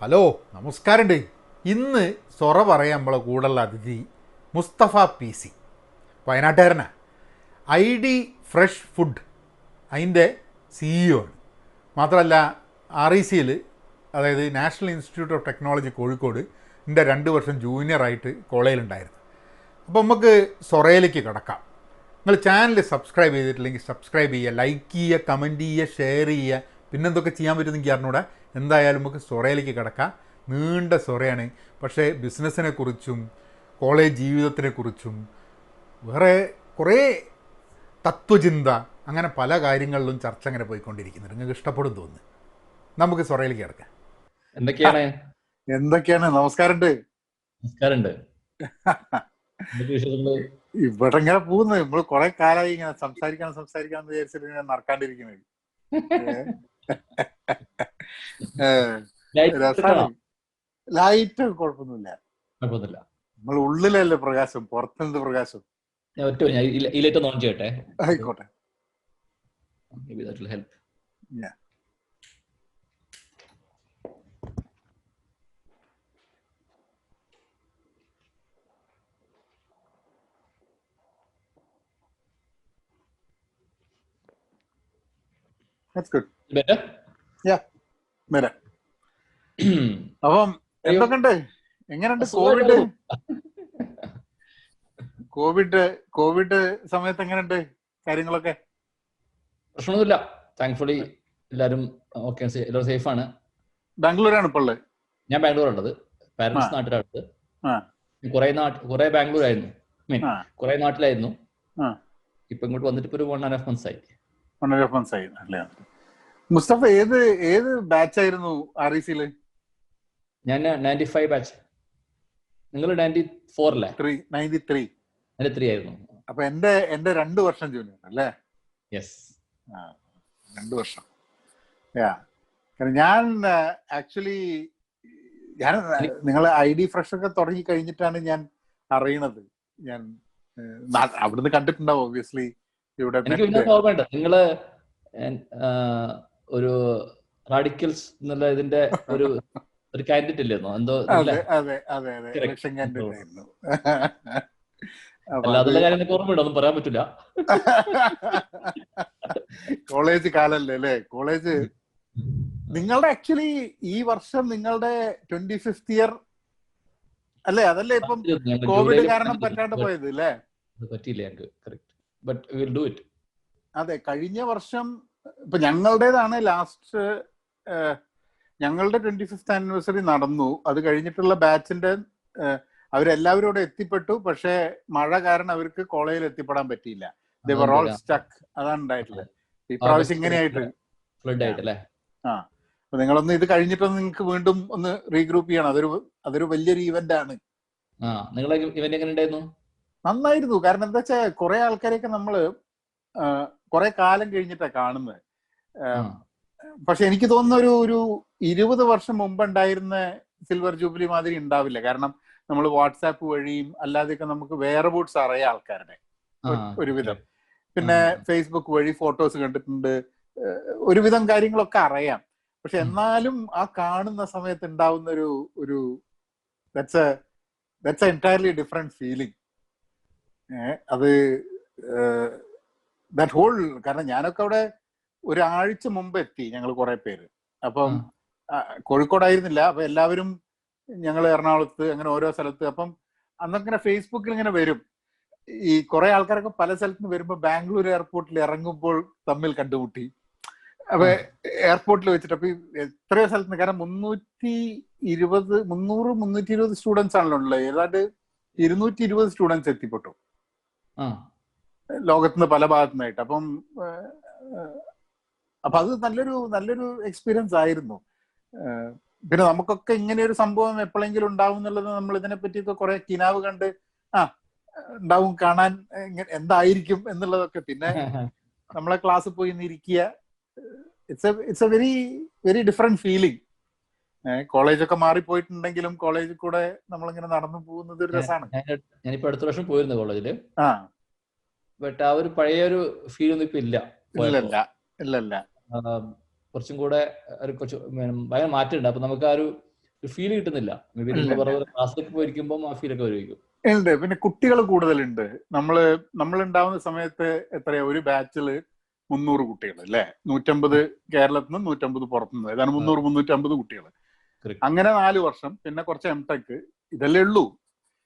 Hello, നമസ്കാരമുണ്ട്. ഇന്ന് സൊറ പറയാൻ നമ്മളെ കൂടുള്ള അതിഥി മുസ്തഫ പി സി, വയനാട്ടുകാരനാണ്. ഐ ഡി ഫ്രഷ് ഫുഡ് അതിൻ്റെ CEO ആണ്. മാത്രമല്ല RECയിൽ, അതായത് national institute of technology Kozhikode, എൻ്റെ 2 വർഷം ജൂനിയറായിട്ട് കോളേജിലുണ്ടായിരുന്നു. അപ്പോൾ നമുക്ക് സൊറയിലേക്ക് കിടക്കാം. നിങ്ങൾ ചാനൽ സബ്സ്ക്രൈബ് ചെയ്തിട്ടില്ലെങ്കിൽ സബ്സ്ക്രൈബ് ചെയ്യുക, ലൈക്ക് ചെയ്യുക, കമൻറ്റ് ചെയ്യുക, ഷെയർ ചെയ്യുക. പിന്നെന്തൊക്കെ ചെയ്യാൻ പറ്റുമെന്ന് അറിഞ്ഞൂടെ. എന്തായാലും നമുക്ക് സൊറയിലേക്ക് കിടക്കാം. നീണ്ട സൊറയാണ്, പക്ഷേ ബിസിനസ്സിനെ കുറിച്ചും കോളേജ് ജീവിതത്തിനെക്കുറിച്ചും വേറെ കുറേ തത്വചിന്ത, അങ്ങനെ പല കാര്യങ്ങളിലും ചർച്ച അങ്ങനെ പോയിക്കൊണ്ടിരിക്കുന്നുണ്ട്. നിങ്ങൾക്ക് ഇഷ്ടപ്പെടും തോന്നുന്നു. നമുക്ക് സൊറയിലേക്ക് കിടക്കാം. എന്തൊക്കെയാണ്? നമസ്കാരമുണ്ട്. നമസ്കാരമുണ്ട്. ഇവിടെ ഇങ്ങനെ പോകുന്നു. നമ്മള് കുറെ കാലമായി ഇങ്ങനെ സംസാരിക്കാന്ന് വിചാരിച്ചിട്ട് ഇങ്ങനെ നടക്കാണ്ടിരിക്കുന്നത്. രസാണ്. ലൈറ്റ് കുഴപ്പമൊന്നുമില്ല. നമ്മൾ ഉള്ളിലല്ലേ പ്രകാശം, പുറത്തെന്ത് പ്രകാശം. ആയിക്കോട്ടെ. That's good. Better? Yeah, better. അപ്പം എന്തൊക്കെയുണ്ട്? എങ്ങനെയുണ്ട് കോവിഡ് സമയത്ത് എങ്ങനെയുണ്ട് കാര്യങ്ങളൊക്കെ? പ്രശ്നമൊന്നുമില്ല. താങ്ക്ഫുള്ളി എല്ലാവരും ഓക്കെ, എല്ലാവരും സേഫ് ആണ്. ബാംഗ്ലൂരാണ് ഇപ്പോൾ ഉള്ളത്. ഞാൻ ബാംഗ്ലൂർ, പാരന്റ്സ് നാട്ടിലടുത്ത്. കുറെ ബാംഗ്ലൂർ ആയിരുന്നു, കുറെ നാട്ടിലായിരുന്നു. ഇപ്പൊ ഇങ്ങോട്ട് വന്നിട്ട് ഇപ്പൊ ഒരു 1.5 months ആയി. 1.5 months ആയി അല്ലേ? മുസ്തഫ ഏത് ബാച്ച് ആയിരുന്നു RECയില്? ഞാൻ 95 ബാച്ച്. നിങ്ങൾ 94 അല്ലേ? 93 ആയിരുന്നു. അപ്പൊ എന്റെ 2 വർഷം ജൂനിയർ അല്ലേ? യെസ്, 2 വർഷം. ഞാൻ ആക്ച്വലി നിങ്ങൾ ID ഫ്രഷ് ഒക്കെ തുടങ്ങി കഴിഞ്ഞിട്ടാണ് ഞാൻ അറിയണത്. ഞാൻ അവിടുന്ന് കണ്ടിട്ടുണ്ടാവും ഒബ്വിയസ്ലി. ഇവിടെ ഓർമ്മയുണ്ട്, നിങ്ങള് ഒരു റാഡിക്കൽസ് എന്നുള്ള ഇതിന്റെ ഒരു കാൻഡിഡേറ്റ് ഇല്ലായിരുന്നോ? എന്തോ ഇലക്ഷൻ കാൻഡിഡേറ്റ് ആയിരുന്നു. അതുള്ള കാര്യം ഓർമ്മയുണ്ടോ? ഒന്നും പറയാൻ പറ്റില്ല. കോളേജ് കാലല്ലേ അല്ലേ? കോളേജ് നിങ്ങളുടെ ആക്ച്വലി ഈ വർഷം നിങ്ങളുടെ 25th ഇയർ അല്ലേ? അതല്ലേ ഇപ്പം കോവിഡ് കാരണം പറ്റാണ്ട് പോയത് അല്ലേ? അതെ, കഴിഞ്ഞ വർഷം ഇപ്പൊ ഞങ്ങളുടേതാണ് ലാസ്റ്റ്. ഞങ്ങളുടെ 25th ആനിവേഴ്സറി നടന്നു. അത് കഴിഞ്ഞിട്ടുള്ള ബാച്ചിന്റെ അവരെല്ലാവരും ഇവിടെ എത്തിപ്പെട്ടു. പക്ഷെ മഴ കാരണം അവർക്ക് കോളേജിൽ എത്തിപ്പെടാൻ പറ്റിയില്ല. ദേ വർ ഓൾ സ്റ്റക്ക്. അതാണ് ഉണ്ടായിട്ടുള്ളത്. ഇപ്രാവശ്യം ഇങ്ങനെയായിട്ട്. അപ്പൊ നിങ്ങളൊന്ന് ഇത് കഴിഞ്ഞിട്ടൊന്ന് നിങ്ങൾക്ക് വീണ്ടും ഒന്ന് റീഗ്രൂപ്പ് ചെയ്യണം. അതൊരു വലിയൊരു ഇവന്റ് ആണ്. നന്നായിരുന്നു. കാരണം എന്താ വെച്ചാൽ കുറെ ആൾക്കാരെയൊക്കെ നമ്മള് കുറെ കാലം കഴിഞ്ഞിട്ടാണ് കാണുന്നത്. പക്ഷെ എനിക്ക് തോന്നുന്ന ഒരു 20 വർഷം മുമ്പ് ഉണ്ടായിരുന്ന സിൽവർ ജൂബിലി മാതിരി ഉണ്ടാവില്ല. കാരണം നമ്മൾ വാട്സാപ്പ് വഴിയും അല്ലാതെയൊക്കെ നമുക്ക് വേറെ ബൂട്ട്സ് അറിയാം ആൾക്കാരുടെ ഒരുവിധം. പിന്നെ ഫേസ്ബുക്ക് വഴി ഫോട്ടോസ് കണ്ടിട്ടുണ്ട്, ഒരുവിധം കാര്യങ്ങളൊക്കെ അറിയാം. പക്ഷെ എന്നാലും ആ കാണുന്ന സമയത്ത് ഉണ്ടാവുന്ന ഒരു that's A entirely different feeling. അത് ദാറ്റ് ഹോൾ. കാരണം ഞാനൊക്കെ അവിടെ ഒരാഴ്ച മുമ്പ് എത്തി, ഞങ്ങൾ കുറെ പേര്. അപ്പം കോഴിക്കോടായിരുന്നില്ല. അപ്പൊ എല്ലാവരും ഞങ്ങൾ എറണാകുളത്ത്, അങ്ങനെ ഓരോ സ്ഥലത്ത്. അപ്പം അന്നങ്ങനെ ഫേസ്ബുക്കിൽ ഇങ്ങനെ വരും ഈ കുറെ ആൾക്കാരൊക്കെ പല സ്ഥലത്ത് നിന്ന് വരുമ്പോ ബാംഗ്ലൂർ എയർപോർട്ടിൽ ഇറങ്ങുമ്പോൾ തമ്മിൽ കണ്ടുമുട്ടി. അപ്പൊ എയർപോർട്ടിൽ വെച്ചിട്ട് അപ്പൊ എത്രയോ സ്ഥലത്ത് നിന്ന്, കാരണം 320 സ്റ്റുഡൻസ് ആണല്ലോ ഉള്ളത്. ഏതാണ്ട് 220 സ്റ്റുഡൻസ് എത്തിപ്പെട്ടു ലോകത്തുനിന്ന് പല ഭാഗത്തുനിന്നായിട്ട്. അപ്പൊ അത് നല്ലൊരു എക്സ്പീരിയൻസ് ആയിരുന്നു. പിന്നെ നമുക്കൊക്കെ ഇങ്ങനെ ഒരു സംഭവം എപ്പോഴെങ്കിലും ഉണ്ടാവും എന്നുള്ളത് നമ്മൾ ഇതിനെ പറ്റിയൊക്കെ കുറെ കിനാവ് കണ്ട് ഉണ്ടാവും, കാണാൻ എന്തായിരിക്കും എന്നുള്ളതൊക്കെ. പിന്നെ നമ്മളെ ക്ലാസ്സിൽ പോയി ഇരിക്കുക. It's A very very different feeling. കോളേജൊക്കെ മാറിപ്പോയിട്ടുണ്ടെങ്കിലും കോളേജിൽ കൂടെ നമ്മളിങ്ങനെ നടന്നു പോകുന്നത് ഒരു രസമാണ്. ഞാനിപ്പോ അടുത്ത വർഷം പോയിരുന്നു കോളേജില്. ബട്ട് ആ ഒരു പഴയൊരു ഫീൽ ഒന്നും ഇപ്പൊ ഇല്ല. ഇല്ലല്ല. കുറച്ചും കൂടെ ഭയങ്കര മാറ്റമുണ്ട്. അപ്പൊ നമുക്ക് ആ ഒരു ഫീൽ കിട്ടുന്നില്ല. മേ ബി നിങ്ങൾ പറഞ്ഞ ക്ലാസ്സിലേക്ക് പോയിരിക്കുമ്പോൾ ആ ഫീലൊക്കെ വരുമായിരിക്കും. ഉണ്ട്. പിന്നെ കുട്ടികൾ കൂടുതലുണ്ട്. നമ്മളുണ്ടാവുന്ന സമയത്ത് എത്രയാ, ഒരു ബാച്ചില് 300 കുട്ടികൾ അല്ലേ? 150 കേരളത്തിൽ നിന്ന് 150 പുറത്തുനിന്ന്, ഏതാണ് 300-350 കുട്ടികൾ. അങ്ങനെ 4 വർഷം, പിന്നെ കുറച്ച് എംടെക്, ഇതല്ലേ ഉള്ളൂ.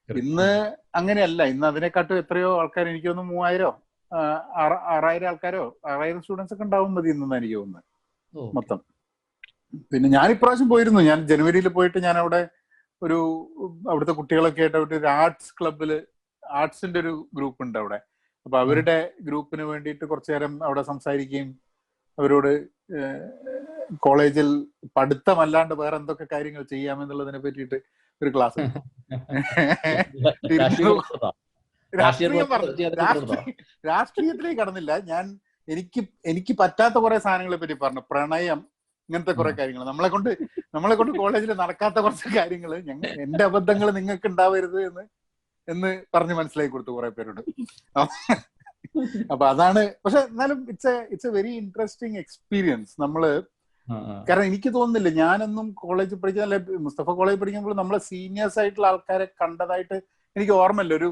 ഇന്ന് അങ്ങനെയല്ല. ഇന്ന് അതിനെക്കാട്ടും എത്രയോ ആൾക്കാർ, എനിക്ക് തോന്നുന്നു 6000 ആൾക്കാരോ 6000 സ്റ്റുഡൻസ് ഒക്കെ ഉണ്ടാവും മതി ഇന്ന് എനിക്ക് തോന്നുന്നത് മൊത്തം. പിന്നെ ഞാൻ ഇപ്രാവശ്യം പോയിരുന്നു. ഞാൻ ജനുവരിയിൽ പോയിട്ട് ഞാൻ അവിടെ അവിടുത്തെ കുട്ടികളൊക്കെ ആയിട്ട് ഒരു ആർട്സ് ക്ലബില്, ആർട്സിന്റെ ഒരു ഗ്രൂപ്പ് ഉണ്ട് അവിടെ. അപ്പൊ അവരുടെ ഗ്രൂപ്പിന് വേണ്ടിയിട്ട് കുറച്ചു നേരം അവിടെ സംസാരിക്കുകയും അവരോട് കോളേജിൽ പഠിത്തമല്ലാണ്ട് വേറെ എന്തൊക്കെ കാര്യങ്ങൾ ചെയ്യാമെന്നുള്ളതിനെ പറ്റിയിട്ട് ഒരു ക്ലാസ്. രാഷ്ട്രീയത്തിലേക്ക് കടന്നില്ല ഞാൻ. എനിക്ക് പറ്റാത്ത കുറെ സാധനങ്ങളെ പറ്റി പറഞ്ഞു. പ്രണയം, ഇങ്ങനത്തെ കുറെ കാര്യങ്ങൾ, നമ്മളെ കൊണ്ട് കോളേജിൽ നടക്കാത്ത കുറച്ച് കാര്യങ്ങൾ, എന്റെ അബദ്ധങ്ങൾ നിങ്ങൾക്ക് ഉണ്ടാവരുത് എന്ന് പറഞ്ഞ് മനസ്സിലാക്കി കൊടുത്തു കുറെ പേരോട്. അപ്പൊ അതാണ്. പക്ഷെ എന്നാലും it's A very interesting experience. കാരണം എനിക്ക് തോന്നുന്നില്ല, ഞാനൊന്നും കോളേജിൽ പഠിക്കുന്ന, മുസ്തഫ കോളേജിൽ പഠിക്കുമ്പോൾ നമ്മളെ സീനിയേഴ്സ് ആയിട്ടുള്ള ആൾക്കാരെ കണ്ടതായിട്ട് എനിക്ക് ഓർമ്മയില്ല. ഒരു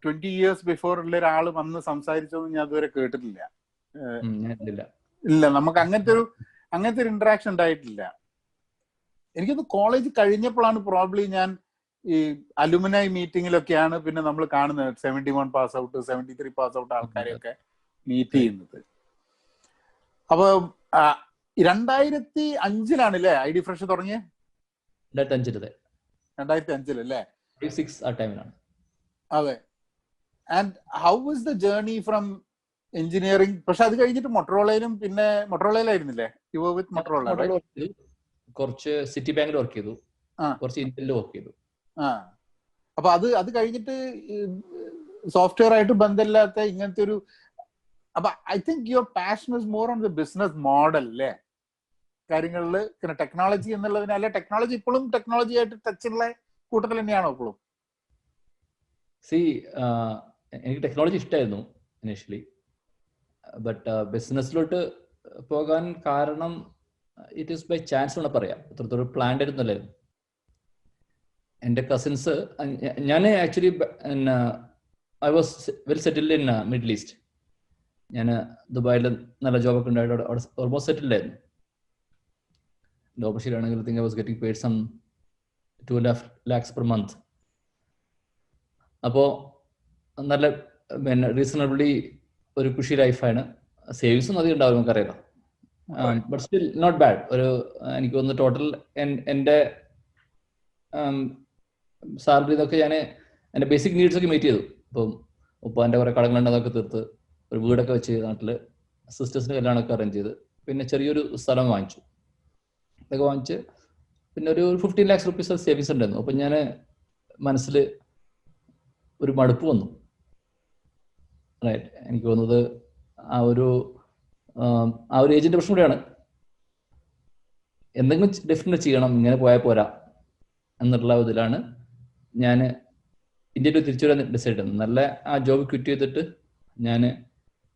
20 years ബിഫോർ ഉള്ള ഒരാൾ വന്ന് സംസാരിച്ചൊന്നും ഞാൻ അതുവരെ കേട്ടിട്ടില്ല. ഇല്ല, നമുക്ക് അങ്ങനത്തെ ഒരു ഇന്ററാക്ഷൻ ഉണ്ടായിട്ടില്ല. എനിക്കൊന്ന് കോളേജ് കഴിഞ്ഞപ്പോഴാണ് പ്രോബ്ലി ഞാൻ ഈ അലുമിനായി മീറ്റിങ്ങിലൊക്കെയാണ് പിന്നെ നമ്മൾ കാണുന്നത് 71 പാസ് ഔട്ട് 73 പാസ് ഔട്ട് ആൾക്കാരെയൊക്കെ മീറ്റ് ചെയ്യുന്നത്. അപ്പൊ 2005 അല്ലേ ഐ ഡി ഫ്രഷ് തുടങ്ങിയത്? 2005 അല്ലേ? അതെ. And how was the journey from engineering? പക്ഷെ അത് കഴിഞ്ഞിട്ട് പിന്നെ മൊട്ടറോളയിലായിരുന്നില്ലേ? യു വർ വിത്ത് മൊട്ടറോള. കുറച്ച് സിറ്റി ബാങ്കിൽ വർക്ക് ചെയ്തു, കുറച്ച് ഇന്റലിൽ വർക്ക് ചെയ്തു. അപ്പൊ അത് കഴിഞ്ഞിട്ട് സോഫ്റ്റ്വെയർ ആയിട്ട് ബന്ധമില്ലാത്ത ഇങ്ങനത്തെ ഒരു, അപ്പൊ I think your passion is more on the business model അല്ലേ കാര്യങ്ങളില്? പിന്നെ ടെക്നോളജി എന്നുള്ളതിനല്ല, ടെക്നോളജി ഇപ്പോഴും ടെക്നോളജി ആയിട്ട് ടച്ചുള്ള കൂട്ടത്തിൽ തന്നെയാണോ ഇപ്പോഴും? എനിക്ക് ടെക്നോളജി ഇഷ്ടമായിരുന്നു ഇനീഷ്യലി, ബട്ട് ബിസിനസ്സിലോട്ട് പോകാൻ കാരണം ഇറ്റ് ഈസ് ബൈ ചാൻസ് എന്ന് പറയാം. അത്രത്തോളം പ്ലാൻഡ് ആയിരുന്നല്ലായിരുന്നു. എൻ്റെ കസിൻസ്, ഞാൻ actually I was well settled in middle east. ഞാൻ ദുബായിൽ നല്ല ജോബൊക്കെ ഉണ്ടായിട്ട് അവിടെ ഓൾമോസ്റ്റ് സെറ്റിൽഡ് ആയിരുന്നു. എൻ്റെ ഓപ്പർച്യൂണിറ്റി ആണെങ്കിൽ I was getting paid some 2.5 lakhs per month. അപ്പോൾ നല്ല റീസണബിളി ഒരു കുഷി ലൈഫാണ്. സേവിങ്സും അധികം ഉണ്ടാവും, നമുക്കറിയാം. But still not bad. എനിക്ക് തോന്നുന്നു ടോട്ടൽ എൻ്റെ സാലറി ഇതൊക്കെ ഞാൻ എൻ്റെ ബേസിക് നീഡ്സ് ഒക്കെ മീറ്റ് ചെയ്തു. ഇപ്പം ഉപ്പാൻ്റെ കുറേ കടങ്ങളുണ്ടെന്നൊക്കെ തീർത്ത് ഒരു വീടൊക്കെ വെച്ച് നാട്ടിൽ, സിസ്റ്റേഴ്സിൻ്റെ കല്യാണമൊക്കെ അറേഞ്ച് ചെയ്ത്, പിന്നെ ചെറിയൊരു സ്ഥലം വാങ്ങിച്ചു. ഇതൊക്കെ വാങ്ങിച്ച് പിന്നെ ഒരു 15 lakhs rupees സേവിങ്സ് ഉണ്ടായിരുന്നു. അപ്പം ഞാൻ മനസ്സിൽ ഒരു മടുപ്പ് വന്നു. റൈറ്റ്, എനിക്ക് തോന്നുന്നത് ആ ഒരു ഏജിൻ്റെ പ്രശ്നം കൂടെയാണ്. എന്തെങ്കിലും ഡെഫിനറ്റ് ചെയ്യണം, ഇങ്ങനെ പോയാൽ പോരാ എന്നുള്ള ഇതിലാണ് ഞാൻ ഇന്ത്യയിൽ തിരിച്ചു വരാൻ ഡിസൈഡ് ചെയ്യുന്നത്. നല്ല ആ ജോബ് ക്വിറ്റ് ചെയ്തിട്ട് ഞാൻ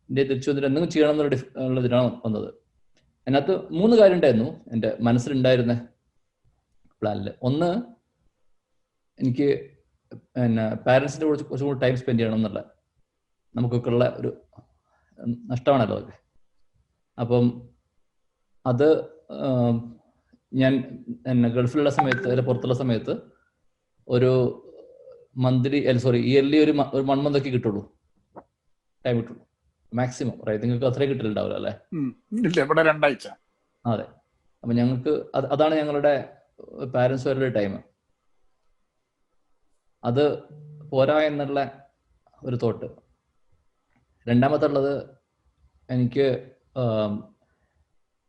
ഇന്ത്യയിൽ തിരിച്ചു വന്നിട്ട് എന്തെങ്കിലും ചെയ്യണം എന്നുള്ള ഇതിലാണ് വന്നത്. അതിനകത്ത് 3 കാര്യം ഉണ്ടായിരുന്നു എൻ്റെ മനസ്സിലുണ്ടായിരുന്ന പ്ലാനിൽ. ഒന്ന്, എനിക്ക് പാരൻസിൻ്റെ കുറച്ചും കൂടി ടൈം സ്പെൻഡ് ചെയ്യണം എന്നുള്ള, നമുക്കൊക്കെ ഉള്ള ഒരു നഷ്ടമാണല്ലോ അതൊക്കെ. അപ്പം അത് ഞാൻ ഗൾഫിലുള്ള സമയത്ത്, അതിൽ പുറത്തുള്ള സമയത്ത് ഒരു ഇയർലി ഒരു 1 month ഒക്കെ കിട്ടുള്ളൂ, ടൈം കിട്ടുള്ളൂ മാക്സിമം. നിങ്ങൾക്ക് അത്രയും കിട്ടലുണ്ടാവില്ല അല്ലേ? ഇവിടെ 2 ആഴ്ച. അതെ. അപ്പം ഞങ്ങൾക്ക് അതാണ് ഞങ്ങളുടെ പാരൻസ് വരെയുള്ള ടൈം. അത് പോരാ എന്നുള്ള ഒരു തോട്ട്. രണ്ടാമത്തുള്ളത്, എനിക്ക്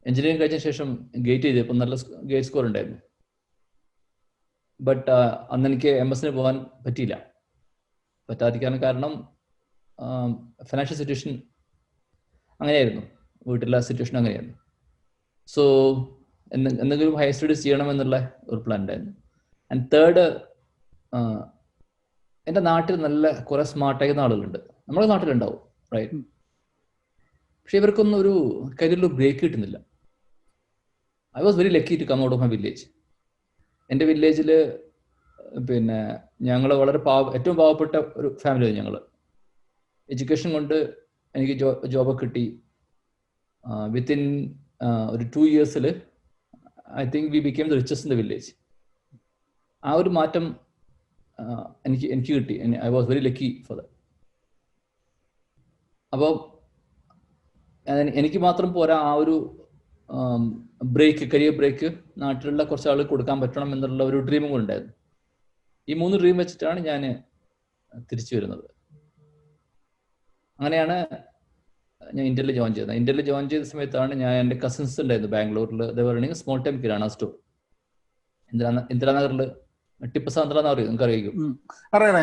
എഞ്ചിനീയറിംഗ് കഴിഞ്ഞ ശേഷം ഗേറ്റ് ചെയ്തപ്പോൾ നല്ല ഗേറ്റ് സ്കോർ ഉണ്ടായിരുന്നു. ബട്ട് അന്ന് എനിക്ക് MS പോകാൻ പറ്റാതിരിക്കാൻ കാരണം ഫിനാൻഷ്യൽ സിറ്റുവേഷൻ അങ്ങനെയായിരുന്നു, വീട്ടിലെ സിറ്റുവേഷൻ അങ്ങനെയായിരുന്നു. സോ എന്തെങ്കിലും ഹയർ സ്റ്റഡീസ് ചെയ്യണമെന്നുള്ള ഒരു പ്ലാൻ ഉണ്ടായിരുന്നു. ആൻഡ് തേർഡ്, എൻ്റെ നാട്ടിൽ നല്ല കുറെ സ്മാർട്ടായിരുന്ന ആളുകളുണ്ട്, നമ്മുടെ നാട്ടിലുണ്ടാവും, റൈറ്റ്? പക്ഷെ ഇവർക്കൊന്നും ഒരു കരിയറിൽ ബ്രേക്ക് കിട്ടുന്നില്ല. I was very lucky to come out of my village. എൻ്റെ വില്ലേജിൽ പിന്നെ ഞങ്ങൾ വളരെ ഏറ്റവും പാവപ്പെട്ട ഒരു ഫാമിലിയാണ് ഞങ്ങൾ. എഡ്യൂക്കേഷൻ കൊണ്ട് എനിക്ക് ജോബൊക്കെ കിട്ടി. വിത്തിൻ ഒരു 2 years I think we became the richest in the village. ആ ഒരു മാറ്റം എനിക്ക് കിട്ടി. I was very lucky for that. അപ്പോൾ എനിക്ക് മാത്രം പോരാ, ആ ഒരു കരിയർ ബ്രേക്ക് നാട്ടിലുള്ള കുറച്ച് ആളുകൾ കൊടുക്കാൻ പറ്റണം എന്നുള്ള ഒരു ഡ്രീമും കൂടെ ഉണ്ടായിരുന്നു. ഈ 3 ഡ്രീം വെച്ചിട്ടാണ് ഞാൻ തിരിച്ചു വരുന്നത്. അങ്ങനെയാണ് ഞാൻ ഇന്ത്യയിൽ ജോയിൻ ചെയ്തത്. ഇന്ത്യയിൽ ജോയിൻ ചെയ്ത സമയത്താണ് ഞാൻ എൻ്റെ കസിൻസ് ഉണ്ടായിരുന്നു ബാംഗ്ലൂരിൽ. അതേപോലെ സ്മോൾ ടൈം കിരാണ സ്റ്റോർ ഇന്ദിരാനഗറിൽ ടിപ്പസാന്ദ്ര എന്ന് പറയും, നിങ്ങൾക്ക് അറിയിക്കും. അറിയാം,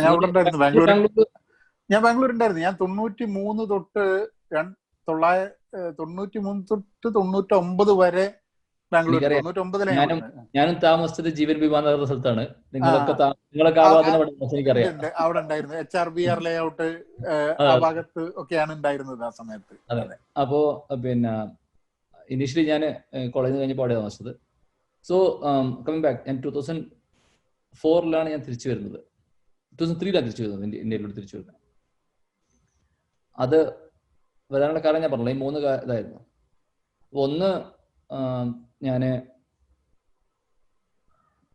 ഞാൻ ബാംഗ്ലൂർ ഉണ്ടായിരുന്നു. ഞാൻ 93 തൊട്ട് 99 വരെ ബാംഗ്ലൂർ. ഞാനും താമസിച്ചത് ജീവൻ വിമാന സ്ഥലത്താണ്. നിങ്ങളൊക്കെ എനിക്കറിയാം. അവിടെ ഉണ്ടായിരുന്നു HRBR ലേഔട്ട് ആ ഭാഗത്ത് ഒക്കെയാണ് ഉണ്ടായിരുന്നത് ആ സമയത്ത്. അപ്പോ പിന്നെ ഇനീഷ്യലി ഞാൻ കോളേജ് കഴിഞ്ഞപ്പോൾ അവിടെ താമസിച്ചത്. സോ കമ്മിങ് ബാക്ക്, ഞാൻ 2004 ഞാൻ തിരിച്ചു വരുന്നത്. 2003 തിരിച്ചു വരുന്നത്, ഇന്ത്യയിലോട്ട് തിരിച്ചു വരുന്നത്. അത് വരാനുള്ള കാരണം ഞാൻ പറഞ്ഞില്ല, ഈ 3 ഇതായിരുന്നു. ഒന്ന്, ഞാൻ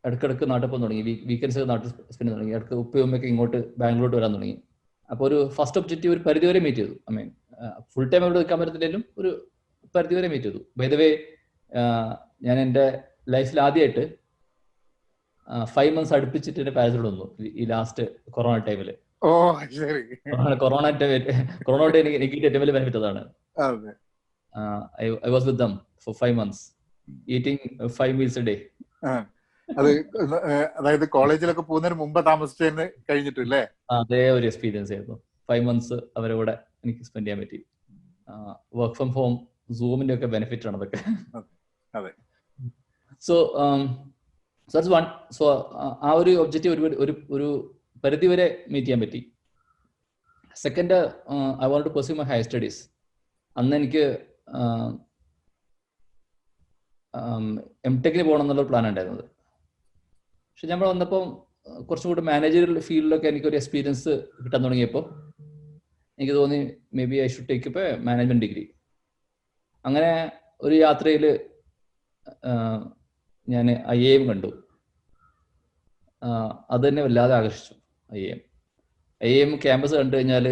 ഇടയ്ക്കിടയ്ക്ക് നാട്ടിൽ പോകാൻ തുടങ്ങി. വീക്കെൻഡ്സ് നാട്ടിൽ സ്പെൻഡ് തുടങ്ങി. ഇടയ്ക്ക് ഉപ്പയൊക്കെ ഇങ്ങോട്ട് ബാംഗ്ലൂരോട്ട് വരാൻ തുടങ്ങി. അപ്പോൾ ഒരു ഫസ്റ്റ് ഒബ്ജക്റ്റീവ് ഒരു പരിധിവരെ മീറ്റ് ചെയ്തു. ഐ മീൻ ഫുൾ ടൈം അവിടെ നിൽക്കാൻ പറ്റത്തില്ലെങ്കിലും ഒരു പരിധിവരെ മീറ്റ് ചെയ്തു. ബൈ ദ വേ, ഞാൻ എൻ്റെ ലൈഫിൽ ആദ്യമായിട്ട് 5 months അടുപ്പിച്ചിട്ട് എൻ്റെ പാരൻസിനോട് വന്നു ഈ ലാസ്റ്റ് കൊറോണ ടൈമിൽ. കൊറോണ എനിക്ക് ഏറ്റവും വലിയ ബെനിഫിറ്റ് അതാണ്. I was with them for 5 months, eating 5 meals a day. അതായത് കോളേജിലൊക്കെ പോകുന്നതിന് മുമ്പ് താമസിച്ചതിന് കഴിഞ്ഞിട്ടില്ലേ? അതേ ഒരു എക്സ്പീരിയൻസ് ആയിരുന്നു. 5 months അവരുടെ കൂടെ എനിക്ക് സ്പെൻഡ് ചെയ്യാൻ പറ്റി. വർക്ക് ഫ്രം ഹോം, സൂമിന്റെ ഒക്കെ ബെനിഫിറ്റ് ആണ് അതൊക്കെ. So that's one. സോ ആ ഒരു ഒബ്ജക്റ്റീവ് ഒരു പരിധി വരെ മീറ്റ് ചെയ്യാൻ പറ്റി. Second, I want to pursue my higher studies. അന്ന് എനിക്ക് MTech പോകണം എന്നുള്ള പ്ലാൻ ഉണ്ടായിരുന്നത്. പക്ഷെ നമ്മൾ വന്നപ്പോൾ കുറച്ചും കൂടി മാനേജറിയൽ ഫീൽഡിലൊക്കെ എനിക്കൊരു എക്സ്പീരിയൻസ് കിട്ടാൻ തുടങ്ങിയപ്പോൾ എനിക്ക് തോന്നി may be I should take up A management degree. അങ്ങനെ ഒരു യാത്രയിൽ ഞാൻ IIM കണ്ടു. അത് തന്നെ വല്ലാതെ ആകർഷിച്ചു. IIM ക്യാമ്പസ് കണ്ടു കഴിഞ്ഞാൽ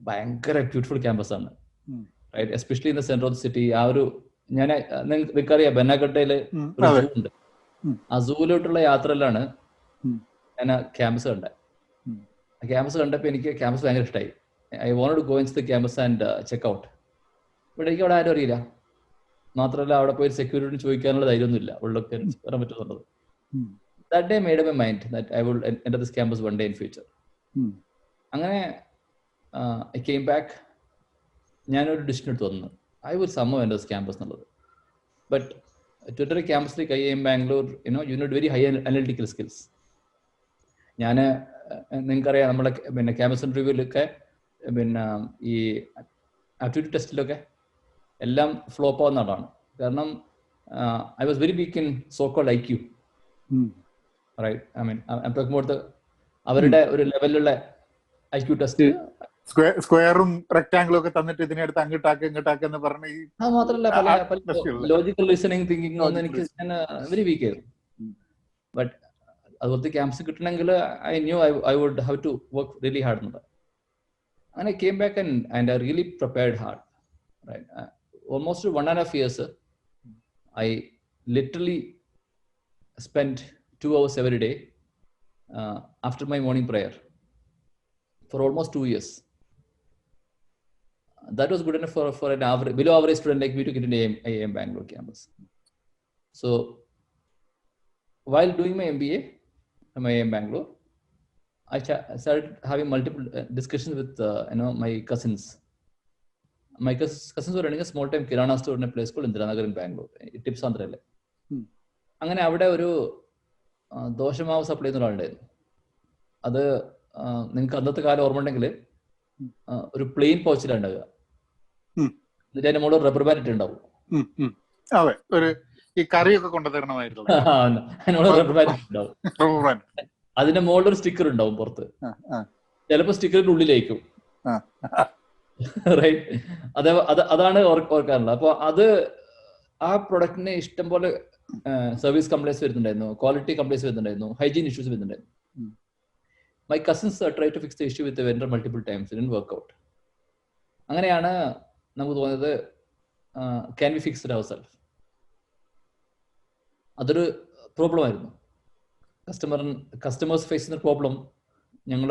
ഭയങ്കര ബ്യൂട്ടിഫുൾ ക്യാമ്പസാണ്, right? Especially in the centre of the city. ആ ഒരു നിങ്ങൾക്കറിയാം ബെന്നാഗട്ടയില് ഒരു സൂ ഉണ്ട്. ആ സൂവിലോട്ടുള്ള യാത്രയിലാണ് ഞാൻ ആ ക്യാമ്പസ് കണ്ടത്. ആ ക്യാമ്പസ് കണ്ടപ്പോൾ എനിക്ക് ക്യാമ്പസ് ഭയങ്കര ഇഷ്ടമായി. I wanted to go in the campus and check out. ഇവിടെ എനിക്ക് അവിടെ ആരും അറിയില്ല. മാത്രമല്ല അവിടെ പോയി സെക്യൂരിറ്റി ചോദിക്കാനുള്ള ധൈര്യമൊന്നുമില്ല, ഉള്ളൊക്കെ വരാൻ പറ്റുന്നുള്ളത്. That day made up my mind that I will enter this campus one day in future. അങ്ങനെ I came back. ഞാനൊരു ഡിസിഷൻ എടുത്ത് വന്നു, I will somehow enter this campus എന്നുള്ളത്. ബട്ട് ട്വിറ്റർ ക്യാമ്പസിലേക്ക് IIM Bangalore you need very high analytical skills. ഞാൻ നിങ്ങൾക്കറിയാം നമ്മുടെ പിന്നെ ക്യാമ്പസ് ഇന്റർവ്യൂവിലൊക്കെ പിന്നെ ഈ ആപ്റ്റിറ്റ്യൂഡ് ടെസ്റ്റിലൊക്കെ എല്ലാം ഫ്ലോപ്പ് ആവുന്നതാണ്. കാരണം I was very weak in so-called IQ. Right? I mean, I'm talking about അവരുടെ ഒരു ലെവലിലുള്ള IQ ടെസ്റ്റ്. സ്ക്വയറും റെക്ടാംഗിളും ഒക്കെ തന്നിട്ട് ഇതിനടുത്ത് അങ്ങോട്ടാക്കുക ഇങ്ങോട്ടാക്കെന്ന് പറഞ്ഞ മാത്രമല്ല ലോജിക്കൽ റീസണിങ് തിങ്കിങ് ഒന്നും എനിക്ക് വെരി വീക്ക് ആയിരുന്നു. ബട്ട് അതുപോലത്തെ ക്യാമ്പസ് കിട്ടണമെങ്കിൽ I knew I would have to work really hard എന്നുള്ളത്. And I came back and I really prepared hard. Right? Almost 1.5 years I literally spent 2 hours every day after my morning prayer for almost 2 years. That was good enough for an average, below average student like me to get into IIM Bangalore campus. So while doing my MBA from IIM Bangalore, I started having multiple discussions with my cousins. My cousins were running a small time kirana store in a place called Indiranagar in Bangalore, Tipsandrele. അങ്ങനെ അവിടെ ഒരു ദോശമാവ് supply ചെയ്യുന്ന ഒരാളുണ്ടായിരുന്നു. അത് നിങ്ങൾക്ക് അന്നത്തെ കാലം ഓർമ്മ ഉണ്ടെങ്കിൽ ഒരു പ്ലെയിൻ പൗച്ചിലാണ് ഉണ്ടാവുക, എന്നിട്ട് അതിന്റെ മുകളിൽ റബ്ബർ ബാൻഡ് ഉണ്ടാവും. ഈ കറിയൊക്കെ കൊണ്ടുതരണമായിട്ടുള്ള അതിനോട് റബ്ബർ ബാൻഡ് ഉണ്ടാവും. Rubber band. അതിന്റെ മുകളിൽ ഒരു സ്റ്റിക്കർ ഉണ്ടാവും പുറത്ത്. ആ, ആ, ചിലപ്പോ സ്റ്റിക്കറിന്റെ ഉള്ളിലേക്കും. ആ. റൈറ്റ്. അതാണ് ഓർക്കാറുള്ളത്. അപ്പൊ അത് ആ പ്രൊഡക്റ്റിന് ഇഷ്ടം പോലെ സർവീസ് കംപ്ലൈൻസ് വരുന്നുണ്ടായിരുന്നു, ക്വാളിറ്റി കംപ്ലൈൻസ് വരുന്നുണ്ടായിരുന്നു, ഹൈജീൻ ഇഷ്യൂസ് വരുന്നുണ്ടായിരുന്നു. My cousins try to fix the issue with vendor multiple times, it didn't work out. അങ്ങനെയാണ് നമുക്ക് തോന്നിയത് can we fix it ourself. അതൊരു പ്രോബ്ലം ആയിരുന്നു. കസ്റ്റമേഴ്സ് ഫേസ് ചെയ്യുന്ന പ്രോബ്ലം ഞങ്ങൾ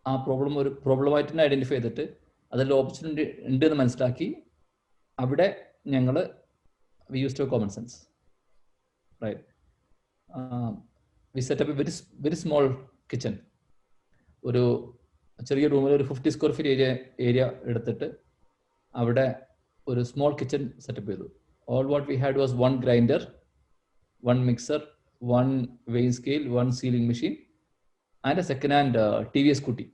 ആ പ്രോബ്ലം ഒരു പ്രോബ്ലമായിട്ട് തന്നെ ഐഡന്റിഫൈ ചെയ്തിട്ട് അതിൽ ഓപ്പർച്യൂണിറ്റി ഉണ്ട് എന്ന് മനസ്സിലാക്കി അവിടെ ഞങ്ങൾ we used to common sense, right. We set up very small kitchen. ഒരു ചെറിയ റൂമിൽ ഒരു 50 സ്ക്വയർ ഫീറ്റ് ഏരിയ എടുത്തിട്ട് അവിടെ ഒരു സ്മോൾ കിച്ചൺ സെറ്റപ്പ് ചെയ്തു. All what we had was 1 grinder, 1 mixer, 1 weighing scale, 1 sealing machine and A second hand TVS scooty.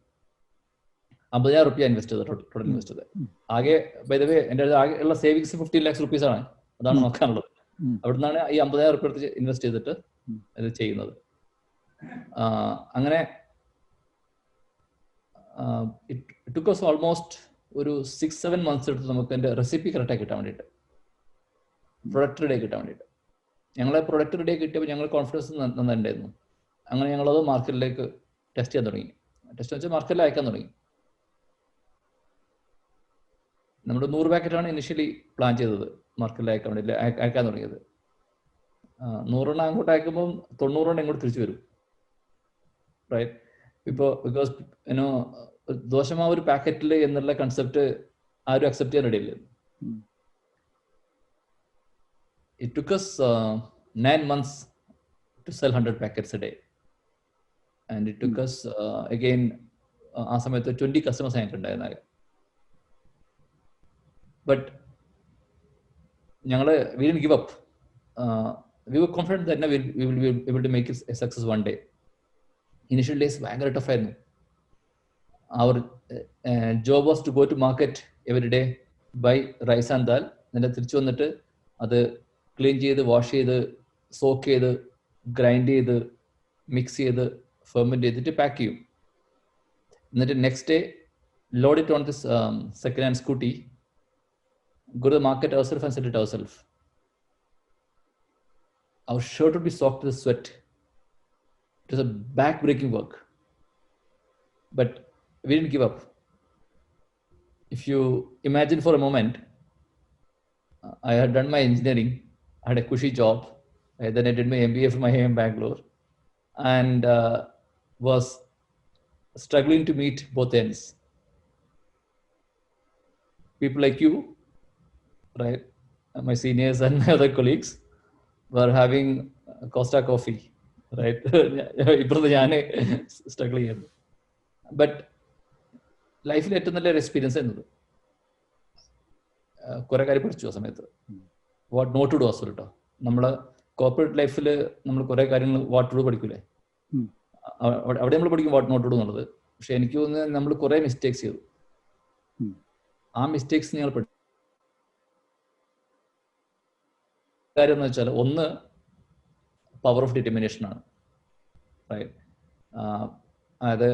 50,000 റുപ്യ invest ചെയ്തത്, ടോട്ടൽ ഇൻവെസ്റ്റ് ചെയ്തത്. ആകെ ബൈ ദ വേ എൻ്റെ ആകെ ഉള്ള സേവിങ്സ് 15 lakhs rupees ആണ്. അതാണ് നോക്കാനുള്ളത്. അവിടെ നിന്നാണ് ഈ 50,000 റുപ്യ എടുത്ത് ഇൻവെസ്റ്റ് ചെയ്തിട്ട് ഇത് ചെയ്യുന്നത്. അങ്ങനെ ഇറ്റ് ടുക്ക് us ഓൾമോസ്റ്റ് ഒരു 6-7 months എടുത്ത് നമുക്ക് എൻ്റെ റെസിപ്പി കറക്റ്റായി കിട്ടാൻ വേണ്ടിയിട്ട്, പ്രൊഡക്റ്റ് റെഡി കിട്ടാൻ വേണ്ടിയിട്ട്. ഞങ്ങളെ പ്രൊഡക്റ്റ് റെഡി കിട്ടിയപ്പോൾ ഞങ്ങൾ കോൺഫിഡൻസ് നന്നായിട്ടുണ്ടായിരുന്നു. അങ്ങനെ ഞങ്ങളത് മാർക്കറ്റിലേക്ക് ടെസ്റ്റ് ചെയ്യാൻ തുടങ്ങി. ടെസ്റ്റ് വെച്ചാൽ മാർക്കറ്റിൽ അയക്കാൻ തുടങ്ങി. നമ്മൾ 100 പാക്കറ്റാണ് ഇനിഷ്യലി പ്ലാൻ ചെയ്തത് മാർക്കറ്റിൽ അയക്കാൻ വേണ്ടി അയക്കാൻ തുടങ്ങിയത്. 100 അങ്ങോട്ട് അയക്കുമ്പോൾ 90 ഇങ്ങോട്ട് തിരിച്ചു വരും, റൈറ്റ്. ഇപ്പോൾ ബിക്കോസ് ദോശമാവ് ഒരു പാക്കറ്റിൽ എന്നുള്ള കൺസെപ്റ്റ് ആരും അക്സെപ്റ്റ് ചെയ്യാൻ റെഡിയില്ല. It took us 9 months to sell 100 packets a day. And it took us again ആ സമയത്ത് 20 customers ആയിട്ടുണ്ടായിരുന്നാല്. But ഞങ്ങൾ we didn't give up. We were confident that we will be able to make it a success one day. Initial days ഭയങ്കര tough ആയിരുന്നു. Our job was to go to market every day, buy rice and dal, എന്നിട്ട് തിരിച്ചു വന്നിട്ട് അത് clean ചെയ്ത്, wash ചെയ്ത്, soak ചെയ്ത്, grind ചെയ്ത്, മിക്സ് ചെയ്ത്, ഫെർമെന്റ് ചെയ്തിട്ട് പാക്ക് ചെയ്യും. എന്നിട്ട് next day load it on this second hand scooty, go to the market ourselves and sell it ourselves. Our shirt would be soaked with sweat. It was a back-breaking work. But we didn't give up. If you imagine for a moment, I had done my engineering, I had a cushy job, then I did my MBA from IIM Bangalore, and was struggling to meet both ends. People like you, right, my seniors and my other colleagues were having Costa coffee, right. ഇപ്പുറത്ത് ഞാൻ struggle ചെയ്യുന്നു. But ലൈഫിൽ ഏറ്റവും നല്ലൊരു experience എന്നത് കുറെ കാര്യം പഠിച്ചു ആ സമയത്ത്. വാട്ട് നോട്ട് ടു ഡു അസോ കേട്ടോ. നമ്മള് കോർപ്പറേറ്റ് ലൈഫിൽ നമ്മൾ കുറെ കാര്യങ്ങൾ വാട്ട് ടു ഡു പഠിക്കൂലേ, അവിടെ നമ്മൾ പഠിക്കും വാട്ട് നോട്ട് ടു ഡു എന്നുള്ളത്. പക്ഷെ എനിക്ക് തോന്നുന്നത് നമ്മൾ കുറെ മിസ്റ്റേക്സ് ചെയ്തു. ആ മിസ്റ്റേക്സ് നിങ്ങൾ പഠിച്ചു. കാര്യം എന്ന് വെച്ചാൽ ഒന്ന് പവർ ഓഫ് ഡിറ്റർമിനേഷൻ ആണ്, റൈറ്റ്. അതായത്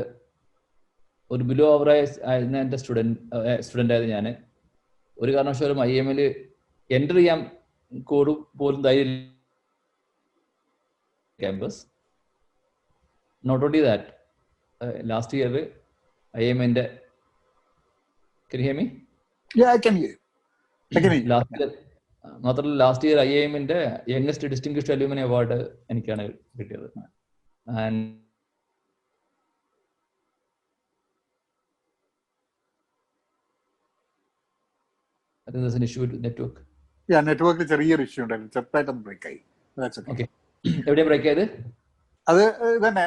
ഒരു ബിലോ ഓവറേജ് ആയിരുന്ന എൻ്റെ സ്റ്റുഡൻ്റ് ആയത് ഞാൻ ഒരു കാരണവശാലും IIM എൻ്റർ ചെയ്യാൻ പോലും ധൈര്യം campus. Not only that, last year IIM can you hear me? Yeah, I can hear you. Last year മാത്രമല്ല, last year IIM youngest distinguished alumni award എനിക്കാണ് കിട്ടിയത്. And I think there's an issue with network. Yeah, നെറ്റ്വർക്കിൽ ചെറിയൊരു issue ഉണ്ടായിരുന്നു, ചെറുതായിട്ടൊന്ന് break ആയി. Okay. എവിടെയാ break ആയത്? അത് തന്നെ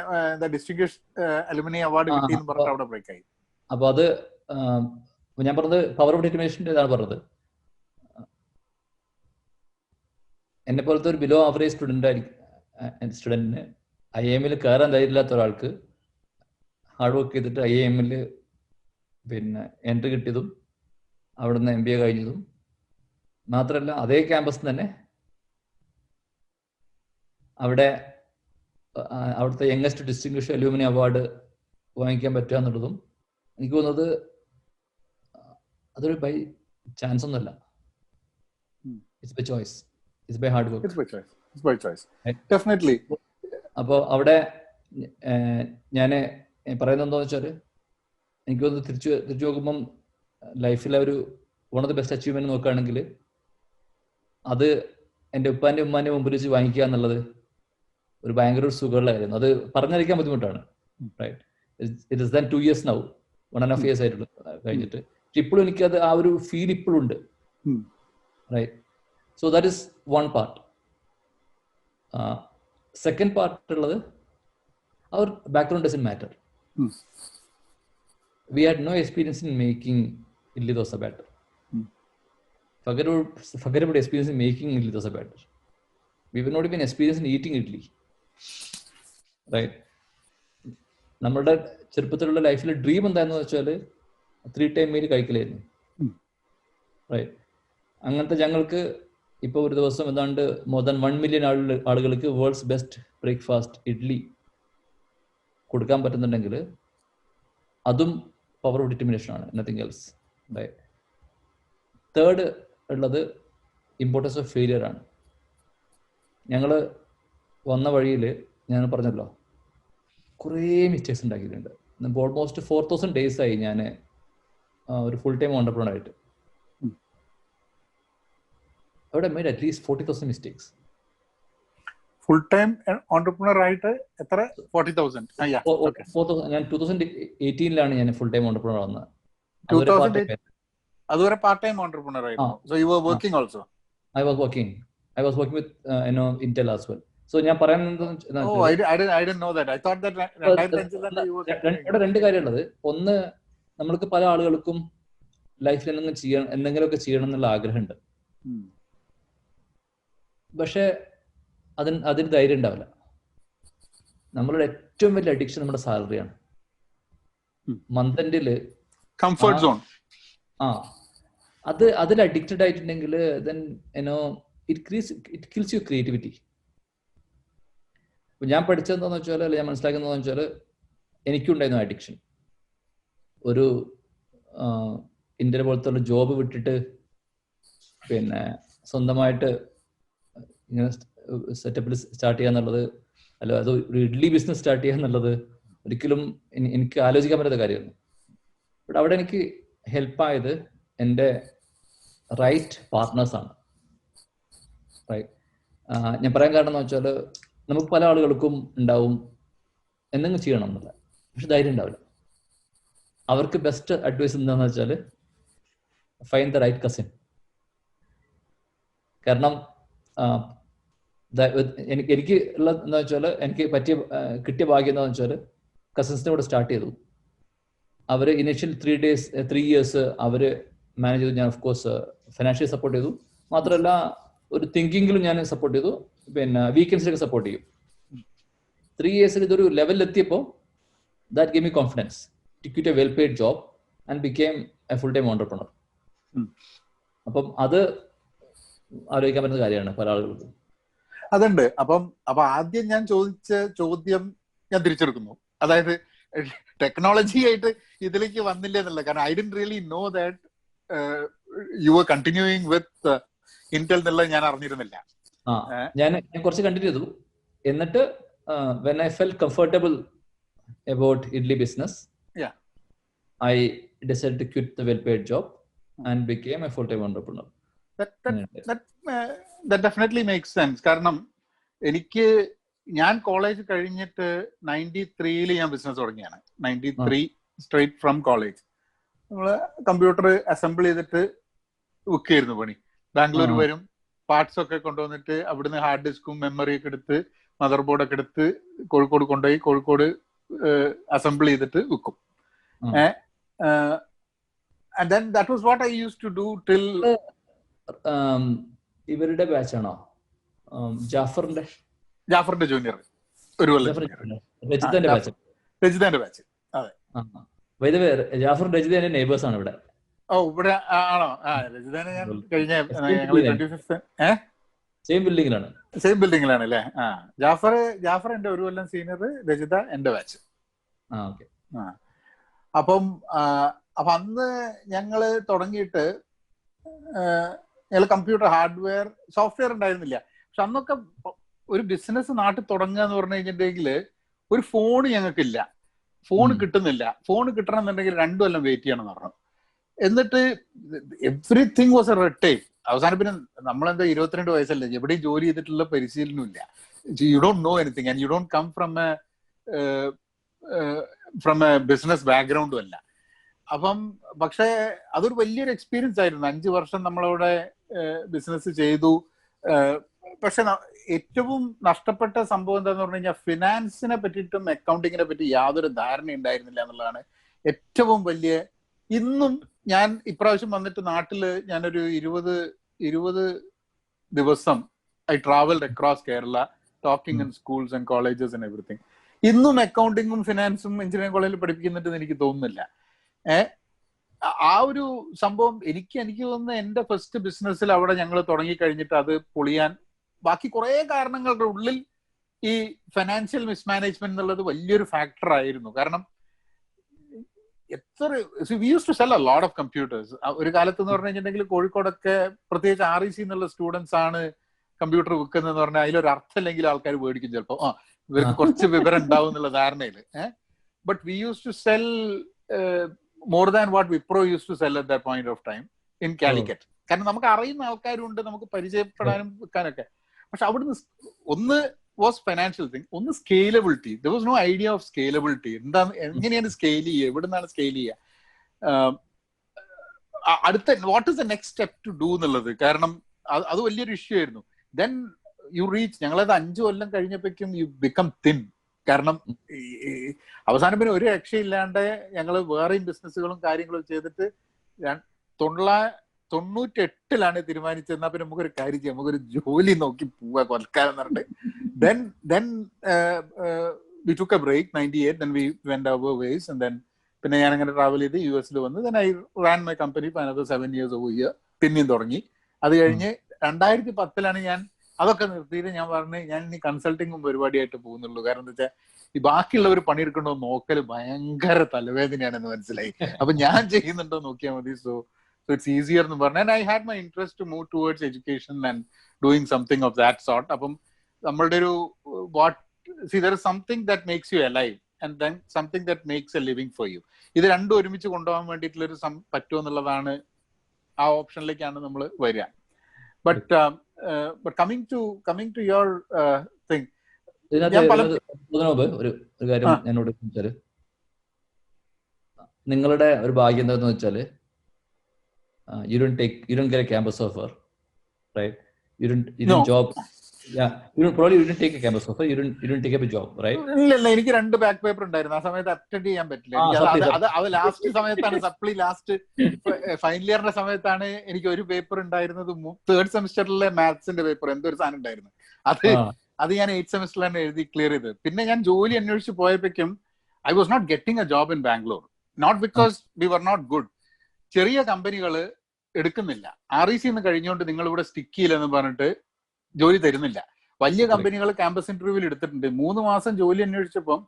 ഡിസ്റ്റിംഗ്വിഷ്ഡ് അലുമിനി അവാർഡ് കിട്ടിയെന്ന് പറഞ്ഞിട്ട് അവിടെ ബ്രേക്ക് ആയി. അപ്പൊ അത് ഞാൻ പറഞ്ഞത് പവർ ഓഫ് ഡിറ്റർമിനേഷൻ്റെ ഇതാണ് പറഞ്ഞത്. എന്നെ പോലത്തെ ഒരു ബിലോ ആവറേജ് സ്റ്റുഡൻറ്റിന് IIM കയറാൻ ധൈര്യമില്ലാത്ത ഒരാൾക്ക് ഹാർഡ് വർക്ക് ചെയ്തിട്ട് IIM പിന്നെ എൻട്രി കിട്ടിയതും അവിടെ നിന്ന് MBA കഴിഞ്ഞതും മാത്രമല്ല അതേ ക്യാമ്പസിൽ തന്നെ അവിടെ അവിടുത്തെ യങ്ങസ്റ്റ് ഡിസ്റ്റിങ്വിഷ് അലൂമിനി അവാർഡ് വാങ്ങിക്കാൻ പറ്റുക എന്നുള്ളതും എനിക്ക് തോന്നുന്നത് അതൊരു ബൈ ചാൻസ് ഒന്നുമല്ല. It's by choice, it's by hard work. It's by choice. Definitely. അപ്പോൾ അവിടെ ഞാൻ പറയുന്നത് എന്താണെന്ന് വെച്ചാൽ എനിക്ക് തോന്നുന്നു തിരിച്ചു നോക്കുമ്പം ലൈഫിലെ ഒരു one of the best achievement നോക്കുകയാണെങ്കിൽ അത് എൻ്റെ ഉപ്പാൻ്റെ ഉമ്മാൻ്റെ മുമ്പിൽ വെച്ച് വാങ്ങിക്കുക എന്നുള്ളത് ഒരു ഭയങ്കര ഒരു സുഖമുള്ള കാര്യമാണ്. അത് പറഞ്ഞറിയിക്കാൻ ബുദ്ധിമുട്ടാണ്. Right, it is then 2 years now, 1.5 years ആയിട്ടുള്ളൂ കഴിഞ്ഞിട്ട്. പക്ഷെ ഇപ്പോഴും എനിക്കത് ആ ഒരു ഫീൽ ഇപ്പോഴും ഉണ്ട്. Right, so that is one part. Second part ഉള്ളത് അവർ background doesn't matter. We had no experience in making idli dosa batter. Forget about experience in making idli dosa batter. We were not even experienced in eating idli. Right? നമ്മളുടെ ചെറുപ്പത്തിലുള്ള ലൈഫിലെ dream എന്താണെന്ന് വെച്ചാൽ 3 time meal കഴിക്കലായിരുന്നു. Right, അങ്ങനത്തെ ഞങ്ങൾക്ക് ഇപ്പോൾ ഒരു ദിവസം ഏതാണ്ട് മോർ ദാൻ 1 million ആളുകൾക്ക് വേൾഡ്സ് ബെസ്റ്റ് ബ്രേക്ക്ഫാസ്റ്റ് ഇഡ്ലി കൊടുക്കാൻ പറ്റുന്നുണ്ടെങ്കിൽ അതും പവർ ഓഫ് ഡിറ്റർമിനേഷൻ ആണ്, നത്തിങ് എൽസ്. റൈറ്റ്. തേർഡ് ഉള്ളത് ഇമ്പോർട്ടൻസ് ഓഫ് ഫെയിലിയർ ആണ്. ഞങ്ങൾ വന്ന വഴിയിൽ ഞാൻ പറഞ്ഞല്ലോ കുറേ മിസ്റ്റേക്സ് ഉണ്ടാക്കിയിട്ടുണ്ട്. ഓൾമോസ്റ്റ് 4000 days ആയി ഞാൻ ഒരു ഫുൾ ടൈം ഓണ്ടർപ്രണർ ആയിട്ട്. അവിടെ made at least 40,000 mistakes. Full time entrepreneur ആയിട്ട് എത്ര? 40,000. ഞാൻ 2018 ഞാൻ ഫുൾ ടൈം ഓണ്ടർപ്രണർ വന്നത്. അതുവരെ പാർട്ട് ടൈം ഓണ്ടർപ്രണർ ആയിരുന്നു. So you were working also? I was working with Intel as well. So ഞാൻ പറയുന്നത് I didn't know that. I thought that 2005 you were. രണ്ട് കാര്യമുള്ളത്. ഒന്ന്, നമ്മൾക്ക് പല ആളുകൾക്കും ലൈഫിൽ എന്തെങ്കിലുമൊക്കെ ചെയ്യണം എന്നുള്ള ആഗ്രഹമുണ്ട്. പക്ഷെ അതിന് ധൈര്യം ഉണ്ടാവില്ല. നമ്മളുടെ ഏറ്റവും വലിയ അഡിക്ഷൻ നമ്മുടെ സാലറിയാണ്. മന്ത് എൻഡില് കംഫർട്ട് സോൺ. അതിൽ അഡിക്റ്റഡ് ആയിട്ടുണ്ടെങ്കിൽ then it kills your creativity. ഞാൻ പഠിച്ചതെന്താന്ന് വെച്ചാൽ, അല്ലെ ഞാൻ മനസ്സിലാക്കുന്നതെന്ന് വെച്ചാൽ, എനിക്കുണ്ടായിരുന്നു അഡിക്ഷൻ. ഒരു ഇന്ത്യയിലെ പോലത്തെ ഉള്ള ജോബ് വിട്ടിട്ട് പിന്നെ സ്വന്തമായിട്ട് ഇങ്ങനെ സെറ്റപ്പിൽ സ്റ്റാർട്ട് ചെയ്യുക എന്നുള്ളത്, അല്ല അത് ഒരു ഇഡ്ലി ബിസിനസ് സ്റ്റാർട്ട് ചെയ്യുക എന്നുള്ളത് ഒരിക്കലും എനിക്ക് ആലോചിക്കാൻ പറ്റാത്ത കാര്യമായിരുന്നു. ബട്ട് അവിടെ എനിക്ക് ഹെൽപ്പായത് എൻ്റെ റൈറ്റ് പാർട്ട്നേഴ്സാണ്. റൈറ്റ്, ഞാൻ പറയാൻ കാരണം എന്ന് വെച്ചാൽ, നമുക്ക് പല ആളുകൾക്കും ഉണ്ടാവും എന്തെങ്കിലും ചെയ്യണം എന്നുള്ള, പക്ഷെ ധൈര്യം ഉണ്ടാവില്ല. അവർക്ക് ബെസ്റ്റ് അഡ്വൈസ് എന്താണെന്ന് വെച്ചാൽ, ഫൈൻഡ് ദ റൈറ്റ് കസിൻ. കാരണം എനിക്ക് ഉള്ള എന്താ വെച്ചാൽ, എനിക്ക് കിട്ടിയ ഭാഗ്യം എന്താണെന്ന് വെച്ചാൽ, കസിൻസിനെ കൂടെ സ്റ്റാർട്ട് ചെയ്തു. അവർ ഇനിഷ്യൽ 3 years അവർ മാനേജ് ചെയ്തു. ഞാൻ ഓഫ് കോഴ്സ് ഫിനാൻഷ്യലി സപ്പോർട്ട് ചെയ്തു. മാത്രമല്ല ഒരു തിങ്കിങ്ങിലും ഞാൻ സപ്പോർട്ട് ചെയ്തു. പിന്നെ വീക്കെൻഡ്സിലൊക്കെ സപ്പോർട്ട് ചെയ്യും. 3 years ഇതൊരു ലെവലിൽ എത്തിയപ്പോൾ that gave me confidence to quit a well paid job and became a full time entrepreneur. അപ്പം അത് ആലോചിക്കാൻ പറ്റുന്ന കാര്യമാണ് പല ആളുകൾക്കും. അതുണ്ട്. അപ്പൊ ആദ്യം ഞാൻ ചോദിച്ച ചോദ്യം ഞാൻ തിരിച്ചെടുക്കുന്നു. അതായത് ടെക്നോളജി ആയിട്ട് ഇതിലേക്ക് വന്നില്ല എന്നുള്ള. കാരണം I didn't really know that you are continuing with Intel എന്നുള്ളത് ഞാൻ അറിഞ്ഞിരുന്നില്ല. ഞാൻ കുറച്ച് കണ്ടിന്യൂ ചെയ്തു. എന്നിട്ട് when I felt comfortable about idli business, I decided to quit the well-paid job and became a full-time entrepreneur. That definitely makes sense. കാരണം ഞാൻ college കഴിഞ്ഞിട്ട് 93 ഞാൻ ബിസിനസ് തുടങ്ങിയാണ്. 93 സ്ട്രേറ്റ് ഫ്രം കോളേജ്. നമ്മള് കമ്പ്യൂട്ടർ അസംബിൾ ചെയ്തിട്ട് വിൽക്കായിരുന്നു പണി. ബാംഗ്ലൂർ വരും, പാർട്സ് ഒക്കെ കൊണ്ടുവന്നിട്ട് അവിടുന്ന് ഹാർഡ് ഡിസ്കും മെമ്മറി ഒക്കെ എടുത്ത് മദർ ബോർഡ് ഒക്കെ എടുത്ത് കോഴിക്കോട് കൊണ്ടുപോയി കോഴിക്കോട് അസംബിൾ ചെയ്തിട്ട് വിൽക്കും. And then that was what I used to do till ഇവരുടെ ബാച്ചാണോ? ജാഫറിന്റെ ജൂനിയർ ഒരു രജിതന്റെ ബാച്ച്. അതെ, ജാഫർ രജിത എന്റെ നെയ്ബേഴ്സ് ആണ് ഇവിടെ. ഓ, ഇവിടെ ആണോ? രജിതനെ ഞാൻ കഴിഞ്ഞ സെയിം ബിൽഡിങ്ങിലാണ്. സെയിം ബിൽഡിങ്ങിലാണ് അല്ലേ? ജാഫർ എന്റെ ഒരു കൊല്ലം സീനിയർ, രജിത എന്റെ ബാച്ച്. ഓക്കെ. അപ്പം അന്ന് ഞങ്ങള് തുടങ്ങിയിട്ട് ഞങ്ങൾ കമ്പ്യൂട്ടർ ഹാർഡ്വെയർ സോഫ്റ്റ്വെയർ ഉണ്ടായിരുന്നില്ല. പക്ഷെ അന്നൊക്കെ ഒരു ബിസിനസ് നാട്ടിൽ തുടങ്ങുക എന്ന് പറഞ്ഞു കഴിഞ്ഞിട്ടുണ്ടെങ്കിൽ ഒരു ഫോൺ ഞങ്ങൾക്കില്ല, ഫോൺ കിട്ടുന്നില്ല. ഫോൺ കിട്ടണം എന്നുണ്ടെങ്കിൽ 2 കൊല്ലം വെയിറ്റ് ചെയ്യണം എന്ന് പറഞ്ഞു. എന്നിട്ട് everything was A red tape. അവസാനം പിന്നെ നമ്മളെന്താ 22 വയസ്സല്ലേ, എവിടെയും ജോലി ചെയ്തിട്ടുള്ള പരിശീലനം ഇല്ല. You don't know anything and you don't come from a business ബാക്ക്ഗ്രൗണ്ടും അല്ല. അപ്പം പക്ഷെ അതൊരു വലിയൊരു എക്സ്പീരിയൻസ് ആയിരുന്നു. 5 വർഷം നമ്മളവിടെ ബിസിനസ് ചെയ്തു. പക്ഷെ ഏറ്റവും നഷ്ടപ്പെട്ട സംഭവം എന്താന്ന് പറഞ്ഞു കഴിഞ്ഞാൽ ഫിനാൻസിനെ പറ്റിയിട്ടും അക്കൗണ്ടിങ്ങിനെ പറ്റി യാതൊരു ധാരണ ഉണ്ടായിരുന്നില്ല എന്നുള്ളതാണ് ഏറ്റവും വലിയ. ഇന്നും ഞാൻ ഇപ്രാവശ്യം വന്നിട്ട് നാട്ടില് ഞാനൊരു 20 ദിവസം I travelled across Kerala talking in schools and colleges and everything. ഇന്നും അക്കൗണ്ടിങ്ങും ഫിനാൻസും എഞ്ചിനീയറിംഗ് കോളേജിൽ പഠിപ്പിക്കുന്നുണ്ടെന്ന് എനിക്ക് തോന്നുന്നില്ല. ആ ഒരു സംഭവം എനിക്ക് തോന്നുന്നു എന്റെ ഫസ്റ്റ് ബിസിനസ്സിൽ അവിടെ ഞങ്ങൾ തുടങ്ങി കഴിഞ്ഞിട്ട് അത് പൊളിയാൻ ബാക്കി കുറെ കാരണങ്ങളുടെ ഉള്ളിൽ ഈ ഫിനാൻഷ്യൽ മിസ്മാനേജ്മെന്റ് എന്നുള്ളത് വലിയൊരു ഫാക്ടർ ആയിരുന്നു. കാരണം we used to sell a lot of computers. ഒരു കാലത്ത് എന്ന് പറഞ്ഞു കഴിഞ്ഞിട്ടുണ്ടെങ്കിൽ കോഴിക്കോടൊക്കെ പ്രത്യേകിച്ച് REC എന്നുള്ള സ്റ്റുഡൻസ് ആണ് കമ്പ്യൂട്ടർ വിൽക്കുന്നതെന്ന് പറഞ്ഞാൽ അതിലൊരു അർത്ഥമില്ലെങ്കിൽ ആൾക്കാർ മേടിക്കും ചിലപ്പോൾ. ഇവർക്ക് കുറച്ച് വിവരം ഉണ്ടാവും എന്നുള്ള ധാരണയിൽ. But we used to sell more than what Wipro used to sell at that point of time in Calicut. കാരണം നമുക്ക് അറിയുന്ന ആൾക്കാരുണ്ട്, നമുക്ക് പരിചയപ്പെടാനും വിൽക്കാനൊക്കെ. പക്ഷെ അവിടുന്ന് ഒന്ന് വാസ് ഫൈനാൻഷ്യൽ തിങ്, ഒന്ന് scalability. There was no idea of scalability. എന്താണ്, എങ്ങനെയാണ് സ്കെയിൽ ചെയ്യുക, എവിടെ നിന്നാണ് സ്കെയിൽ ചെയ്യുക, അടുത്ത what is the next step to do എന്നുള്ളത്. കാരണം അത് വലിയൊരു ഇഷ്യൂ ആയിരുന്നു. ദെൻ യു റീച്ച്, ഞങ്ങളത് 5 കൊല്ലം കഴിഞ്ഞപ്പോഴേക്കും യു ബിക്കം തിൻ. കാരണം അവസാനം പിന്നെ ഒരു രക്ഷയില്ലാണ്ട് ഞങ്ങൾ വേറെയും ബിസിനസ്സുകളും കാര്യങ്ങളും ചെയ്തിട്ട് 98 തീരുമാനിച്ചെന്നാ പിന്നെ നമുക്കൊരു കാര്യം ചെയ്യാം, നമുക്കൊരു ജോലി നോക്കി പോവാ കൊൽക്കാലം എന്ന് പറഞ്ഞിട്ട്. then we took a break 98, then we went our ways and then പിന്നെ ഞാൻ അങ്ങനെ ട്രാവൽ ചെയ്ത് US വന്ന് then I ran my company for another 7 years over here. പിന്നെയും തുടങ്ങി. അത് കഴിഞ്ഞ് 2010 ഞാൻ അതൊക്കെ നിർത്തിയിട്ട് ഞാൻ പറഞ്ഞു ഞാൻ ഇനി കൺസൾട്ടിങ്ങും പരിപാടിയായിട്ട് പോകുന്നുള്ളൂ. കാരണം എന്താ വെച്ചാൽ ഈ ബാക്കിയുള്ളവർ പണിയെടുക്കണോ നോക്കൽ ഭയങ്കര തലവേദനയാണെന്ന് മനസ്സിലായി. അപ്പൊ ഞാൻ ചെയ്യുന്നുണ്ടോ നോക്കിയാൽ മതി. സോ ഇറ്റ്സ് ഈസിയർ എന്ന് പറഞ്ഞു. And I had my interest to move towards education and doing something of that sort. അപ്പം നമ്മളുടെ ഒരു there is something that makes you alive and then something that makes a living for you. ഇത് രണ്ടും ഒരുമിച്ച് കൊണ്ടുപോകാൻ വേണ്ടിയിട്ടുള്ളൊരു പറ്റുമോ എന്നുള്ളതാണ്, ആ ഓപ്ഷനിലേക്കാണ് നമ്മൾ വരിക. But coming to your thing, ഒരു കാര്യം എന്നോട് ചോദിച്ചാല്, നിങ്ങളുടെ ഒരു ഭാഗ്യം എന്താന്ന് വെച്ചാല് you don't get a campus offer, right? You didn't job. Yeah, you didn't take a campus offer. You didn't take up a job, right? ഇല്ല, എനിക്ക് 2 ബാക്ക് പേപ്പർ ഉണ്ടായിരുന്നു. ആ സമയത്ത് അറ്റൻഡ് ചെയ്യാൻ പറ്റില്ല. അത് ലാസ്റ്റ് സമയത്താണ്, സപ്ലി ലാസ്റ്റ് ഫൈനൽ ഇയറിന്റെ സമയത്താണ് എനിക്ക് ഒരു പേപ്പർ ഉണ്ടായിരുന്നത്. 3rd സെമിസ്റ്ററിലെ മാത്സിന്റെ പേപ്പർ എന്തോ ഒരു സാധനം ഉണ്ടായിരുന്നു. അത് ഞാൻ 8th സെമിസ്റ്ററിലാണ് എഴുതി ക്ലിയർ ചെയ്തത്. പിന്നെ ഞാൻ ജോലി അന്വേഷിച്ച് പോയപ്പോഴേക്കും I was not getting a job in Bangalore. Not because we were not good. ചെറിയ കമ്പനികൾ എടുക്കുന്നില്ല. REC കഴിഞ്ഞുകൊണ്ട് നിങ്ങൾ ഇവിടെ സ്റ്റിക്ക് ചെയ്യില്ലെന്ന് പറഞ്ഞിട്ട് ജോലി തരുന്നില്ല. വലിയ കമ്പനികൾ ക്യാമ്പസ് ഇന്റർവ്യൂവിൽ എടുത്തിട്ടുണ്ട്. 3 മാസം ജോലി അന്വേഷിച്ചപ്പം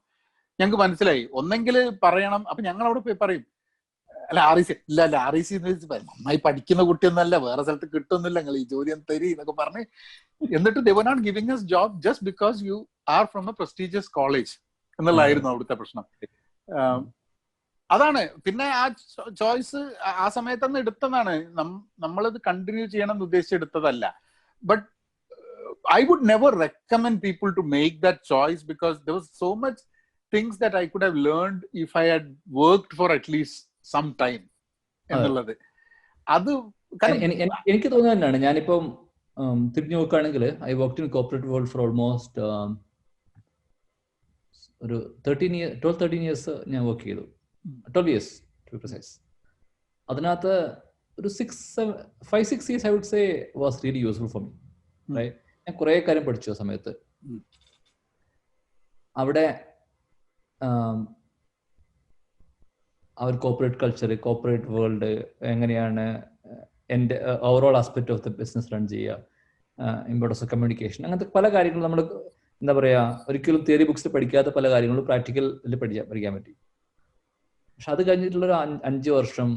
ഞങ്ങൾക്ക് മനസ്സിലായി ഒന്നെങ്കിൽ പറയണം. അപ്പൊ ഞങ്ങൾ അവിടെ പോയി പറയും, അല്ല REC ഇല്ല, REC നന്നായി പഠിക്കുന്ന കുട്ടിയൊന്നല്ല, വേറെ സ്ഥലത്ത് കിട്ടുന്നില്ല, നിങ്ങൾ ഈ ജോലി ഒന്ന് തരി എന്നൊക്കെ പറഞ്ഞ്. എന്നിട്ട് they were not giving us job just because you are from a prestigious college എന്നുള്ളതായിരുന്നു അവിടുത്തെ പ്രശ്നം. അതാണ് പിന്നെ ആ ചോയ്സ് ആ സമയത്തൊന്ന് എടുത്തതാണ്. നമ്മളത് കണ്ടിന്യൂ ചെയ്യണം എന്ന് ഉദ്ദേശിച്ചെടുത്തതല്ല. But I would never recommend people to make that choice because there was so much things that I could have learned if I had worked for at least some time എന്നുള്ളത്. അത് എനിക്ക് തോന്നുന്നത് തന്നെയാണ്. ഞാനിപ്പം തിരിഞ്ഞു നോക്കുകയാണെങ്കിൽ I worked in corporate world four almost ഒരു 13 years ഞാൻ വർക്ക് ചെയ്തു. 12 years to be precise. അതിനകത്ത് ഒരു 5-6 years I would say was really useful for me, right? ഞാൻ കുറേ കാര്യം പഠിച്ചു ആ സമയത്ത്. അവിടെ ആ ഒരു കോർപ്പറേറ്റ് കൾച്ചർ, കോർപ്പറേറ്റ് വേൾഡ് എങ്ങനെയാണ്, എൻ്റെ overall aspect of the business run ചെയ്യുക, ഇമ്പോർട്ടൻസ് ഓഫ് കമ്മ്യൂണിക്കേഷൻ, അങ്ങനത്തെ പല കാര്യങ്ങളും നമ്മൾ എന്താ പറയുക, ഒരിക്കലും തിയറി ബുക്സിൽ പഠിക്കാത്ത പല കാര്യങ്ങളും പ്രാക്ടിക്കലിൽ പഠിക്കാൻ പറ്റി. പക്ഷെ അത് കഴിഞ്ഞിട്ടുള്ളൊരു 5 വർഷം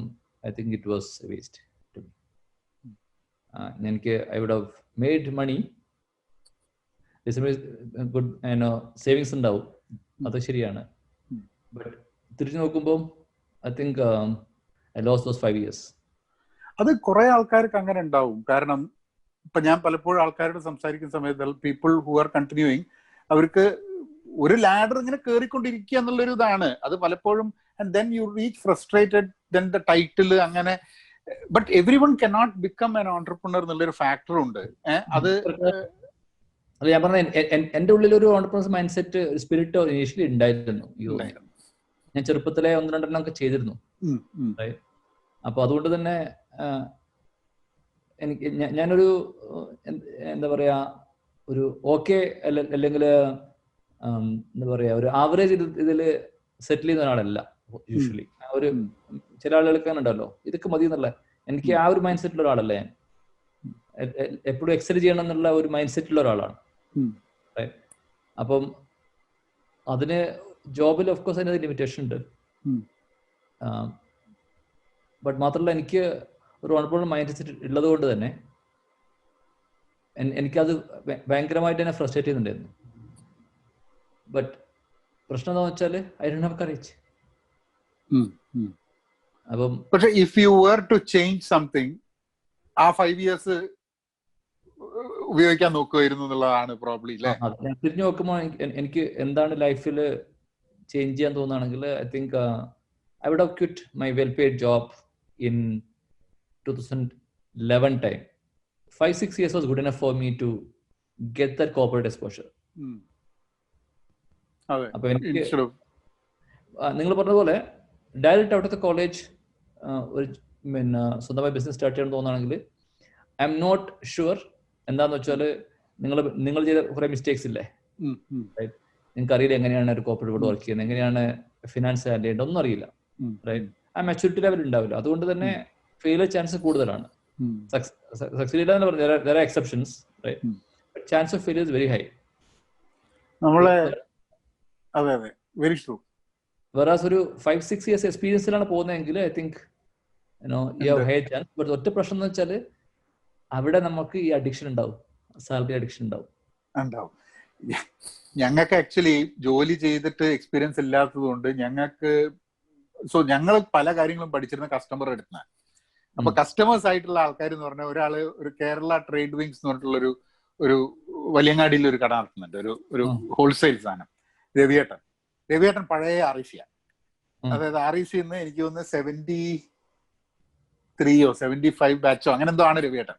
I think it was waste to me. എനിക്ക് I would have made money, good savings ഉണ്ടാവും, അത് ശരിയാണ്. ബട്ട് തിരിച്ചു നോക്കുമ്പോൾ I think I lost those 5 years. അത് കുറെ ആൾക്കാർക്ക് അങ്ങനെ ഉണ്ടാവും. കാരണം ഇപ്പൊ ഞാൻ പലപ്പോഴും ആൾക്കാരോട് സംസാരിക്കുന്ന സമയത്ത് പീപ്പിൾ ഹു ആർ കണ്ടിന്യൂയിങ്, അവർക്ക് ഒരു ലാഡർ ഇങ്ങനെ കയറിക്കൊണ്ടിരിക്കുക എന്നുള്ളൊരു ഇതാണ്. അത് പലപ്പോഴും and then you reach frustrated, then the title അങ്ങനെ. But everyone cannot become an entrepreneur എന്നുള്ളൊരു ഫാക്ടർ ഉണ്ട്. അത് ഞാൻ പറഞ്ഞ എന്റെ ഉള്ളിൽ ഒരു entrepreneur mindset, spirit initially ഉണ്ടായിരുന്നു. ഞാൻ ചെറുപ്പത്തിലെ 1-2 ഒക്കെ ചെയ്തിരുന്നു. അപ്പൊ അതുകൊണ്ട് തന്നെ എനിക്ക് ഞാനൊരു എന്താ പറയാ, ഒരു ഓക്കെ അല്ലെങ്കിൽ എന്താ പറയാ, ഒരു ആവറേജ് ഇതിൽ സെറ്റിൽ ചെയ്യുന്ന ഒരാളല്ല യൂഷ്വലി. ഒരു ചില ആളുകൾക്ക് ഉണ്ടല്ലോ ഇതൊക്കെ മതി എന്നുള്ള, എനിക്ക് ആ ഒരു മൈൻഡ് സെറ്റിലുള്ള ഒരാളല്ല ഞാൻ. എപ്പോഴും എക്സൽ ചെയ്യണം എന്നുള്ള ഒരു മൈൻഡ് സെറ്റിലുള്ള ഒരാളാണ്. അപ്പം അതിന് ജോബിൽ ഓഫ് കോഴ്സ് അതിന് ലിമിറ്റേഷൻ ഉണ്ട്. ബട്ട് മാത്രമല്ല എനിക്ക് ഒരു ഓൺട്രപ്രണർ മൈൻഡ് സെറ്റ് ഉള്ളത് കൊണ്ട് തന്നെ എനിക്കത് ഭയങ്കരമായിട്ട് എന്നെ ഫ്രസ്ട്രേറ്റ് ചെയ്യുന്നുണ്ടായിരുന്നു. ബട്ട് പ്രശ്നം എന്താണെന്ന് വെച്ചാൽ ഐ ഡോണ്ട് ഹാവ് കറേജ്. അപ്പം പക്ഷെ if you were to change something, ആ 5 years ഉപയോഗിക്കാൻ നോക്കുമായിരുന്നു എന്നുള്ളതാണ് പ്രോബ്ലി അല്ലേ? ഞാൻ തിരിഞ്ഞു നോക്കുമ്പോൾ എനിക്ക് എന്താണ് ലൈഫിൽ ചേഞ്ച് ചെയ്യാൻ തോന്നുകയാണെങ്കിൽ I think I would have quit my well paid job in 2011 time. 5-6 years was good enough for me to get that corporate exposure. അപ്പൊ എനിക്ക് നിങ്ങൾ പറഞ്ഞതുപോലെ direct out of the college ഒരു സ്വന്തമായി ബിസിനസ് സ്റ്റാർട്ട് ചെയ്യണം തോന്നുകയാണെങ്കിൽ ഐ എം നോട്ട് ഷുവർ. എന്താന്ന് വെച്ചാൽ നിങ്ങൾ ചെയ്ത കുറെ മിസ്റ്റേക്സ് ഇല്ലേ, നിങ്ങൾക്ക് അറിയില്ല എങ്ങനെയാണ് ഒരു കോർപ്പറേറ്റ് ബോർഡ് വർക്ക് ചെയ്യുന്നത്, എങ്ങനെയാണ് ഫിനാൻസ് ഹാൻഡിൽ ചെയ്യേണ്ടത്, ഒന്നും അറിയില്ല. റൈറ്റ്, ആ മെച്യൂരിറ്റി ലെവൽ ഉണ്ടാവില്ല. അതുകൊണ്ട് തന്നെ ഫെയിലിയർ ചാൻസ് കൂടുതലാണ്. സക്സീഡ് എന്ന് പറഞ്ഞാൽ there are exceptions, right? But chance of failure is very high. നമ്മളെ അതെ വെരി ട്രൂ. Whereas ഒരു 5-6 years എക്സ്പീരിയൻസിലാണ് പോകുന്നതെങ്കിൽ I think you have high chance. But ഒറ്റ പ്രശ്നം എന്ന് വെച്ചാൽ അവിടെ നമുക്ക് ഈ അഡിക്ഷൻ ഉണ്ടാവും, സാലറി അഡിക്ഷൻ ഉണ്ടാവും. ഞങ്ങൾക്ക് ആക്ച്വലി ജോലി ചെയ്തിട്ട് എക്സ്പീരിയൻസ് ഇല്ലാത്തത് കൊണ്ട് ഞങ്ങൾ പല കാര്യങ്ങളും പഠിച്ചിരുന്ന കസ്റ്റമർ എടുക്കുന്ന. അപ്പൊ കസ്റ്റമേഴ്സ് ആയിട്ടുള്ള ആൾക്കാർ എന്ന് പറഞ്ഞാൽ ഒരാള് ഒരു കേരള ട്രേഡ് വിങ്സ് എന്ന് പറഞ്ഞിട്ടുള്ള ഒരു വലിയങ്ങാടിയിൽ ഒരു കട നടത്തുന്നുണ്ട്, ഒരു ഹോൾസെയിൽ സാധനം. രവിയേട്ടൻ പഴയ REC, അതായത് REC എനിക്ക് തോന്നുന്നു 73 or 75 ബാച്ചോ അങ്ങനെ എന്തോ ആണ് രവിയേട്ടൻ.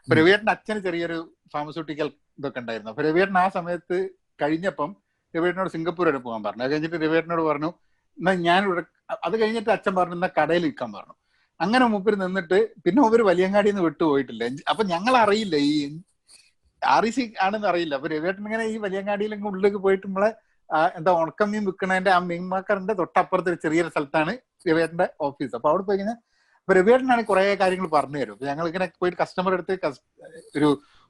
അപ്പൊ രവിയേട്ടന്റെ അച്ഛന് ചെറിയൊരു ഫാർമസ്യൂട്ടിക്കൽ ഇതൊക്കെ ഉണ്ടായിരുന്നു. അപ്പൊ രവിയേട്ടൻ ആ സമയത്ത് കഴിഞ്ഞപ്പം രവിയേട്ടനോട് സിംഗപ്പൂർ വരെ പോകാൻ പറഞ്ഞു. അത് കഴിഞ്ഞിട്ട് രവിയേട്ടനോട് പറഞ്ഞു എന്നാ ഞാനിവിടെ, അത് കഴിഞ്ഞിട്ട് അച്ഛൻ പറഞ്ഞു എന്നാ കടയിൽ വിൽക്കാൻ പറഞ്ഞു. അങ്ങനെ മൂപ്പര് നിന്നിട്ട് പിന്നെ മൂപ്പര് വലിയങ്ങാടിയിൽ നിന്ന് വിട്ടുപോയിട്ടില്ല. അപ്പൊ ഞങ്ങൾ അറിയില്ല ഈ REC ആണെന്ന് അറിയില്ല. അപ്പൊ രവിയേട്ടൻ ഇങ്ങനെ ഈ വലിയങ്ങാടിയിൽ ഉള്ളിലേക്ക് പോയിട്ട് നമ്മളെ എന്താ ഉണക്കമീൻ വിൽക്കണതിന്റെ ആ മീൻമാക്കറിന്റെ തൊട്ടപ്പുറത്ത് ചെറിയൊരു സ്ഥലത്താണ് രവിയേട്ടന്റെ ഓഫീസ്. അപ്പൊ അവിടെ പോയി കഴിഞ്ഞാൽ അപ്പൊ രവിയേട്ടനാണ് കുറെ കാര്യങ്ങൾ പറഞ്ഞു തരും. അപ്പൊ ഞങ്ങൾ ഇങ്ങനെ പോയിട്ട് കസ്റ്റമർ അടുത്ത്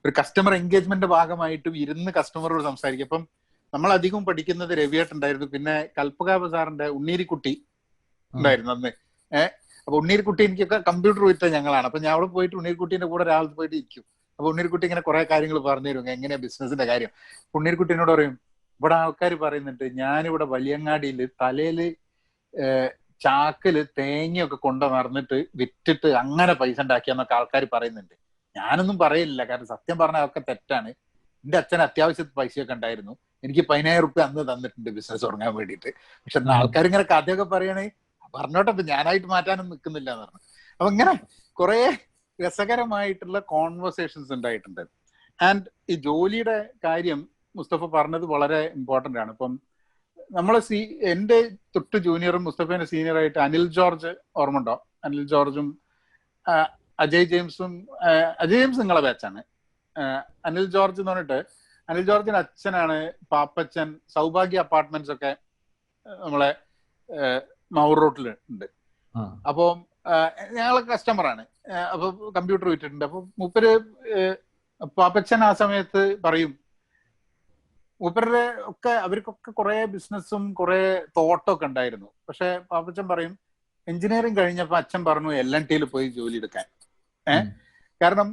ഒരു കസ്റ്റമർ എൻഗേജ്മെന്റ് ഭാഗമായിട്ടും ഇരുന്ന് കസ്റ്റമറോട് സംസാരിക്കും. അപ്പം നമ്മൾ അധികം പഠിക്കുന്നത് രവിയേട്ടൻ ഉണ്ടായിരുന്നു. പിന്നെ കൽപ്പക ബസാറിന്റെ ഉണ്ണീരിക്കുട്ടി ഉണ്ടായിരുന്നു അന്ന്. അപ്പൊ ഉണ്ണീരിക്കുട്ടി എനിക്കൊക്കെ കമ്പ്യൂട്ടർ വിറ്റ ഞങ്ങളാണ്. അപ്പൊ ഞാൻ അവിടെ പോയിട്ട് ഉണ്ണീർക്കുട്ടീന്റെ കൂടെ രാവിലെ പോയിട്ട് ഇരിക്കും. അപ്പൊ ഉണ്ണീർക്കുട്ടി ഇങ്ങനെ കുറെ കാര്യങ്ങൾ പറഞ്ഞു തരും, എങ്ങനെയാ ബിസിനസിന്റെ കാര്യം. ഉണ്ണീർക്കുട്ടീനോട് പറയും ഇവിടെ ആൾക്കാർ പറയുന്നുണ്ട് ഞാനിവിടെ വലിയങ്ങാടിയിൽ തലയില് ചാക്കില് തേങ്ങയൊക്കെ കൊണ്ടു നടന്നിട്ട് വിറ്റിട്ട് അങ്ങനെ പൈസ ഉണ്ടാക്കിയെന്നൊക്കെ ആൾക്കാർ പറയുന്നുണ്ട്. ഞാനൊന്നും പറയില്ല, കാരണം സത്യം പറഞ്ഞാൽ അതൊക്കെ തെറ്റാണ്. എന്റെ അച്ഛൻ അത്യാവശ്യത്തിന് പൈസയൊക്കെ ഉണ്ടായിരുന്നു, എനിക്ക് 10,000 റുപ്യ അന്ന് തന്നിട്ടുണ്ട് ബിസിനസ് തുടങ്ങാൻ വേണ്ടിയിട്ട്. പക്ഷെ ആൾക്കാർ ഇങ്ങനെ കഥയൊക്കെ പറയണേ പറഞ്ഞോട്ടെ, ഇപ്പൊ ഞാനായിട്ട് മാറ്റാനൊന്നും നിൽക്കുന്നില്ല എന്ന് പറഞ്ഞു. അപ്പൊ ഇങ്ങനെ കുറെ രസകരമായിട്ടുള്ള കോൺവെർസേഷൻസ് ഉണ്ടായിട്ടുണ്ട്. ആൻഡ് ഈ ജോലിയുടെ കാര്യം മുസ്തഫ പറഞ്ഞത് വളരെ ഇമ്പോർട്ടന്റ് ആണ്. ഇപ്പം നമ്മളെ എന്റെ തൊട്ട് ജൂനിയറും മുസ്തഫേന്റെ സീനിയറായിട്ട് അനിൽ ജോർജ് ഓർമ്മണ്ടോ? അനിൽ ജോർജും അജയ് ജെയിംസ് നിങ്ങളെ ബാച്ചാണ്. അനിൽ ജോർജ് എന്ന് പറഞ്ഞിട്ട്, അനിൽ ജോർജിന്റെ അച്ഛനാണ് പാപ്പച്ചൻ സൗഭാഗ്യ അപ്പാർട്ട്മെന്റ്സ് ഒക്കെ നമ്മളെ മൗർ റോട്ടിൽ ഉണ്ട്. അപ്പോൾ ഞങ്ങളെ കസ്റ്റമറാണ്. അപ്പൊ കമ്പ്യൂട്ടർ വിറ്റിട്ടുണ്ട്. അപ്പൊ മൂപ്പര് പാപ്പച്ചൻ ആ സമയത്ത് പറയും, മൂപ്പരുടെ ഒക്കെ അവർക്കൊക്കെ കുറെ ബിസിനസ്സും കുറെ തോട്ടമൊക്കെ ഉണ്ടായിരുന്നു. പക്ഷെ പാപ്പച്ചൻ പറയും എഞ്ചിനീയറിംഗ് കഴിഞ്ഞപ്പോ അച്ഛൻ പറഞ്ഞു LNT പോയി ജോലി എടുക്കാൻ. കാരണം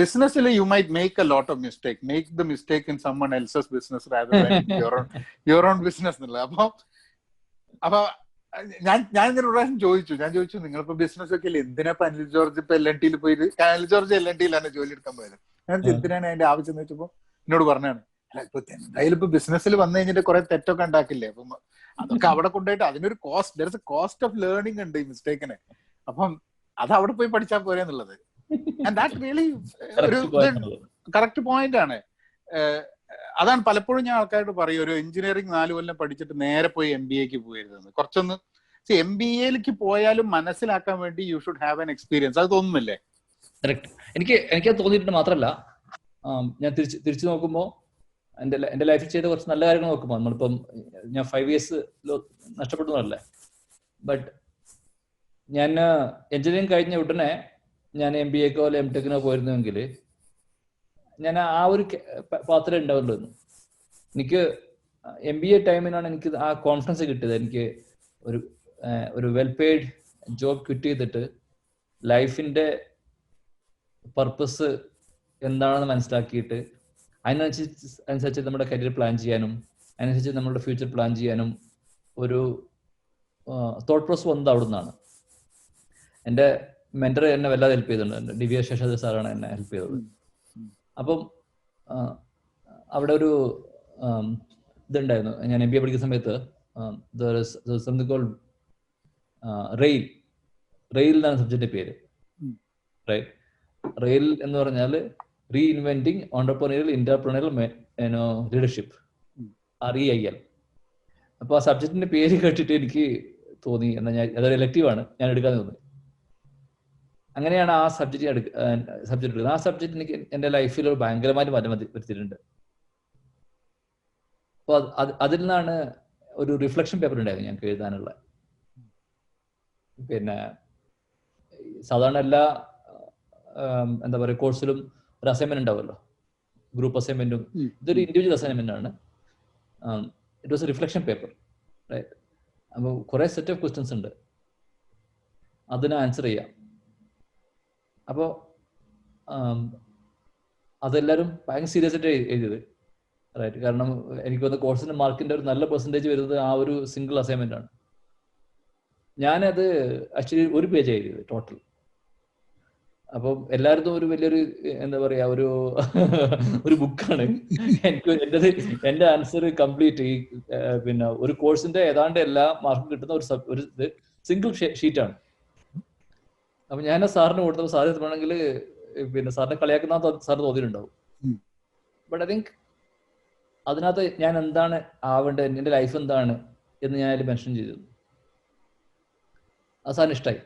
ബിസിനസ്സിൽ you might make a lot of mistake, make the mistake in someone else's business rather than your own business എന്നുള്ളത്. അപ്പൊ ഞാൻ ഇങ്ങനെ ഒരു പ്രാവശ്യം ചോദിച്ചു നിങ്ങളിപ്പോ ബിസിനസ് ഒക്കെ ഇല്ലേ, എന്തിനാ അനിൽ ജോർജ് ഇപ്പൊ LNT പോയിട്ട്, അനിൽ ജോർജ് LNT ജോലി എടുക്കാൻ പോയത്, എന്തിനാണ് അതിന്റെ ആവശ്യം എന്ന് വെച്ചപ്പോ എന്നോട് പറഞ്ഞാണ്, അല്ല ഇപ്പൊ എന്തായാലും ഇപ്പൊ ബിസിനസ്സിൽ വന്നു കഴിഞ്ഞിട്ട് കുറെ തെറ്റൊക്കെ ഉണ്ടാക്കില്ലേ, അപ്പം അതൊക്കെ അവിടെ കൊണ്ടുപോയിട്ട് അതിനൊരു കോസ്റ്റ് ഓഫ് ലേണിംഗ് ഉണ്ട് ഈ മിസ്റ്റേക്കിന്, അപ്പം അത് അവിടെ പോയി പഠിച്ചാൽ പോരെ എന്നുള്ളത്. ആൻഡ് ദാറ്റ് റിയലി ഒരു കറക്റ്റ് പോയിന്റ് ആണ്. അതാണ് പലപ്പോഴും ഞാൻ ആൾക്കാരോട് പറയും, ഒരു എഞ്ചിനീയറിംഗ് 4 കൊല്ലം പഠിച്ചിട്ട് നേരെ പോയി MBA പോയിരുന്നത്. കുറച്ചൊന്ന് MBA പോയാലും മനസ്സിലാക്കാൻ വേണ്ടി you should have an experience. അത് തോന്നുന്നില്ലേ? കറക്റ്റ്. എനിക്ക് തോന്നിയിട്ടുണ്ട്. മാത്രമല്ല ഞാൻ തിരിച്ചു നോക്കുമ്പോൾ എന്റെ ലൈഫിൽ ചെയ്ത കുറച്ച് നല്ല കാര്യങ്ങൾ നോക്കുമ്പോൾ, നമ്മളിപ്പം ഞാൻ 5 years നഷ്ടപ്പെടുന്നതല്ലേ. ബട്ട് ഞാൻ എഞ്ചിനീയറിംഗ് കഴിഞ്ഞ ഉടനെ ഞാൻ MBA അല്ലെ MTech പോയിരുന്നെങ്കിൽ ഞാൻ ആ ഒരു പാത്രം ഉണ്ടാവുള്ളൂ. എനിക്ക് MBA ടൈമിനാണ് എനിക്ക് ആ കോൺഫിഡൻസ് കിട്ടിയത്. എനിക്ക് ഒരു വെൽ പെയ്ഡ് ജോബ് ക്വിറ്റ് ചെയ്തിട്ട് ലൈഫിന്റെ പർപ്പസ് എന്താണെന്ന് മനസ്സിലാക്കിയിട്ട് അതിനനുസരിച്ച് നമ്മുടെ കരിയർ പ്ലാൻ ചെയ്യാനും അതിനനുസരിച്ച് നമ്മുടെ ഫ്യൂച്ചർ പ്ലാൻ ചെയ്യാനും ഒരു തോട്ട് പ്രോസസ് വന്നത് അവിടെ നിന്നാണ്. എൻ്റെ മെന്റർ എന്നെ വല്ലാതെ ഹെൽപ്പ് ചെയ്തിട്ടുണ്ട്. ദിവ്യ ശേഷാദ്രി സാറാണ് എന്നെ ഹെൽപ്പ് ചെയ്തത്. അപ്പം അവിടെ ഒരു ഇതുണ്ടായിരുന്നു. ഞാൻ MBA പഠിക്കുന്ന സമയത്ത് സംതിങ് കോൾഡ് റെയിൽ എന്നാണ് സബ്ജക്റ്റിന്റെ പേര്. റൈറ്റ്. റെയിൽ എന്ന് പറഞ്ഞാൽ റീഇൻവെന്റിങ് ഓണ്ടർപ്രണറിയൽ ഇന്റർപ്രണറിയൽ ലീഡർഷിപ്പ്, REIL. അപ്പൊ ആ സബ്ജക്റ്റിന്റെ പേര് കേട്ടിട്ട് എനിക്ക് തോന്നി എന്നാൽ അതൊരു എലക്റ്റീവാണ്, ഞാൻ എടുക്കാതെ തോന്നി. അങ്ങനെയാണ് ആ സബ്ജക്റ്റ് എടുക്കുന്നത്. ആ സബ്ജക്റ്റ് എനിക്ക് എൻ്റെ ലൈഫിൽ ഒരു ഭയങ്കരമായിട്ട് മാറ്റം വരുത്തിയിട്ടുണ്ട്. അപ്പൊ അതിൽ നിന്നാണ് ഒരു റിഫ്ലക്ഷൻ പേപ്പർ ഉണ്ടായിരുന്നു ഞങ്ങൾക്ക് എഴുതാനുള്ള. പിന്നെ സാധാരണ എല്ലാ എന്താ പറയുക കോഴ്സിലും ഒരു അസൈൻമെന്റ് ഉണ്ടാവുമല്ലോ, ഗ്രൂപ്പ് അസൈൻമെന്റും. ഇതൊരു ഇൻഡിവിജ്വൽ അസൈൻമെന്റ് ആണ്. It was a reflection paper, right. അപ്പോൾ കുറെ സെറ്റ് ഓഫ് ക്വസ്റ്റ്യൻസ് ഉണ്ട്, അതിന് ആൻസർ ചെയ്യാം. അപ്പോൾ അതെല്ലാവരും ഭയങ്കര സീരിയസ് ആയിട്ട് എഴുതിയത്, റൈറ്റ്. കാരണം എനിക്ക് തോന്നുന്ന കോഴ്സിന്റെ മാർക്കിന്റെ ഒരു നല്ല പെർസെൻറ്റേജ് വരുന്നത് ആ ഒരു സിംഗിൾ അസൈൻമെന്റ് ആണ്. ഞാനത് ആക്ച്വലി 1 പേജ് എഴുതിയത് ടോട്ടൽ. അപ്പം എല്ലാവരും ഒരു വലിയൊരു എന്താ പറയാ ഒരു ബുക്കാണ്. എന്റെ ആൻസർ കംപ്ലീറ്റ് ഈ പിന്നെ ഒരു കോഴ്സിന്റെ ഏതാണ്ട് എല്ലാ മാർക്കും കിട്ടുന്ന ഒരു സിംഗിൾ ഷീറ്റാണ്. അപ്പൊ ഞാൻ സാറിന് കൊടുത്തപ്പോൾ സാറ് വേണമെങ്കിൽ പിന്നെ സാറിനെ കളിയാക്കുന്ന സാറിന് തോന്നിയിട്ടുണ്ടാവും. ബട്ട് ഐ തിങ്ക് അതിനകത്ത് ഞാൻ എന്താണ് ആവേണ്ടത്, എൻ്റെ ലൈഫ് എന്താണ് എന്ന് ഞാൻ അതിൽ മെൻഷൻ ചെയ്തിരുന്നു. അത് സാറിന് ഇഷ്ടമായി.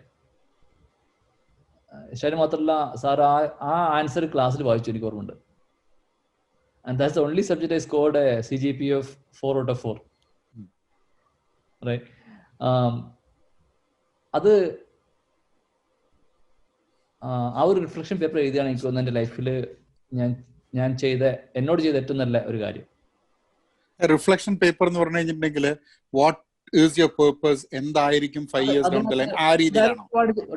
ഇഷ്ടമായി മാത്രമല്ല, സാർ ആ ആൻസർ ക്ലാസ്സിൽ വായിച്ചു, എനിക്ക് ഓർമ്മയുണ്ട്. And that's the only subject I scored a CGPA of 4 out of 4. റൈറ്റ്. അത് ആ ഒരു റിഫ്ലക്ഷൻ പേപ്പർ എഴുതിയാണ് എനിക്ക് തോന്നുന്നത് എൻ്റെ ലൈഫിൽ ഞാൻ എന്നോട് ചെയ്ത ഏറ്റവും നല്ല ഒരു കാര്യം. റിഫ്ലക്ഷൻ പേപ്പർ എന്ന് പറഞ്ഞു കഴിഞ്ഞിട്ടുണ്ടെങ്കിൽ വാട്ട് ഈസ് യുവർ പർപ്പസ്, എന്തായിരിക്കും 5 years down the line, ആ രീതിയിലാണോ?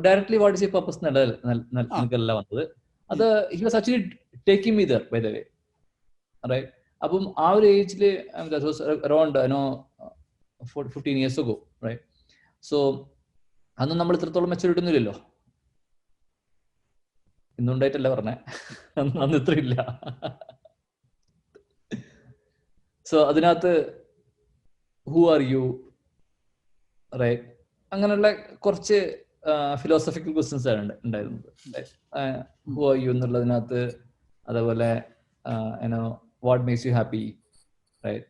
Directly what is your purpose എന്നല്ല വന്നത്. അത് he was actually taking me there by the way, right. അപ്പം ആ ഒരു ഏജിൽ around 15 years ago, right. So അന്ന് നമ്മൾ ഇത്രത്തോളം മെച്ചൂരിറ്റി ഒന്നും ഇല്ലല്ലോ. ഇന്നുണ്ടായിട്ടല്ല പറഞ്ഞേ, അന്ന് ഇത്ര ഇല്ല. സോ അതിനകത്ത് ഹു ആർ യു, റൈറ്റ്, അങ്ങനെയുള്ള കുറച്ച് ഫിലോസഫിക്കൽ ക്വസ്റ്റ്യൻസ് ആണ് ഉണ്ടായിരുന്നത്. ഹു ആർ യു എന്നുള്ളതിനകത്ത്, അതേപോലെ what makes you happy, right,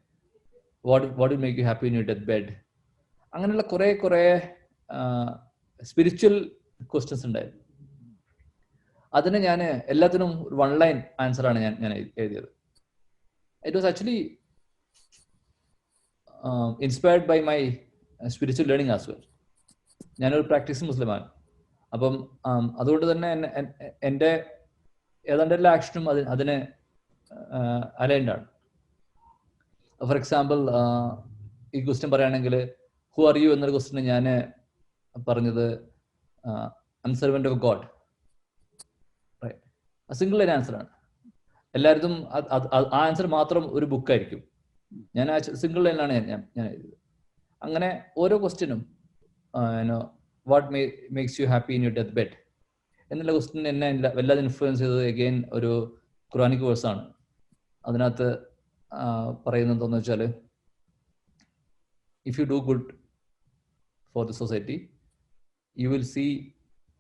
what will make you happy in your death bed, അങ്ങനെയുള്ള കുറെ സ്പിരിച്വൽ ക്വസ്റ്റ്യൻസ് ഉണ്ടായിരുന്നു. അതിന് ഞാൻ എല്ലാത്തിനും 1 line ആൻസറാണ് ഞാൻ എഴുതിയത്. It was actually inspired by my spiritual learning as well. ഞാനൊരു പ്രാക്ടീസിങ് മുസ്ലിമാണ്. അപ്പം അതുകൊണ്ട് തന്നെ എൻ്റെ ഏതാണ്ട് എല്ലാ ആക്ഷനും അതിന് അലൈൻഡ് ആണ്. ഫോർ എക്സാമ്പിൾ ഈ ക്വസ്റ്റ്യൻ പറയുകയാണെങ്കിൽ ഹു ആർ യു എന്നൊരു ക്വസ്റ്റ്യന് ഞാൻ പറഞ്ഞത് I M servant of God. Single line answer ആണ്. എല്ലാവരും ആ ആൻസർ മാത്രം ഒരു ബുക്കായിരിക്കും. ഞാൻ ആ സിംഗിൾ ലൈനിലാണ് ഞാൻ എഴുതിയത്. അങ്ങനെ ഓരോ ക്വസ്റ്റ്യനും what makes you happy in your death bed എന്നുള്ള ക്വസ്റ്റ്യൻ എന്നെ വല്ലാതെ ഇൻഫ്ലുവൻസ് ചെയ്തത് അഗെയിൻ ഒരു ഖുറാനിക് വേഴ്സാണ്. അതിനകത്ത് പറയുന്നത് എന്താണെന്ന് വെച്ചാൽ, if you do good for the society you will see